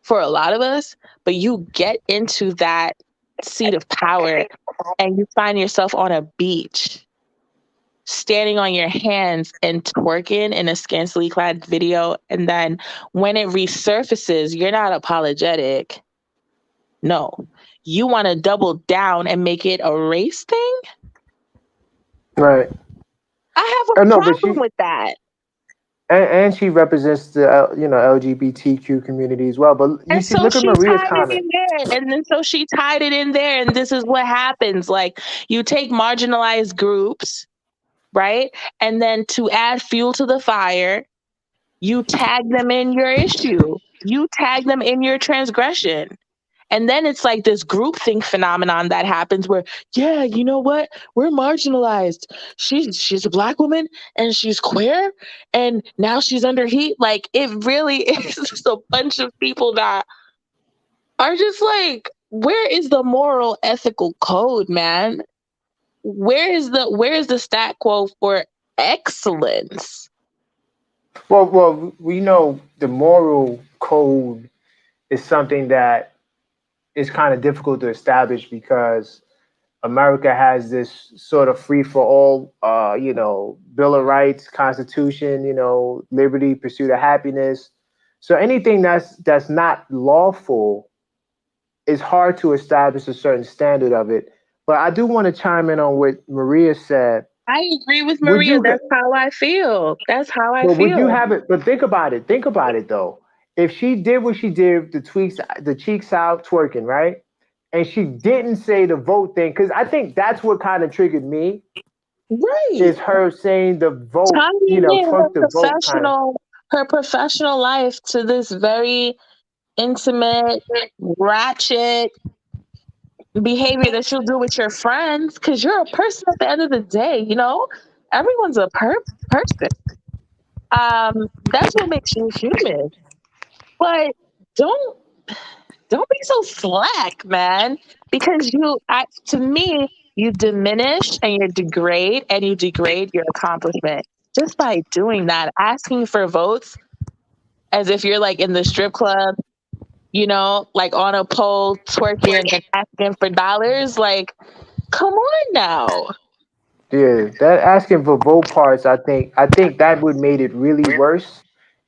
for a lot of us. But you get into that seat of power and you find yourself on a beach, standing on your hands and twerking in a scantily clad video. And then when it resurfaces, you're not apologetic. No, you want to double down and make it a race thing? Right. I have a No, but problem with that. And she represents the LGBTQ community as well. But you And see, so look at she Maria's tied it comment. in there. And then so she tied it in there. And this is what happens. Like, you take marginalized groups, right? And then to add fuel to the fire, you tag them in your issue. You tag them in your transgression. And then it's like this groupthink phenomenon that happens where, yeah, you know what? We're marginalized. She's a Black woman and she's queer and now she's under heat. Like, it really is just a bunch of people that are just like, where is the moral ethical code, man? Where is the stat quo for excellence? Well, we know the moral code is something that is kind of difficult to establish because America has this sort of free for all, Bill of Rights, Constitution, liberty, pursuit of happiness. So anything that's not lawful is hard to establish a certain standard of it. But I do want to chime in on what Maria said. I agree with Would Maria. you That's how I feel. That's how I But would you feel. have it? But think about it. Think about it though. If she did what she did, the cheeks out twerking, right? And she didn't say the vote thing, because I think that's what kind of triggered me. Right. Is her saying the vote, Tying in twerk the vote kind of. her professional life to this very intimate, ratchet behavior that she'll do with your friends, because you're a person at the end of the day, everyone's a person. That's what makes you human. But don't be so slack, man, because to me, you diminish and you degrade your accomplishment just by doing that, asking for votes as if you're like in the strip club, like on a pole twerking and asking for dollars. Like, come on now. Yeah, that asking for vote parts, I think that would made it really worse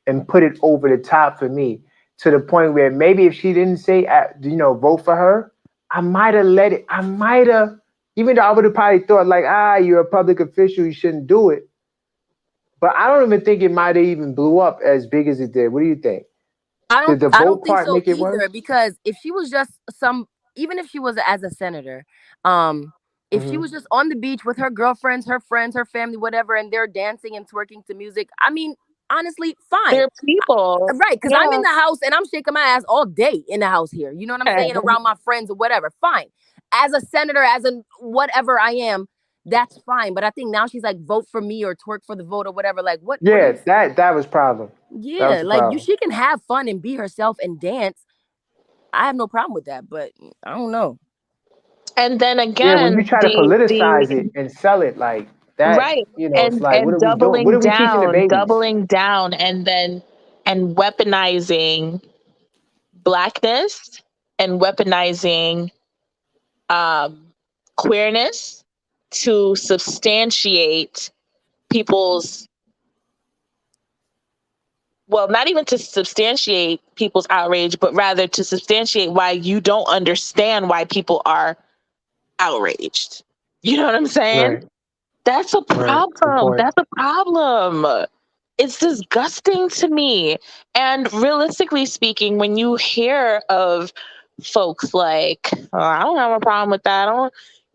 and put it over the top for me, to the point where maybe if she didn't say, vote for her, I might have let it. I might have, even though I would have probably thought like, you're a public official, you shouldn't do it. But I don't even think it might have even blew up as big as it did. What do you think? Did the I don't vote think part so make it either, worse? because if she was just even if she was as a senator, if she was just on the beach with her girlfriends, her friends, her family, whatever, and they're dancing and twerking to music, I mean, honestly, fine. They're people. Right, because I'm in the house and I'm shaking my ass all day in the house here. You know what I'm saying? Around my friends or whatever. Fine. As a senator, as a whatever I am, that's fine. But I think now she's like, vote for me or twerk for the vote or whatever. Like, what? Yeah, that was problem. Yeah, like she can have fun and be herself and dance. I have no problem with that, but I don't know. And then again, yeah, when you try to politicize it and sell it like that, right? It's like, what are we doing? What are we teaching the babies? Doubling down, and weaponizing Blackness and weaponizing queerness to substantiate people's, well, not even to substantiate people's outrage, but rather to substantiate why you don't understand why people are outraged. You know what I'm saying? Right. That's a problem. Right. That's a problem. It's disgusting to me. And realistically speaking, when you hear of folks like, oh, I don't have a problem with that.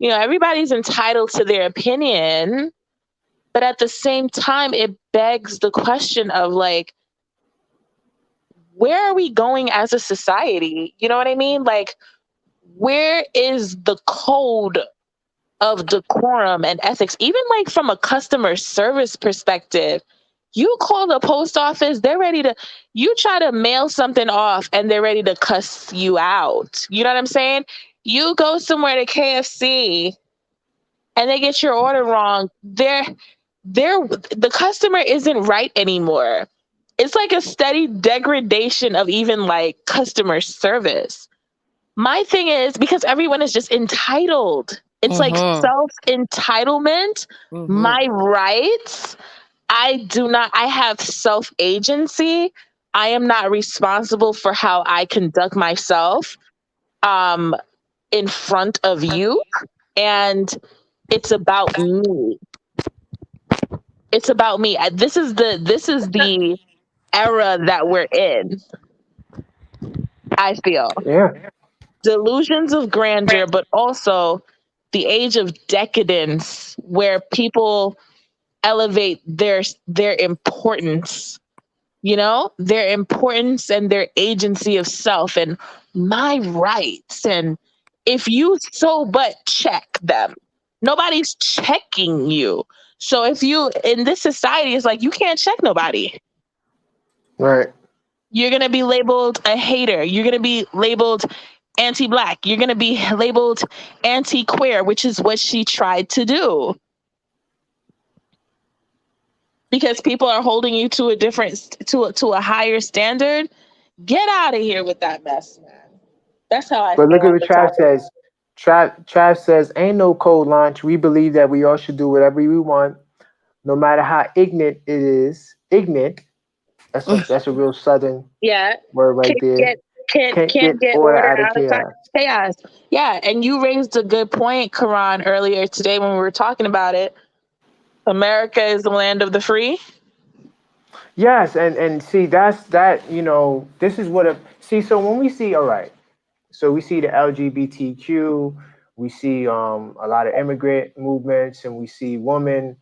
Everybody's entitled to their opinion. But at the same time, it begs the question of like, where are we going as a society? You know what I mean? Like, where is the code of decorum and ethics? Even like from a customer service perspective, You call the post office, they're ready to, you try to mail something off and they're ready to cuss you out. You know what I'm saying? You go somewhere to KFC and they get your order wrong. The customer isn't right anymore. It's like a steady degradation of even like customer service. My thing is because everyone is just entitled. It's like self-entitlement, my rights. I have self-agency. I am not responsible for how I conduct myself in front of you. And it's about me. It's about me. This is the era that we're in. I feel Yeah. delusions of grandeur, but also the age of decadence where people elevate their importance, their importance and their agency of self and my rights. And if you so but check them, nobody's checking you. So if you in this society, it's like you can't check nobody. Right. You're going to be labeled a hater. You're going to be labeled anti-Black. You're going to be labeled anti-queer, which is what she tried to do. Because people are holding you to a different, to a higher standard. Get out of here with that mess, man. That's how I But feel look at on what the Trav topic. says. Trav says, ain't no cold launch. We believe that we all should do whatever we want, no matter how ignorant it is. Ignorant. That's a real southern Yeah. word right there. Can't get order order out of out of chaos. chaos. Yeah, and you raised a good point, Koron, earlier today when we were talking about it. America is the land of the free. Yes, and see that's that, this is what so when we see, all right, so we see the LGBTQ, we see a lot of immigrant movements, and we see women,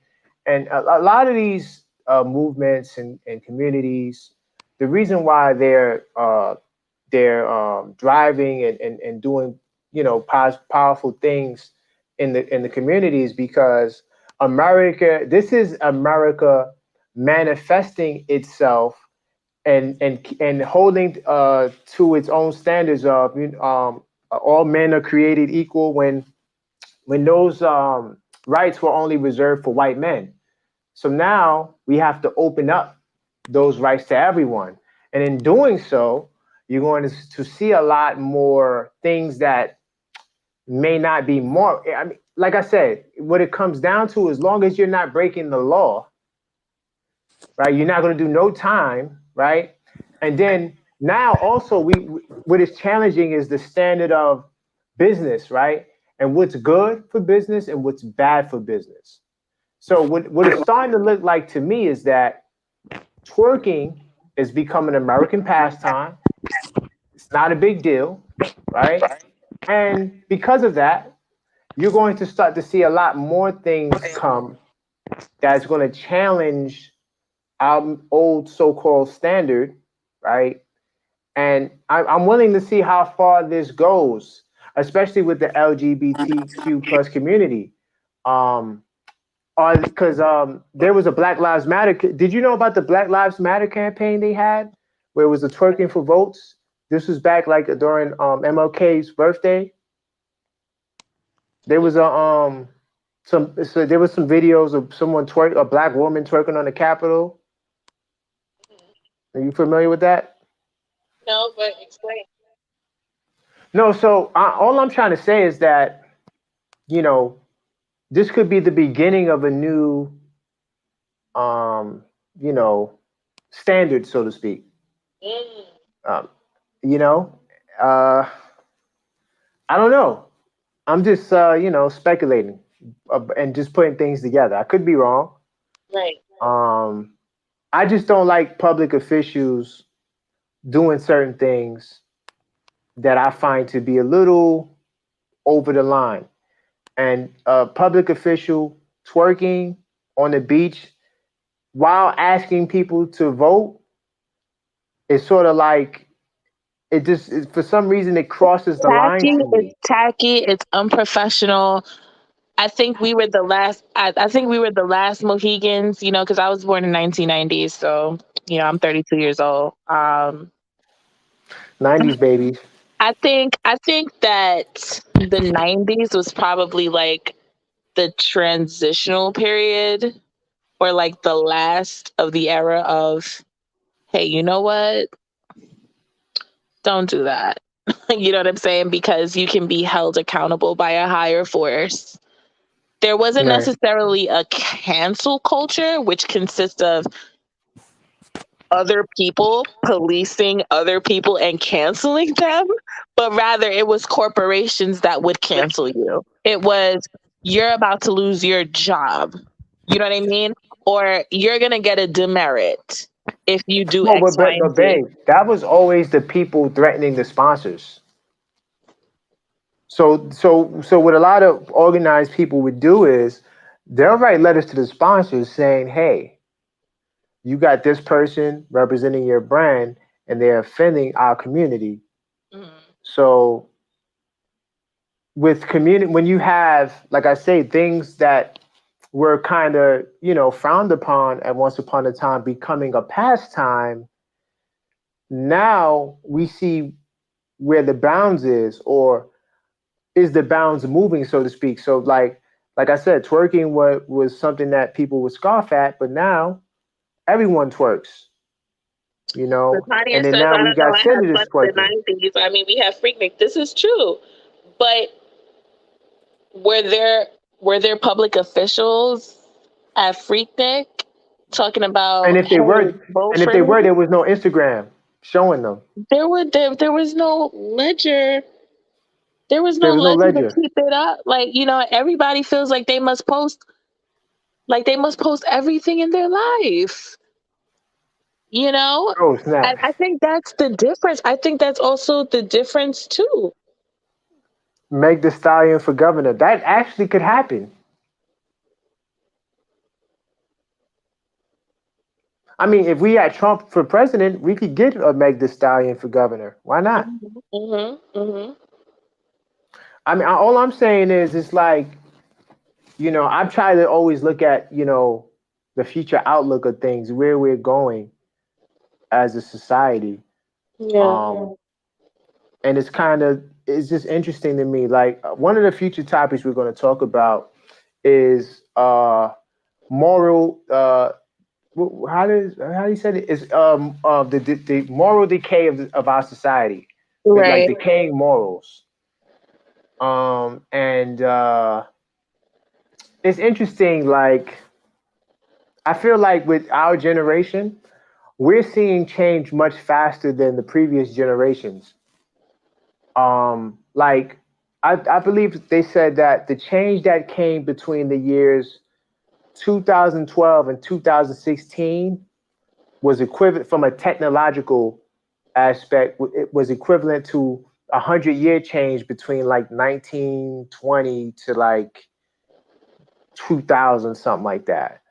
and a lot of these movements and communities, the reason why they're driving and doing powerful things in the communities because this is America manifesting itself and holding to its own standards of all men are created equal when those rights were only reserved for white men. So now we have to open up those rights to everyone. And in doing so, you're going to see a lot more things that may not be more. I mean, like I said, what it comes down to, as long as you're not breaking the law, right, you're not going to do no time, right? And then now also what is challenging is the standard of business, right? And what's good for business and what's bad for business. So what it's starting to look like to me is that twerking is becoming an American pastime. It's not a big deal, right? And because of that, you're going to start to see a lot more things come that's going to challenge our old so-called standard, right? And I'm willing to see how far this goes, especially with the LGBTQ plus community. Because there was a Black Lives Matter. Did you know about the Black Lives Matter campaign they had, where it was a twerking for votes? This was back like during MLK's birthday. There was there was some videos of a black woman twerking on the Capitol. Are you familiar with that? No, but explain. No, so all I'm trying to say is that, this could be the beginning of a new, standard, so to speak. Um, you know, uh, I don't know. I'm just, speculating and just putting things together. I could be wrong. Right. I just don't like public officials doing certain things that I find to be a little over the line. And a public official twerking on the beach while asking people to vote is sort of like for some reason it crosses the line Tacky, to it's me. tacky, it's unprofessional. I think we were the last. I think we were the last Mohegans. Because I was born in 1990, so I'm 32 years old. 90s babies. I think that the 90s was probably like the transitional period, or like the last of the era of, hey, you know what? Don't do that. You know what I'm saying? Because you can be held accountable by a higher force. There wasn't Right. necessarily a cancel culture, which consists of other people policing other people and canceling them, but rather it was corporations that would cancel you. It was, you're about to lose your job. You know what I mean? Or you're going to get a demerit if you do No, X, Y, and but Z. babe, that was always the people threatening the sponsors. So what a lot of organized people would do is they'll write letters to the sponsors saying, "Hey, you got this person representing your brand, and they're offending our community." Mhm. So with community, when you have, like I say, things that were kind of frowned upon at once upon a time becoming a pastime, now we see where the bounds is, or is the bounds moving, so to speak. So like I said, twerking was something that people would scoff at, but now everyone twerks, Tanya and then says, now I we don't know, got I had fun senators in the twerking. 90s. I mean, we have Freaknik. This is true. But were there were there public officials at Freaknik talking And about, if they hey, were, vote and if for they were, me? there was no Instagram showing them. There was no ledger. There was There no was no ledger to ledger. keep it up. Like, everybody feels like they must post everything in their life. You know? Oh snap! And I think that's the difference. I think that's also the difference too. Meg the Stallion for governor. That actually could happen. I mean, if we had Trump for president, we could get a Meg the Stallion for governor. Why not? Hmm. Hmm. I mean, all I'm saying is, it's like, I'm trying to always look at, the future outlook of things, where we're going as a society. Yeah. Um, and it's just interesting to me. Like, one of the future topics we're going to talk about is moral. How do you say it? Is the moral decay of our society, like Right. decaying morals. And it's interesting. Like, I feel like with our generation, we're seeing change much faster than the previous generations. Like, I believe they said that the change that came between the years 2012 and 2016 was equivalent, from a technological aspect, it was equivalent to 100-year change between like 1920 to like 2000, something like that.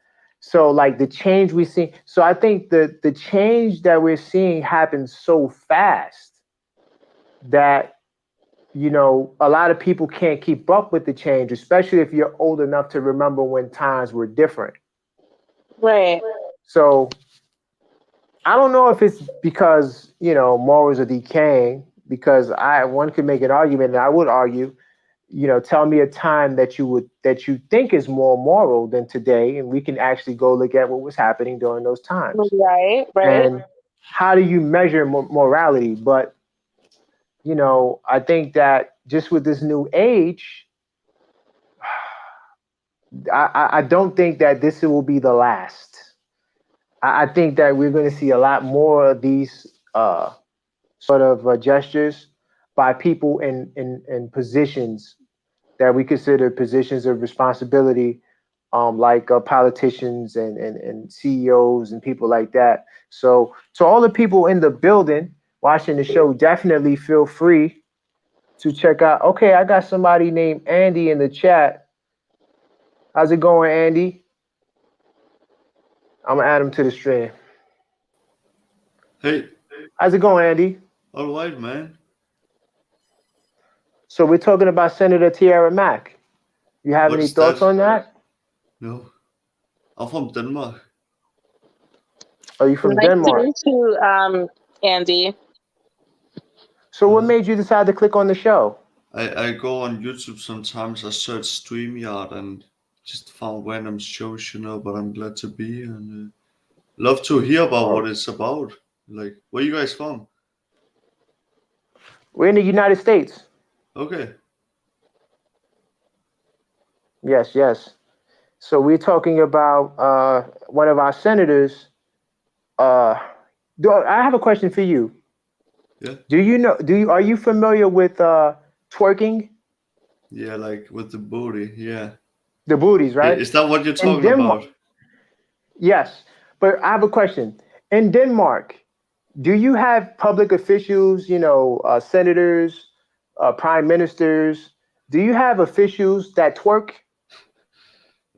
So like the change we see, so I think the change that we're seeing happens so fast that a lot of people can't keep up with the change, especially if you're old enough to remember when times were different. Right. So I don't know if it's because morals are decaying. Because one could make an argument, and I would argue, tell me a time that you think is more moral than today, and we can actually go look at what was happening during those times. Right. Right. And how do you measure morality? But I think that just with this new age, I don't think that this will be the last. I think that we're going to see a lot more of these sort of gestures by people in positions that we consider positions of responsibility, like politicians and CEOs and people like that. So, to all the people in the building watching the show, definitely feel free to check out. Okay, I got somebody named Andy in the chat. How's it going, Andy? I'm gonna add him to the stream. Hey, How's it going, Andy? all right, man. So we're talking about Senator Tiara Mack. You have What any is thoughts that? on that? No. I'm from Denmark. Are you from Nice Denmark? to meet you, Andy. So what made you decide to click on the show? I go on YouTube sometimes. I search StreamYard and just found random shows, but I'm glad to be and love to hear about what it's about. Like, where you guys from? We're in the United States. Okay. Yes, yes. So we're talking about one of our senators. I have a question for you. Yeah. Are you familiar with twerking? Yeah, like with the booty. Yeah. The booties, right? Is that what you're In talking Denmark. about? Yes, but I have a question. In Denmark, do you have public officials, senators, prime ministers? Do you have officials that twerk?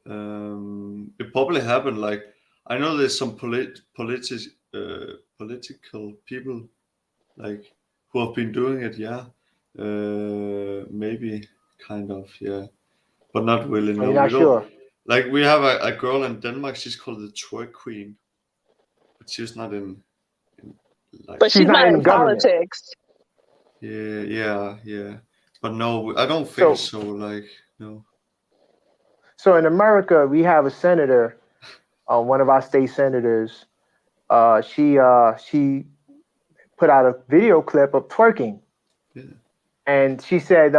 It probably happened. Like, I know there's some political people like who have been doing it. Yeah. Maybe kind of. Yeah. But not really. Are No, you we not don't. sure? Like, we have a girl in Denmark. She's called the twerk queen, but she's not in like. But she's not in government. politics. Yeah. But no, I don't think so. Like, no. So in America, we have a senator, one of our state senators. She put out a video clip of twerking. Yeah. And she said,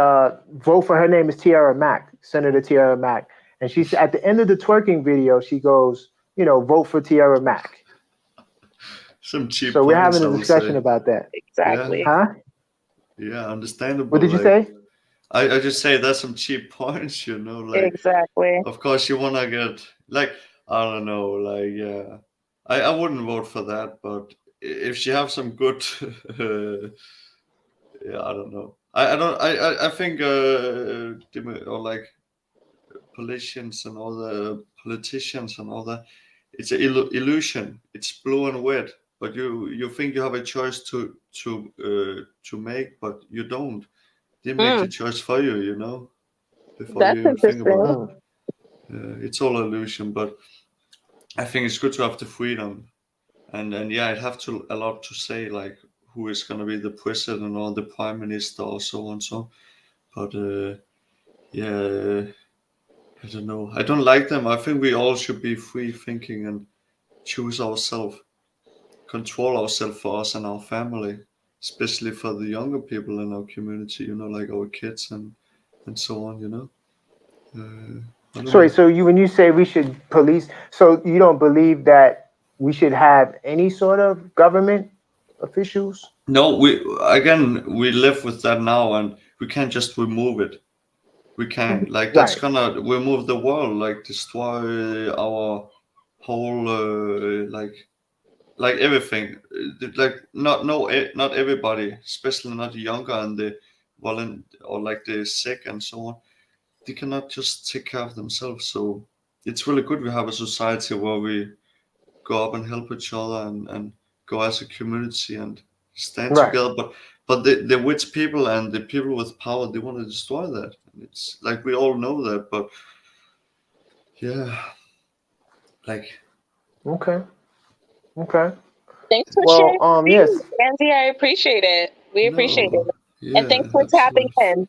vote for her name is Tiara Mack, Senator Tiara Mack. And she said at the end of the twerking video, she goes, vote for Tiara Mack. Some cheap. So we're having I a would discussion say. about that. Exactly. Huh? Yeah, understandable. What did you say? I just say that's some cheap points, like. Exactly. Of course, you wanna get like, I don't know, like, yeah. I wouldn't vote for that, but if she have some good, yeah, I don't know. I think or like politicians and all that, it's an illusion. It's blue and red, but you think you have a choice to make, but you don't. They make the choice for you, before That's you even think about interesting. it. It's all illusion, but I think it's good to have the freedom, and yeah, I have a lot to say, like who is gonna be the president or the prime minister or so on. But yeah, I don't know. I don't like them. I think we all should be free thinking and choose ourselves, control ourselves for us and our family, especially for the younger people in our community. Like our kids and so on. Sorry, so when you say we should police, so you don't believe that we should have any sort of government officials? No, we live with that now, and we can't just remove it. We can't, like, that's gonna remove the world, like destroy our whole like everything. Like not everybody, especially not the younger and the violent or like the sick and so on. They cannot just take care of themselves. So it's really good we have a society where we go up and help each other and go as a community and stand together. But the rich people and the people with power, they want to destroy that. And it's like we all know that, but yeah, like. Okay. Thanks for sharing, yes. Andy. I appreciate it. We appreciate it, Yeah, and thanks for tapping in.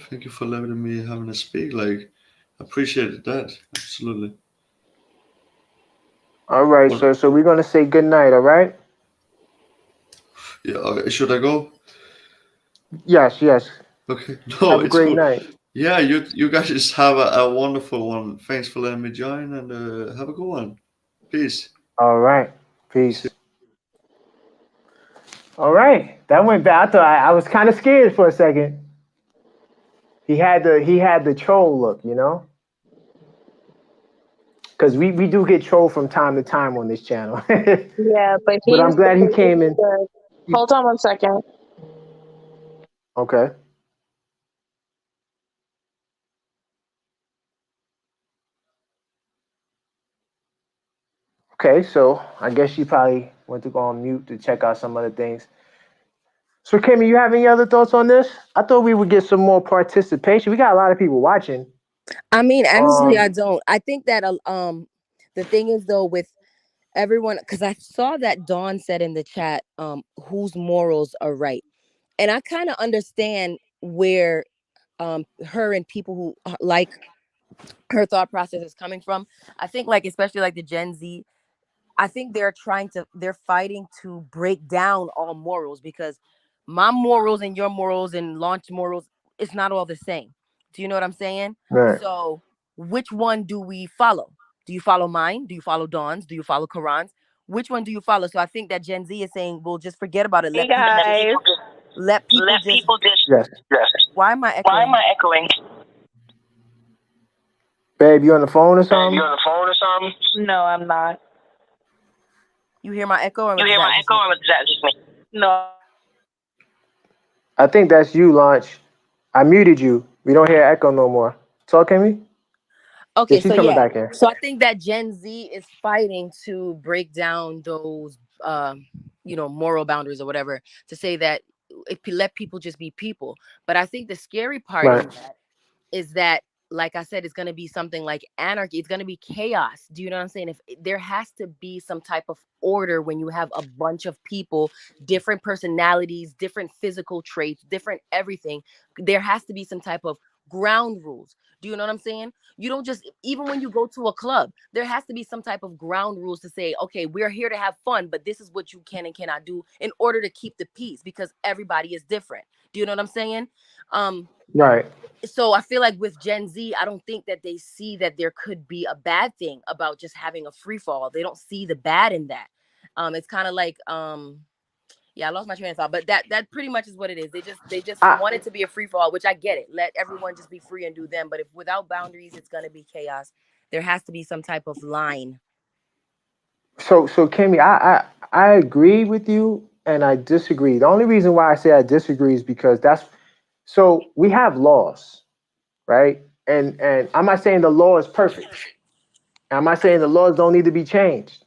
Thank you for letting me having to speak. Like, appreciated that. Absolutely. All right, sir. So we're gonna say good night. All right. Yeah. Should I go? Yes. Okay. No, have a it's great cool. night. Yeah, you guys just have a wonderful one. Thanks for letting me join, and have a good one. Peace. All right. Peace. All right. That went bad. I thought I was kind of scared for a second. He had the troll look, because we do get trolled from time to time on this channel. Yeah, but I'm glad he came in. Hold on one second. Okay. Okay, so I guess she probably went to go on mute to check out some other things. So Kimmy, you have any other thoughts on this? I thought we would get some more participation. We got a lot of people watching. I mean, honestly, I Um, don't. I think that the thing is though with everyone, because I saw that Dawn said in the chat, whose morals are right, and I kind of understand where her and people who like her thought process is coming from. I think like especially like the Gen Z, I think they're fighting to break down all morals because my morals and your morals and launch morals, it's not all the same. Do you know what I'm saying? right. So which one do we follow? Do you follow mine? Do you follow Dawn's? Do you follow Koran's? Which one do you follow? So I think that Gen Z is saying, well, just forget about it. Hey guys, Let people just Yes. why am I why am echoing? I echoing? Babe, you on the phone or Babe, you something? on the phone or something? No, I'm not. You hear my echo or You is hear that my just echo me? or is that just me? No. I think that's you, Launch. I muted you. We don't hear echo no more. Talk, Kimmy? Yeah, Okay, she's so coming yeah. back in. So I think that Gen Z is fighting to break down those moral boundaries or whatever, to say that let people just be people. But I think the scary part Right. in that is that, like I said, it's going to be something like anarchy. It's going to be chaos. Do you know what I'm saying? If there has to be some type of order when you have a bunch of people, different personalities, different physical traits, different everything, there has to be some type of ground rules. Do you know what I'm saying? You don't just, even when you go to a club, there has to be some type of ground rules to say, okay, we're here to have fun, but this is what you can and cannot do in order to keep the peace because everybody is different. Do you know what I'm saying? Right. So I feel like with Gen Z, I don't think that they see that there could be a bad thing about just having a free fall. They don't see the bad in that. It's kind of like yeah, I lost my train of thought, but that pretty much is what it is. They just I, want it to be a free for all, which I get it. Let everyone just be free and do them. But if without boundaries, it's gonna be chaos. There has to be some type of line. so Kimmy, I agree with you and I disagree. The only reason why I say I disagree is because so we have laws, right? And I'm not saying the law is perfect. I'm not saying the laws don't need to be changed.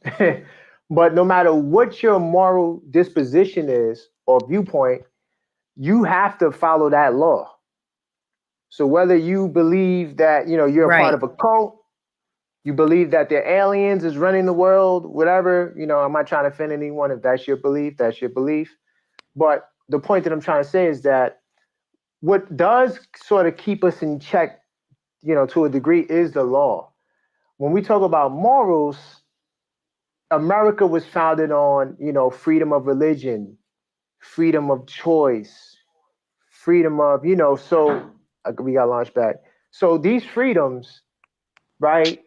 But no matter what your moral disposition is or viewpoint, you have to follow that law. So whether you believe that, you're a part Right. of a cult, you believe that the aliens is running the world, whatever, I'm not trying to offend anyone. If that's your belief, that's your belief. But the point that I'm trying to say is that what does sort of keep us in check, to a degree, is the law. When we talk about morals, America was founded on, freedom of religion, freedom of choice, freedom of, so we got launched back. So these freedoms, right?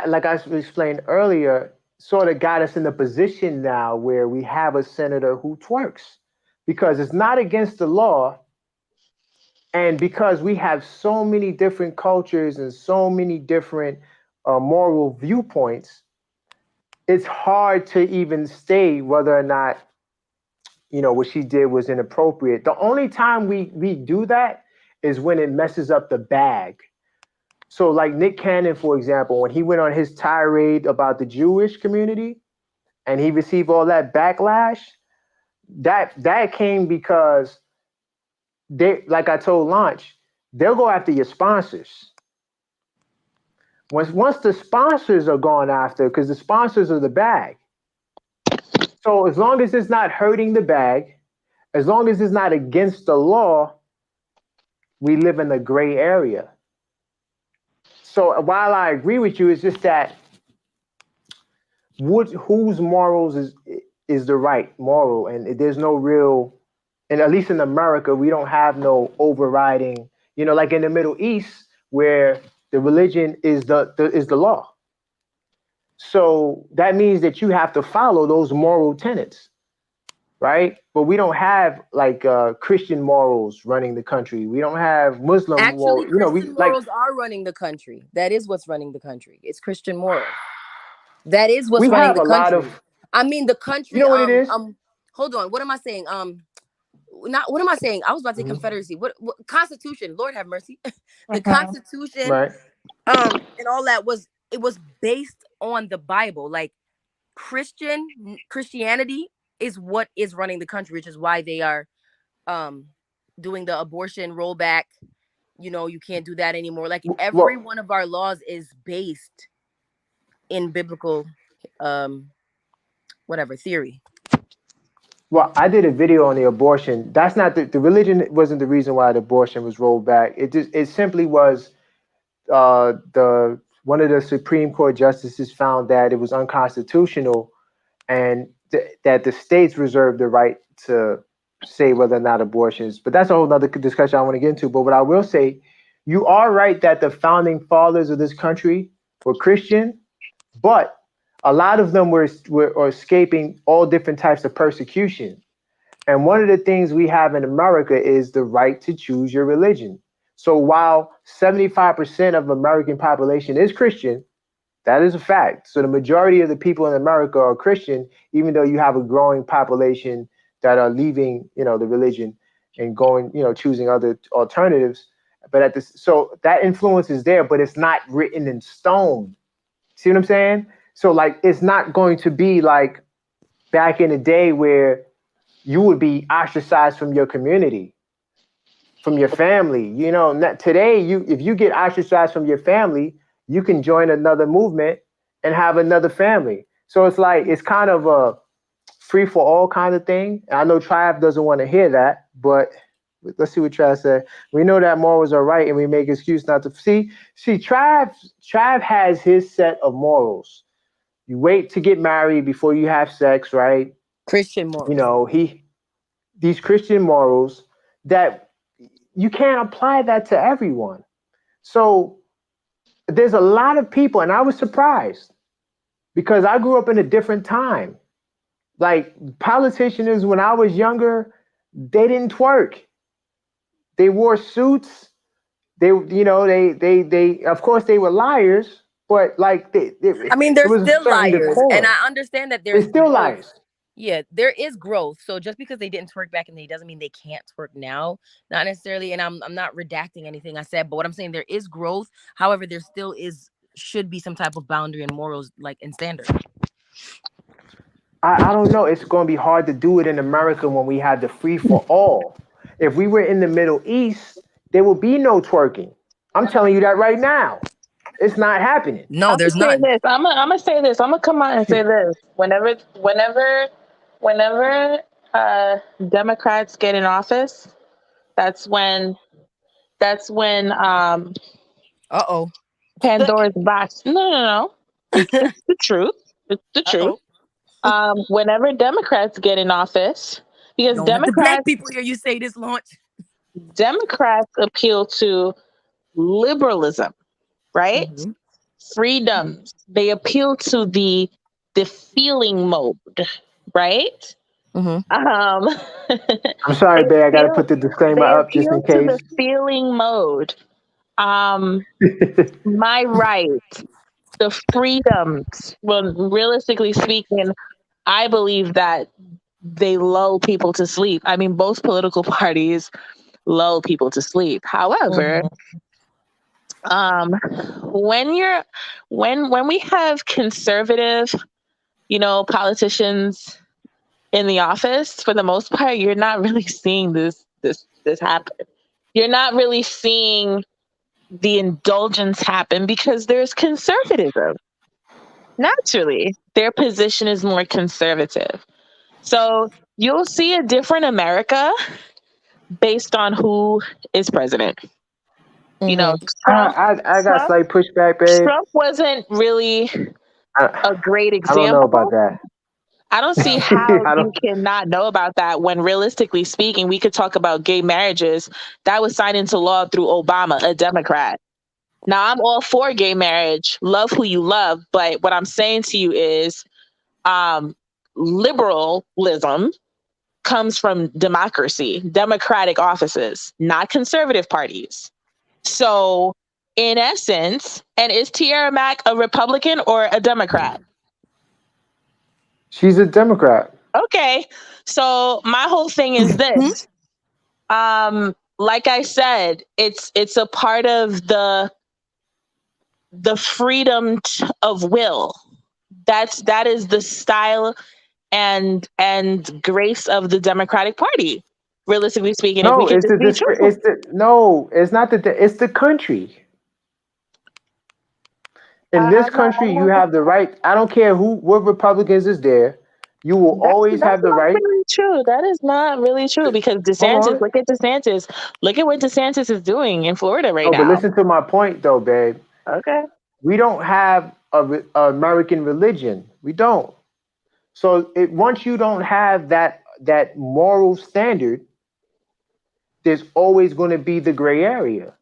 Like I explained earlier, sort of got us in a position now where we have a senator who twerks because it's not against the law. And because we have so many different cultures and so many different moral viewpoints, it's hard to even say whether or not what she did was inappropriate. The only time we do that is when it messes up the bag. So like Nick Cannon, for example, when he went on his tirade about the Jewish community and he received all that backlash, that came because they, like I told Launch, they'll go after your sponsors. Once the sponsors are gone after, because the sponsors are the bag. So as long as it's not hurting the bag, as long as it's not against the law, we live in a gray area. So while I agree with you, it's just that whose morals is the right moral, and there's no real, and at least in America, we don't have no overriding. Like in the Middle East, where the religion is the law. So that means that you have to follow those moral tenets, right? But we don't have like Christian morals running the country. We don't have Muslim Actually, morals. We Christian like morals are running the country. That is what's running the country. It's Christian morals. That is what's we running have the a lot country. of. I mean, the You country. know what it is? Hold on. What am I saying? Not what am I saying? I was about to say Mhm. Confederacy. What Constitution? Lord have mercy. The Constitution, Right. and all that was based on the Bible. Like Christianity is what is running the country, which is why they are um doing the abortion rollback you can't do that anymore. Like Well, every one of our laws is based in biblical, whatever theory. well, I did a video on the abortion. That's not the religion wasn't the reason why the abortion was rolled back. It simply was the one of the Supreme Court justices found that it was unconstitutional, and that the states reserved the right to say whether or not abortions. But that's a whole other discussion I want to get into. But what I will say, you are right that the founding fathers of this country were Christian, but a lot of them were escaping all different types of persecution. And one of the things we have in America is the right to choose your religion. So while 75% of American population is Christian, that is a fact. So the majority of the people in America are Christian, even though you have a growing population that are leaving, the religion and going, choosing other alternatives. But so that influence is there, but it's not written in stone. See what I'm saying? So like, it's not going to be like back in the day where you would be ostracized from your community, from your family. Today, if you get ostracized from your family, you can join another movement and have another family. So it's like, it's kind of a free for all kind of thing. And I know Trav doesn't want to hear that, but let's see what Trav said. We know that morals are right and we make excuse not to see. Trav has his set of morals. You wait to get married before you have sex, right? Christian morals. These Christian morals that you can't apply that to everyone. So there's a lot of people, and I was surprised because I grew up in a different time. Like politicians, when I was younger, they didn't twerk. They wore suits. They of course they were liars, but like they're still liars, and I understand that they're still liars. Yeah, there is growth. So just because they didn't twerk back in the day doesn't mean they can't twerk now. Not necessarily. And I'm not redacting anything I said, but what I'm saying, there is growth. However, there still should be some type of boundary and morals, like in standard. I don't know. It's going to be hard to do it in America when we had the free for all. If we were in the Middle East, there will be no twerking. I'm telling you that right now. It's not happening. No, there's not. I'm gonna say this. I'm gonna come out and say this. Whenever Democrats get in office, that's when Pandora's box. No. It's the truth. It's the truth. Whenever Democrats get in office, because Democrats, the black people hear you say this, Launch. Democrats appeal to liberalism, right? Mm-hmm. Freedoms. They appeal to the feeling mode, right? Mm-hmm. I'm sorry, babe. I got to put the disclaimer up just in case. To the feeling mode. My right, the freedoms. Well, realistically speaking, I believe that they lull people to sleep. I mean, both political parties lull people to sleep. However, when we have conservative, politicians in the office, for the most part, you're not really seeing this happen. You're not really seeing the indulgence happen because there's conservatism. Naturally, their position is more conservative. So you'll see a different America based on who is president. Trump, I got slight pushback, babe. Trump wasn't really a great example. I don't know about that. I don't see how you cannot know about that when, realistically speaking, we could talk about gay marriages that was signed into law through Obama, a Democrat. Now, I'm all for gay marriage. Love who you love. But what I'm saying to you is liberalism comes from democracy, democratic offices, not conservative parties. So in essence, and is Tiara Mack a Republican or a Democrat? She's a Democrat. Okay. So my whole thing is this. Like I said, it's a part of the freedom of will. That is the style and grace of the Democratic Party. Realistically speaking, if we No, could it's just the be discre- truthful. it's the no, it's not it's the country. In this country, you have the right. I don't care what Republicans is there. You will always That's have the not right. really true. That is not really true because Hold DeSantis, on. look at DeSantis. Look at what DeSantis is doing in Florida right Oh, but now. listen to my point, though, babe. Okay. We don't have a American religion. We don't. So once you don't have that moral standard, there's always going to be the gray area.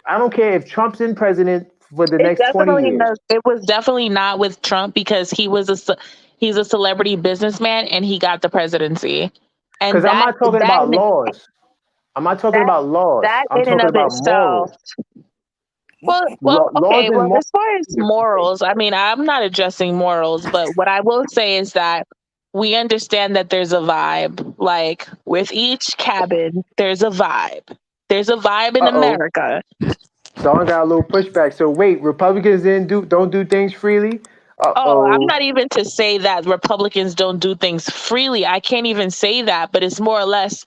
I don't care if Trump's in president for the next 20 years. It was definitely not with Trump because he's a celebrity businessman and he got the presidency. And Because I'm not talking about laws. I'm not talking about laws. that I'm in and talking of about itself. morals. Okay. Laws and Well, morals. as far as morals, I mean, I'm not addressing morals, but what I will say is that we understand that there's a vibe. Like with each cabin, there's a vibe. There's a vibe in America. Dawn got a little pushback. So wait, Republicans don't do things freely? I'm not even to say that Republicans don't do things freely. I can't even say that, but it's more or less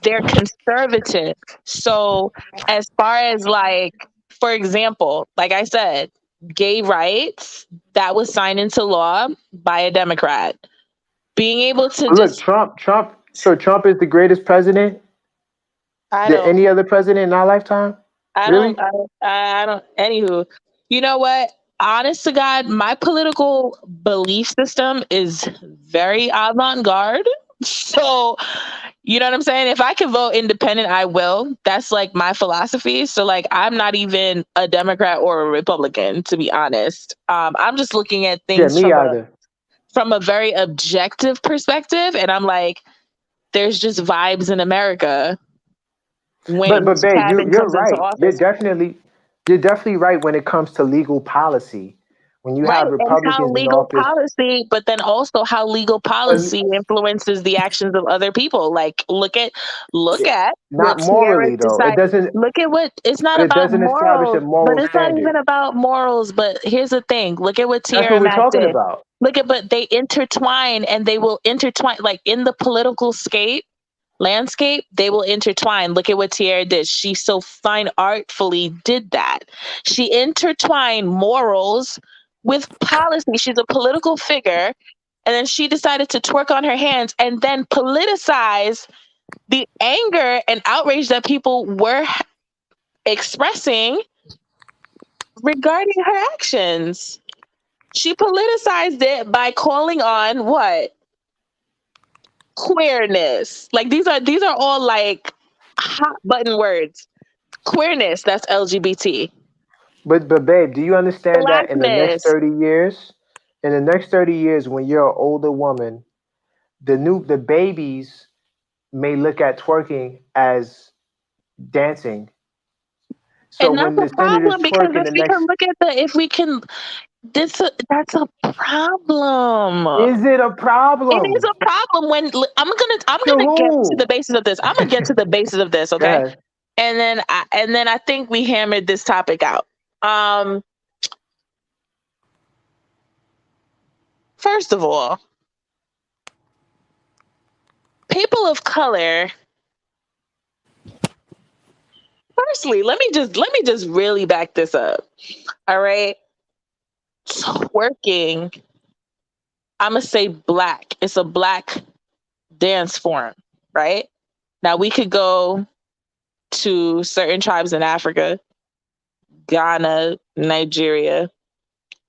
they're conservative. So as far as like, for example, like I said, gay rights, that was signed into law by a Democrat. Being able to Look, Trump. So Trump is the greatest president than any other president in our lifetime? I don't. Anywho, you know what? Honest to God, my political belief system is very avant-garde. So, you know what I'm saying? If I can vote independent, I will. That's like my philosophy. So, like, I'm not even a Democrat or a Republican, to be honest. I'm just looking at things from a very objective perspective, and I'm like, there's just vibes in America. But babe, you're right. You're definitely right when it comes to legal policy. When you have Republicans in office, policy, but then also how legal policy influences the actions of other people. Like look at not what Pierre morally though. It decided. doesn't. Look at what it's not But it about doesn't establish a morals, but moral it's not standard. even about morals. But here's the thing: look at what That's Tiara what we're Mack talking did. about. But they intertwine, and they will intertwine like in the political landscape, they will intertwine. Look at what Tiara did. She so fine artfully did that. She intertwined morals with policy. She's a political figure. And then she decided to twerk on her hands and then politicize the anger and outrage that people were expressing regarding her actions. She politicized it by calling on what? Queerness. Like these are all like hot button words. Queerness, that's LGBT. But babe, do you understand that in the next Blackness. 30 years, when you're an older woman, the babies may look at twerking as dancing. So And that's when the a senators problem because twerk in the next, that's a problem. is it a problem? It is a problem when I'm gonna get to the basis of this. I'm gonna get to the basis of this, okay? And then I think we hammered this topic out. First of all, people of color. Firstly, let me just really back this up. All right, twerking. I'm gonna say black. It's a black dance form, right? Now we could go to certain tribes in Africa, Ghana, Nigeria,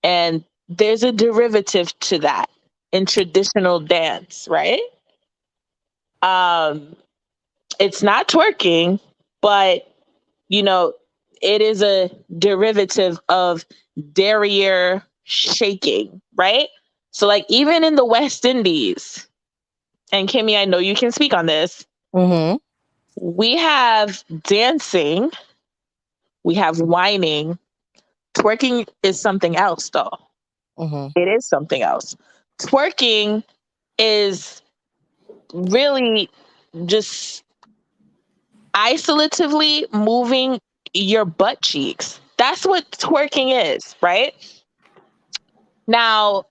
and there's a derivative to that in traditional dance, right? It's not twerking, but you know, it is a derivative of derriere shaking, right? So like even in the West Indies, and Kimmy, I know you can speak on this. Mm-hmm. We have dancing, we have whining. Twerking is something else, though. Mm-hmm. It is something else. Twerking is really just isolatively moving your butt cheeks. That's what twerking is, right? Now,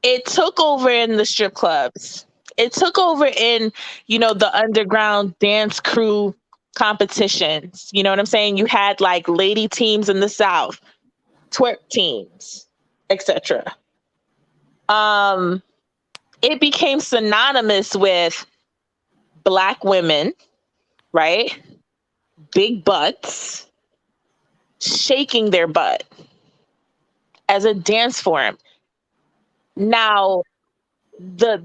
it took over in the strip clubs it took over in, the underground dance crew competitions. You know what I'm saying? You had like lady teams in the South, twerk teams, etc. It became synonymous with Black women, right? Big butts, shaking their butt as a dance form. Now, the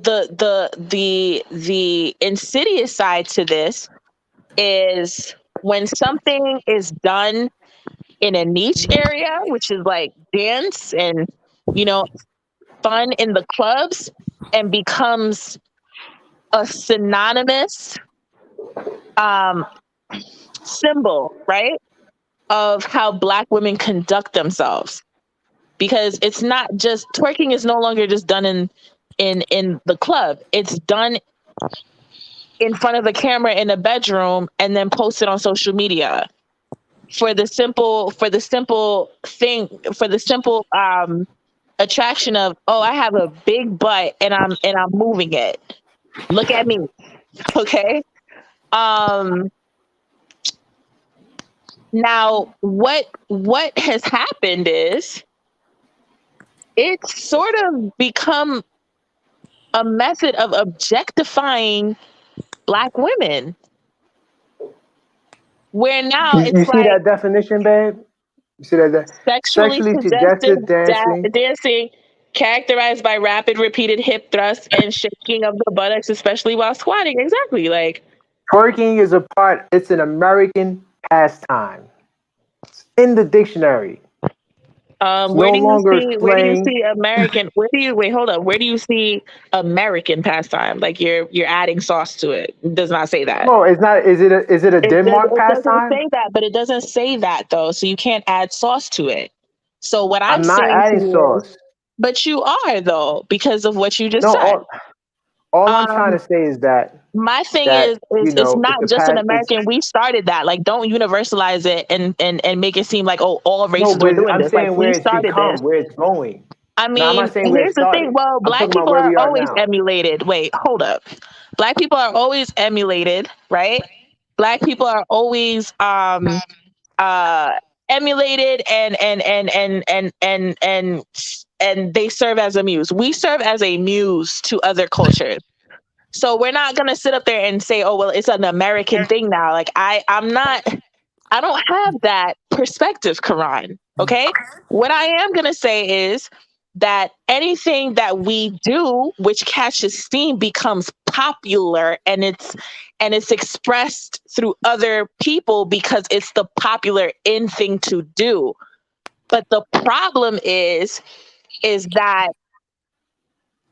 insidious side to this is when something is done in a niche area, which is like dance and, fun in the clubs, and becomes a synonymous symbol, right, of how Black women conduct themselves. Because it's not just twerking is no longer just done in the club. It's done in front of a camera in a bedroom and then posted on social media for the simple attraction of, oh, I have a big butt and I'm moving it. Look at me. Okay. Now what has happened is it's sort of become a method of objectifying Black women, where now You it's see like that definition, babe? You see that? sexually Sexually suggestive suggested dancing. dancing characterized by rapid repeated hip thrusts and shaking of the buttocks, especially while squatting. Exactly. Like, Twerking is it's an American pastime. It's in the dictionary. It's no longer where do you slang. see American, hold up, where do you see American pastime? Like you're adding sauce to it. It does not say that. No, it's not. Is it a Denmark It doesn't pastime? say that, but it doesn't say that though. So you can't add sauce to it. So what I'm I'm not saying to adding you is, sauce. but you are though, because of what you just No, said. all I'm trying Um, to say is that my thing is it's it's not the just an past. It's American. We started that. Like, don't universalize it and make it seem like, oh, all no, races were but doing I'm this. Like, saying we where it's started this. become, where it's going. I No, I'm mean, not saying where it here's the thing. started. Well, I'm Black talking about people where are we are always now. emulated. Wait, hold up. Black people are always emulated, right? Black people are always emulated and they serve as a muse. We serve as a muse to other cultures. So we're not gonna sit up there and say, oh well, it's an American thing now. Like I don't have that perspective, Koron. Okay. What I am gonna say is that anything that we do which catches steam becomes popular, and it's expressed through other people because it's the popular in thing to do. But the problem is that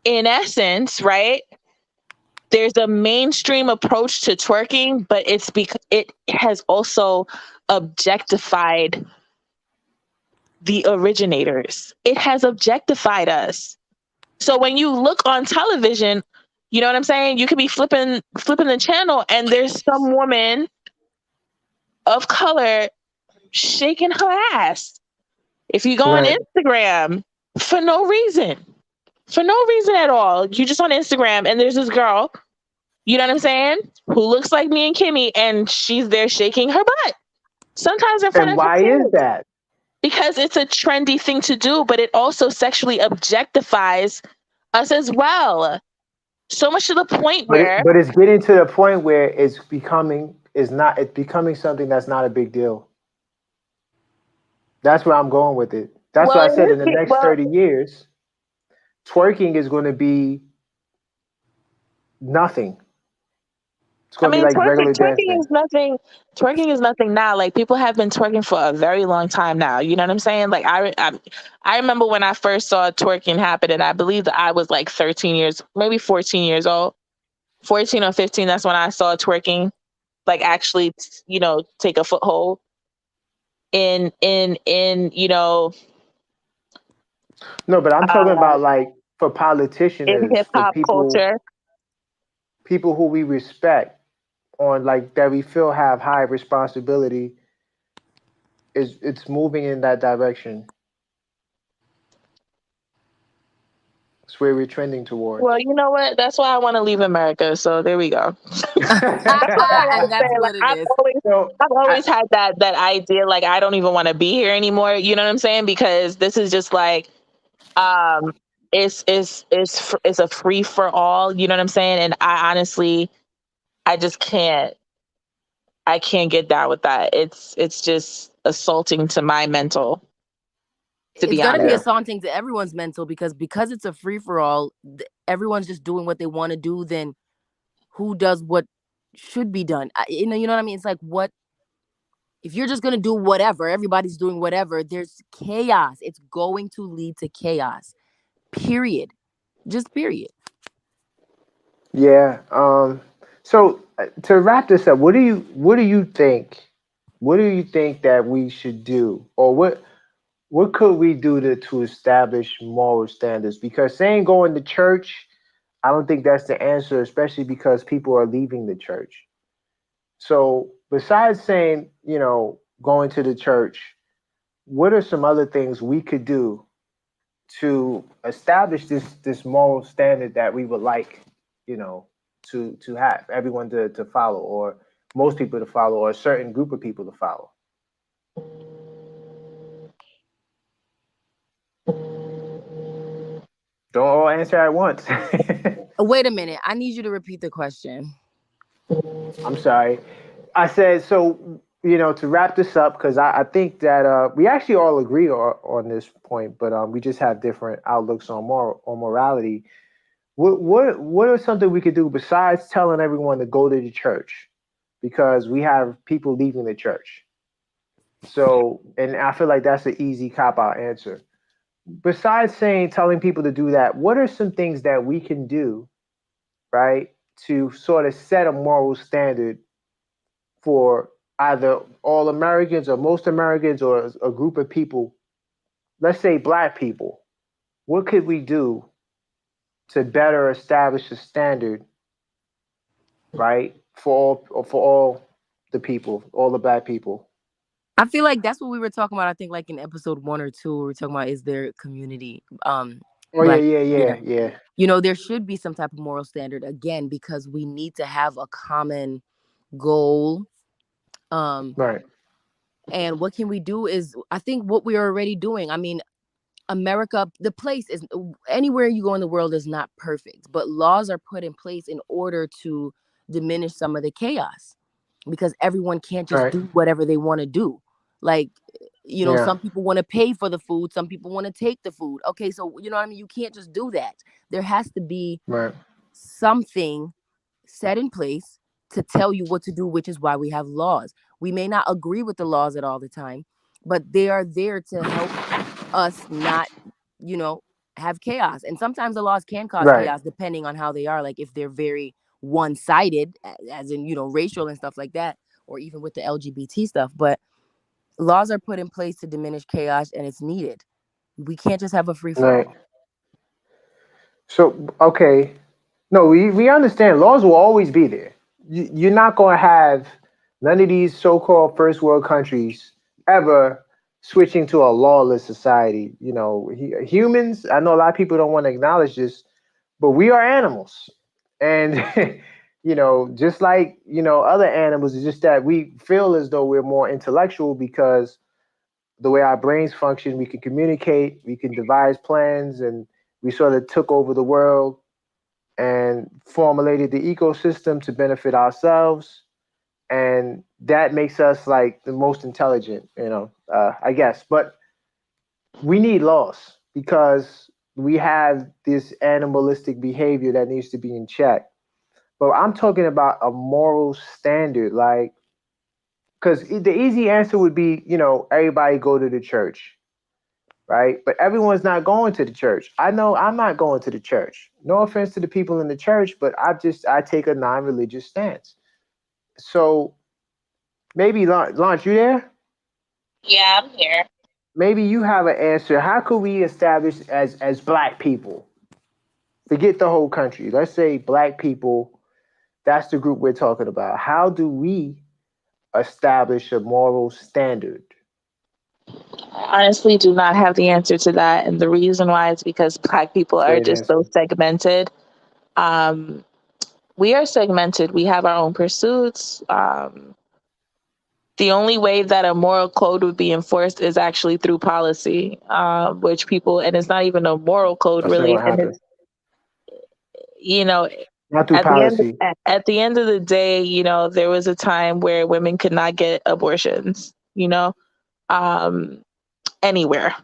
in essence, right, there's a mainstream approach to twerking, but it's because it has also objectified the originators. It has objectified us. So when you look on television, you know what I'm saying? You could be flipping the channel and there's some woman of color shaking her ass. If you go on Right. Instagram for no reason at all, you just on Instagram and there's this girl, you know what I'm saying, who looks like me and Kimmy, and she's there shaking her butt. Sometimes in front And of her why is kids. that? Because it's a trendy thing to do, but it also sexually objectifies us as well. So much to the point where But it's getting to the point where it's becoming something that's not a big deal. That's where I'm going with it. That's why I said in the next 30 years, twerking is going to be nothing. It's going to be like regular twerking dancing. is nothing. Twerking is nothing now. Like people have been twerking for a very long time now. You know what I'm saying? Like I remember when I first saw twerking happen, and I believe that I was like 13 years, maybe 14 years old, 14 or 15. That's when I saw twerking, like actually, take a foothold in No, but I'm talking about like for politicians, hip for hop culture. people who we respect, on like that we feel have high responsibility. It's moving in that direction. It's where we're trending towards. Well, you know what? That's why I want to leave America. So there we go. That's what I And gotta that's say. what Like, it is. I've always had that idea. Like, I don't even want to be here anymore. You know what I'm saying? Because this is just like, it's a free for all. You know what I'm saying? And I honestly, I just can't. I can't get down with that. It's just assaulting to my mental. To It's be gonna be honest. assaulting to everyone's mental because it's a free for all. Everyone's just doing what they want to do. Then who does what should be done? You know what I mean? It's like, what if you're just gonna do whatever? Everybody's doing whatever. There's chaos. It's going to lead to chaos. Period. Just period. Yeah. So to wrap this up, what do you think? What do you think that we should do, or what could we do to establish moral standards? Because saying going to church, I don't think that's the answer, especially because people are leaving the church. So besides saying, going to the church, what are some other things we could do to establish this moral standard that we would like, to have everyone to follow, or most people to follow, or a certain group of people to follow? Don't all answer at once. Wait a minute. I need you to repeat the question. I'm sorry. I said, so, to wrap this up, because I think that we actually all agree on this point, but we just have different outlooks on morality. What are something we could do besides telling everyone to go to the church? Because we have people leaving the church. So, and I feel like that's an easy cop-out answer. Besides telling people to do that, what are some things that we can do, right, to sort of set a moral standard for either all Americans or most Americans or a group of people, let's say Black people? What could we do to better establish a standard, right, for all the people, all the Black people? I feel like that's what we were talking about. I think like in episode 1 or 2, we were talking about, is there community? Oh, Black, yeah. There should be some type of moral standard, again, because we need to have a common goal. Right. And what can we do is, I think what we are already doing. I mean, America, the place is, anywhere you go in the world is not perfect, but laws are put in place in order to diminish some of the chaos, because everyone can't just Right. do whatever they want to do. Like, Yeah. some people want to pay for the food, some people want to take the food. Okay, so you know what I mean? You can't just do that. There has to be Right. something set in place to tell you what to do, which is why we have laws. We may not agree with the laws at all the time, but they are there to help us not, have chaos. And sometimes the laws can cause Right. chaos depending on how they are. Like if they're very one-sided, as in, racial and stuff like that, or even with the LGBT stuff. But laws are put in place to diminish chaos, and it's needed. We can't just have a free-for-all. Right. So, okay. No, we understand laws will always be there. You're not going to have none of these so-called first world countries ever switching to a lawless society. Humans, I know a lot of people don't want to acknowledge this, but we are animals. And, just like, other animals, it's just that we feel as though we're more intellectual because the way our brains function, we can communicate, we can devise plans, and we sort of took over the world and formulated the ecosystem to benefit ourselves. And that makes us like the most intelligent, I guess. But we need laws because we have this animalistic behavior that needs to be in check. But I'm talking about a moral standard, like, because the easy answer would be, everybody go to the church, right? But everyone's not going to the church. I know I'm not going to the church. No offense to the people in the church, but I take a non-religious stance. So maybe, Lance, you there? Yeah, I'm here. Maybe you have an answer. How could we establish as Black people? Forget the whole country. Let's say Black people, that's the group we're talking about. How do we establish a moral standard? I honestly do not have the answer to that. And the reason why is because Black people are Great just answer. so segmented. We are segmented. We have our own pursuits. The only way that a moral code would be enforced is actually through policy, which people, and it's not even a moral code That's not really. gonna And happen. it's, you know, Not through policy. at the end of the day, there was a time where women could not get abortions, um, anywhere,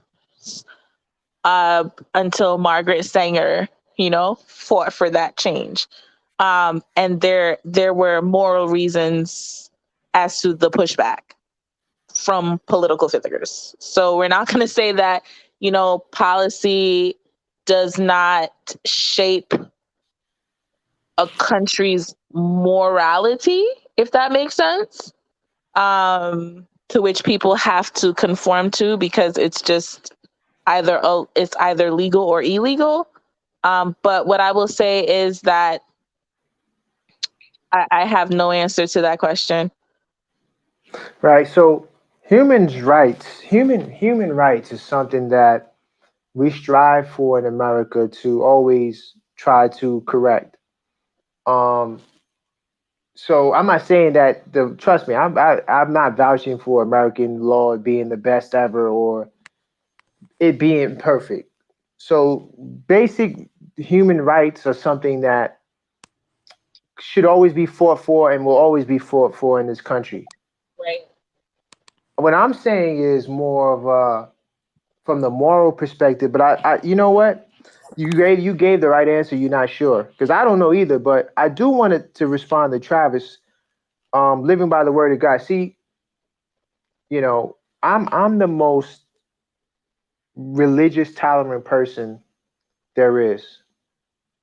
until Margaret Sanger, fought for that change. And there were moral reasons as to the pushback from political figures. So we're not going to say that, policy does not shape a country's morality, if that makes sense, to which people have to conform to because it's just it's either legal or illegal. But what I will say is that I have no answer to that question. Right. So human rights is something that we strive for in America to always try to correct. Um, so I'm not saying that trust me, I'm not vouching for American law being the best ever or it being perfect. So basic human rights are something that should always be fought for and will always be fought for in this country. Right. What I'm saying is more of from the moral perspective, but you know what? You gave the right answer. You're not sure because I don't know either. But I do want to respond to Travis. Living by the word of God. See, I'm the most religious, tolerant person there is.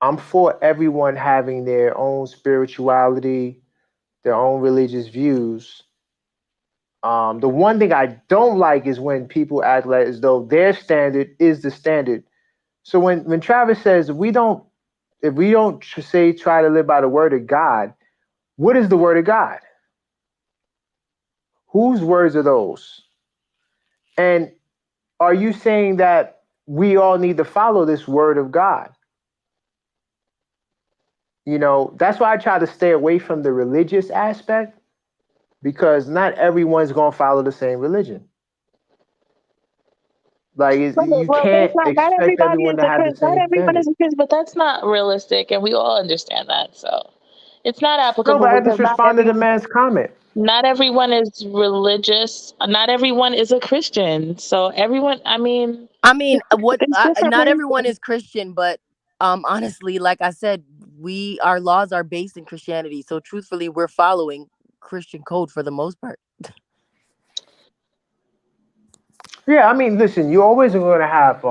I'm for everyone having their own spirituality, their own religious views. The one thing I don't like is when people act like as though their standard is the standard. So when Travis says if we don't say try to live by the word of God, what is the word of God? Whose words are those? And are you saying that we all need to follow this word of God? That's why I try to stay away from the religious aspect because not everyone's going to follow the same religion. Like you Well, there's can't not expect everybody everyone is to have the not same everyone standard. is a Christian, but that's not realistic, and we all understand that. So it's not No, applicable but I because just responded to the man's comment. not everyone is religious. Not everyone is a Christian. So everyone, I mean, there's different not ways. everyone is Christian, but honestly, like I said, our laws are based in Christianity. So truthfully, we're following Christian code for the most part. Yeah, I mean, listen, you always are going to have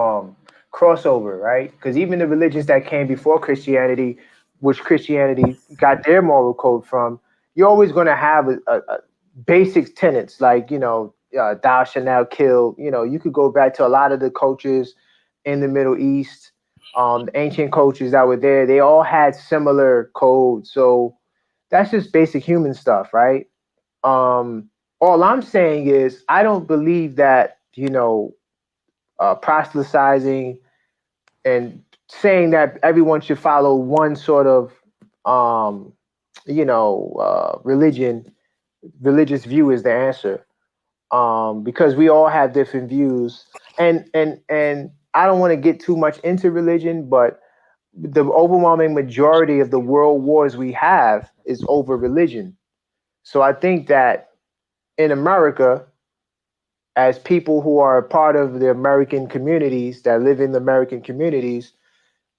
crossover, right? Because even the religions that came before Christianity, which Christianity got their moral code from, you're always going to have a basic tenets like thou shalt not kill. You could go back to a lot of the cultures in the Middle East, the ancient cultures that were there. They all had similar codes, so that's just basic human stuff, right? All I'm saying is I don't believe that proselytizing and saying that everyone should follow one sort of religious view is the answer, because we all have different views, and I don't want to get too much into religion, but the overwhelming majority of the world wars we have is over religion. So I think that in America, as people who are a part of the American communities that live in the American communities,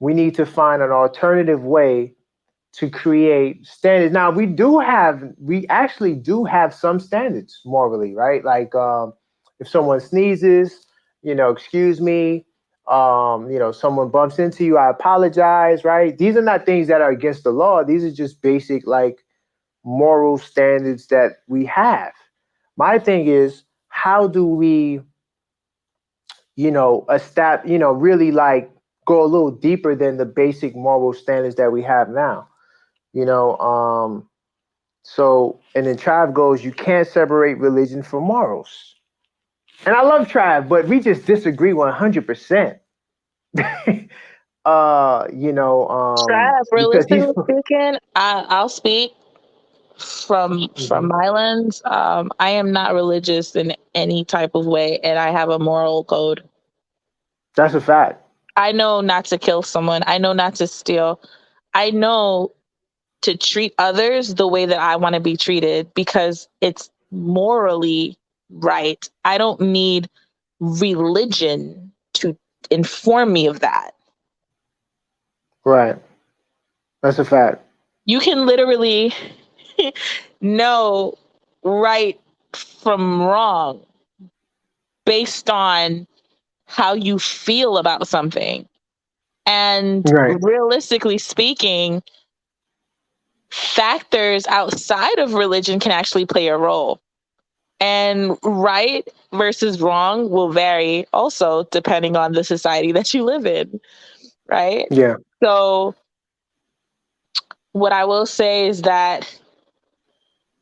we need to find an alternative way to create standards. Now we actually do have some standards morally, right? Like if someone sneezes, excuse me. Someone bumps into you, I apologize, right? These are not things that are against the law. These are just basic like moral standards that we have. My thing is, how do we, really like go a little deeper than the basic moral standards that we have now? You know, so and then Tribe goes, you can't separate religion from morals. And I love Trav, but we just disagree 100%. Trav, Because he's realistically speaking, I'll speak from my lens. I am not religious in any type of way, and I have a moral code. that's a fact. I know not to kill someone. I know not to steal. I know to treat others the way that I want to be treated because it's morally right. I don't need religion to inform me of that. Right. That's a fact. You can literally know right from wrong based on how you feel about something. And Right. realistically speaking, factors outside of religion can actually play a role. And right versus wrong will vary also depending on the society that you live in, right? Yeah. So what I will say is that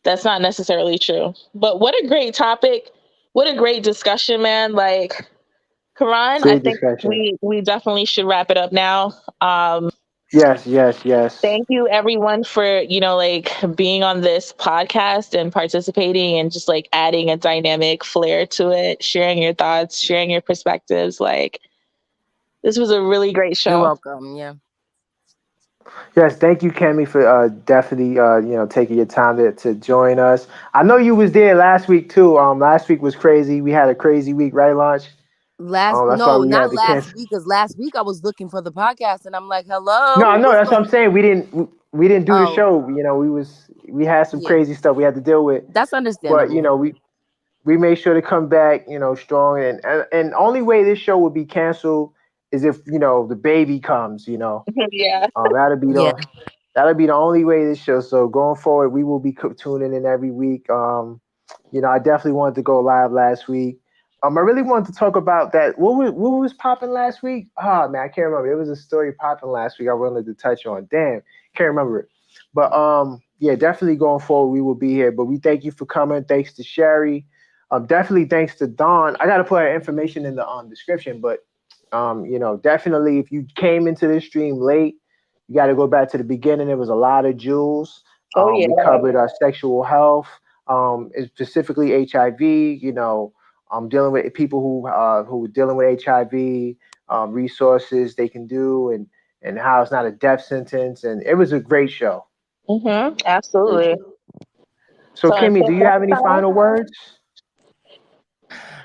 that's not necessarily true. But what a great topic. What a great discussion, man. Like, Koron, I Great think discussion. we definitely should wrap it up now. Yes. Thank you everyone for, like being on this podcast and participating and just like adding a dynamic flair to it, sharing your thoughts, sharing your perspectives. Like, this was a really great You're show. welcome. Yeah. Yes, thank you, Kemi, for definitely taking your time to join us. I know you was there last week too. Last week was crazy. We had a crazy week, right, Launch? That's why we Not had to last cancel. week, because last week I was looking for the podcast and I'm like, hello, No, I know. what's That's what going? I'm saying. We didn't do the Oh, show. We had some yeah, crazy stuff we had to deal with, that's but understandable. we made sure to come back, strong. And only way this show would be canceled is if the baby comes. Yeah. That'll be Yeah, the only way this show. So going forward, we will be tuning in every week. I definitely wanted to go live last week. I really wanted to talk about that. What was popping last week? Oh man, I can't remember. It was a story popping last week. I wanted to touch on. Damn, can't remember it. But yeah, definitely going forward, we will be here. But we thank you for coming. Thanks to Sherry. Definitely thanks to Dawn. I gotta put her information in the description. But definitely if you came into this stream late, you got to go back to the beginning. There was a lot of jewels. Oh yeah. We covered our sexual health, specifically HIV. Dealing with people who are dealing with HIV, resources they can do, and how it's not a death sentence. And it was a great show. Absolutely. So, So Kimmy, until do you have next any time, final words?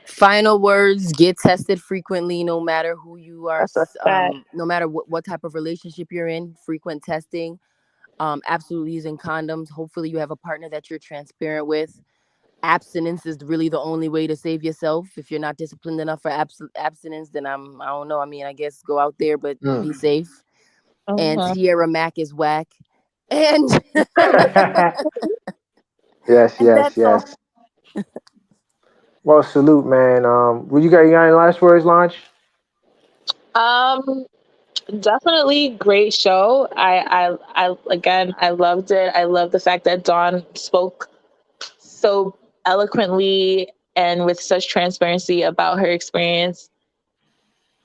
final words: get tested frequently, no matter who you are, that's a fact. no matter what type of relationship you're in. Frequent testing. Absolutely using condoms. Hopefully, you have a partner that you're transparent with. Abstinence is really the only way to save yourself. If you're not disciplined enough for abstinence, then I don't know. I mean, I guess go out there, but be safe. And Tiara Mack is whack. And Yes. and that's all. Well, salute, man. You got any last words, Launch? Definitely great show. I again, I loved it. I love the fact that Dawn spoke so eloquently and with such transparency about her experience.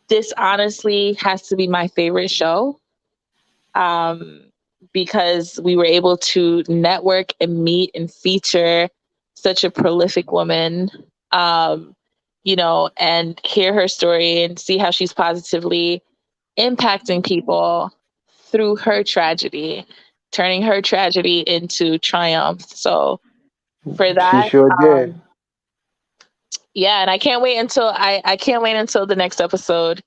This honestly has to be my favorite show, because we were able to network and meet and feature such a prolific woman, and hear her story and see how she's positively impacting people through her tragedy, turning her tragedy into triumph. So for She that, sure did. yeah, and I can't wait until I can't wait until the next episode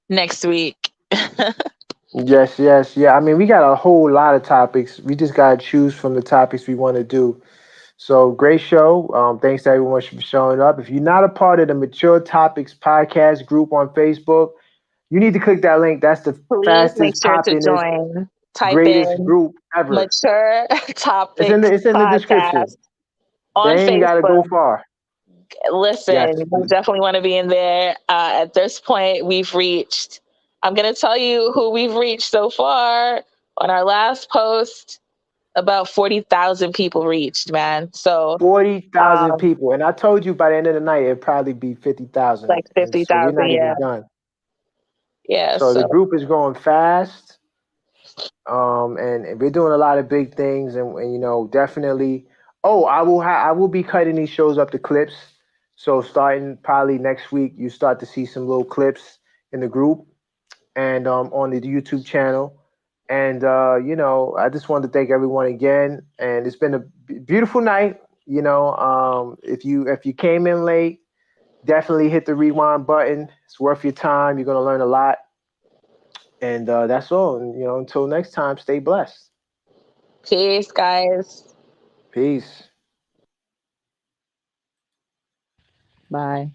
next week. Yes. Yeah. I mean, we got a whole lot of topics. We just got to choose from the topics we want to do. So great show. Thanks to everyone for showing up. If you're not a part of the Mature Topics podcast group on Facebook, you need to click that link. That's the Please make fastest, sure to poppinest, join. Type greatest in group ever. Mature Topics It's in the description. Podcast on They ain't got to Facebook. go far. Listen, Yes. we definitely want to be in there. At this point, I'm going to tell you who we've reached so far on our last post. about 40,000 people reached, man. So 40,000 people. And I told you by the end of the night, it'd probably be 50,000. like And so we're 50,000, not yeah. even done. Yeah. So the group is growing fast. And we're doing a lot of big things and you know, definitely. Oh, I will be cutting these shows up to clips. So starting probably next week, you start to see some little clips in the group and on the YouTube channel. And you know, I just wanted to thank everyone again. And it's been a beautiful night. You know, if you came in late, definitely hit the rewind button. It's worth your time. You're gonna learn a lot. And that's all. And, you know, until next time, stay blessed. Peace, guys. Peace. Bye.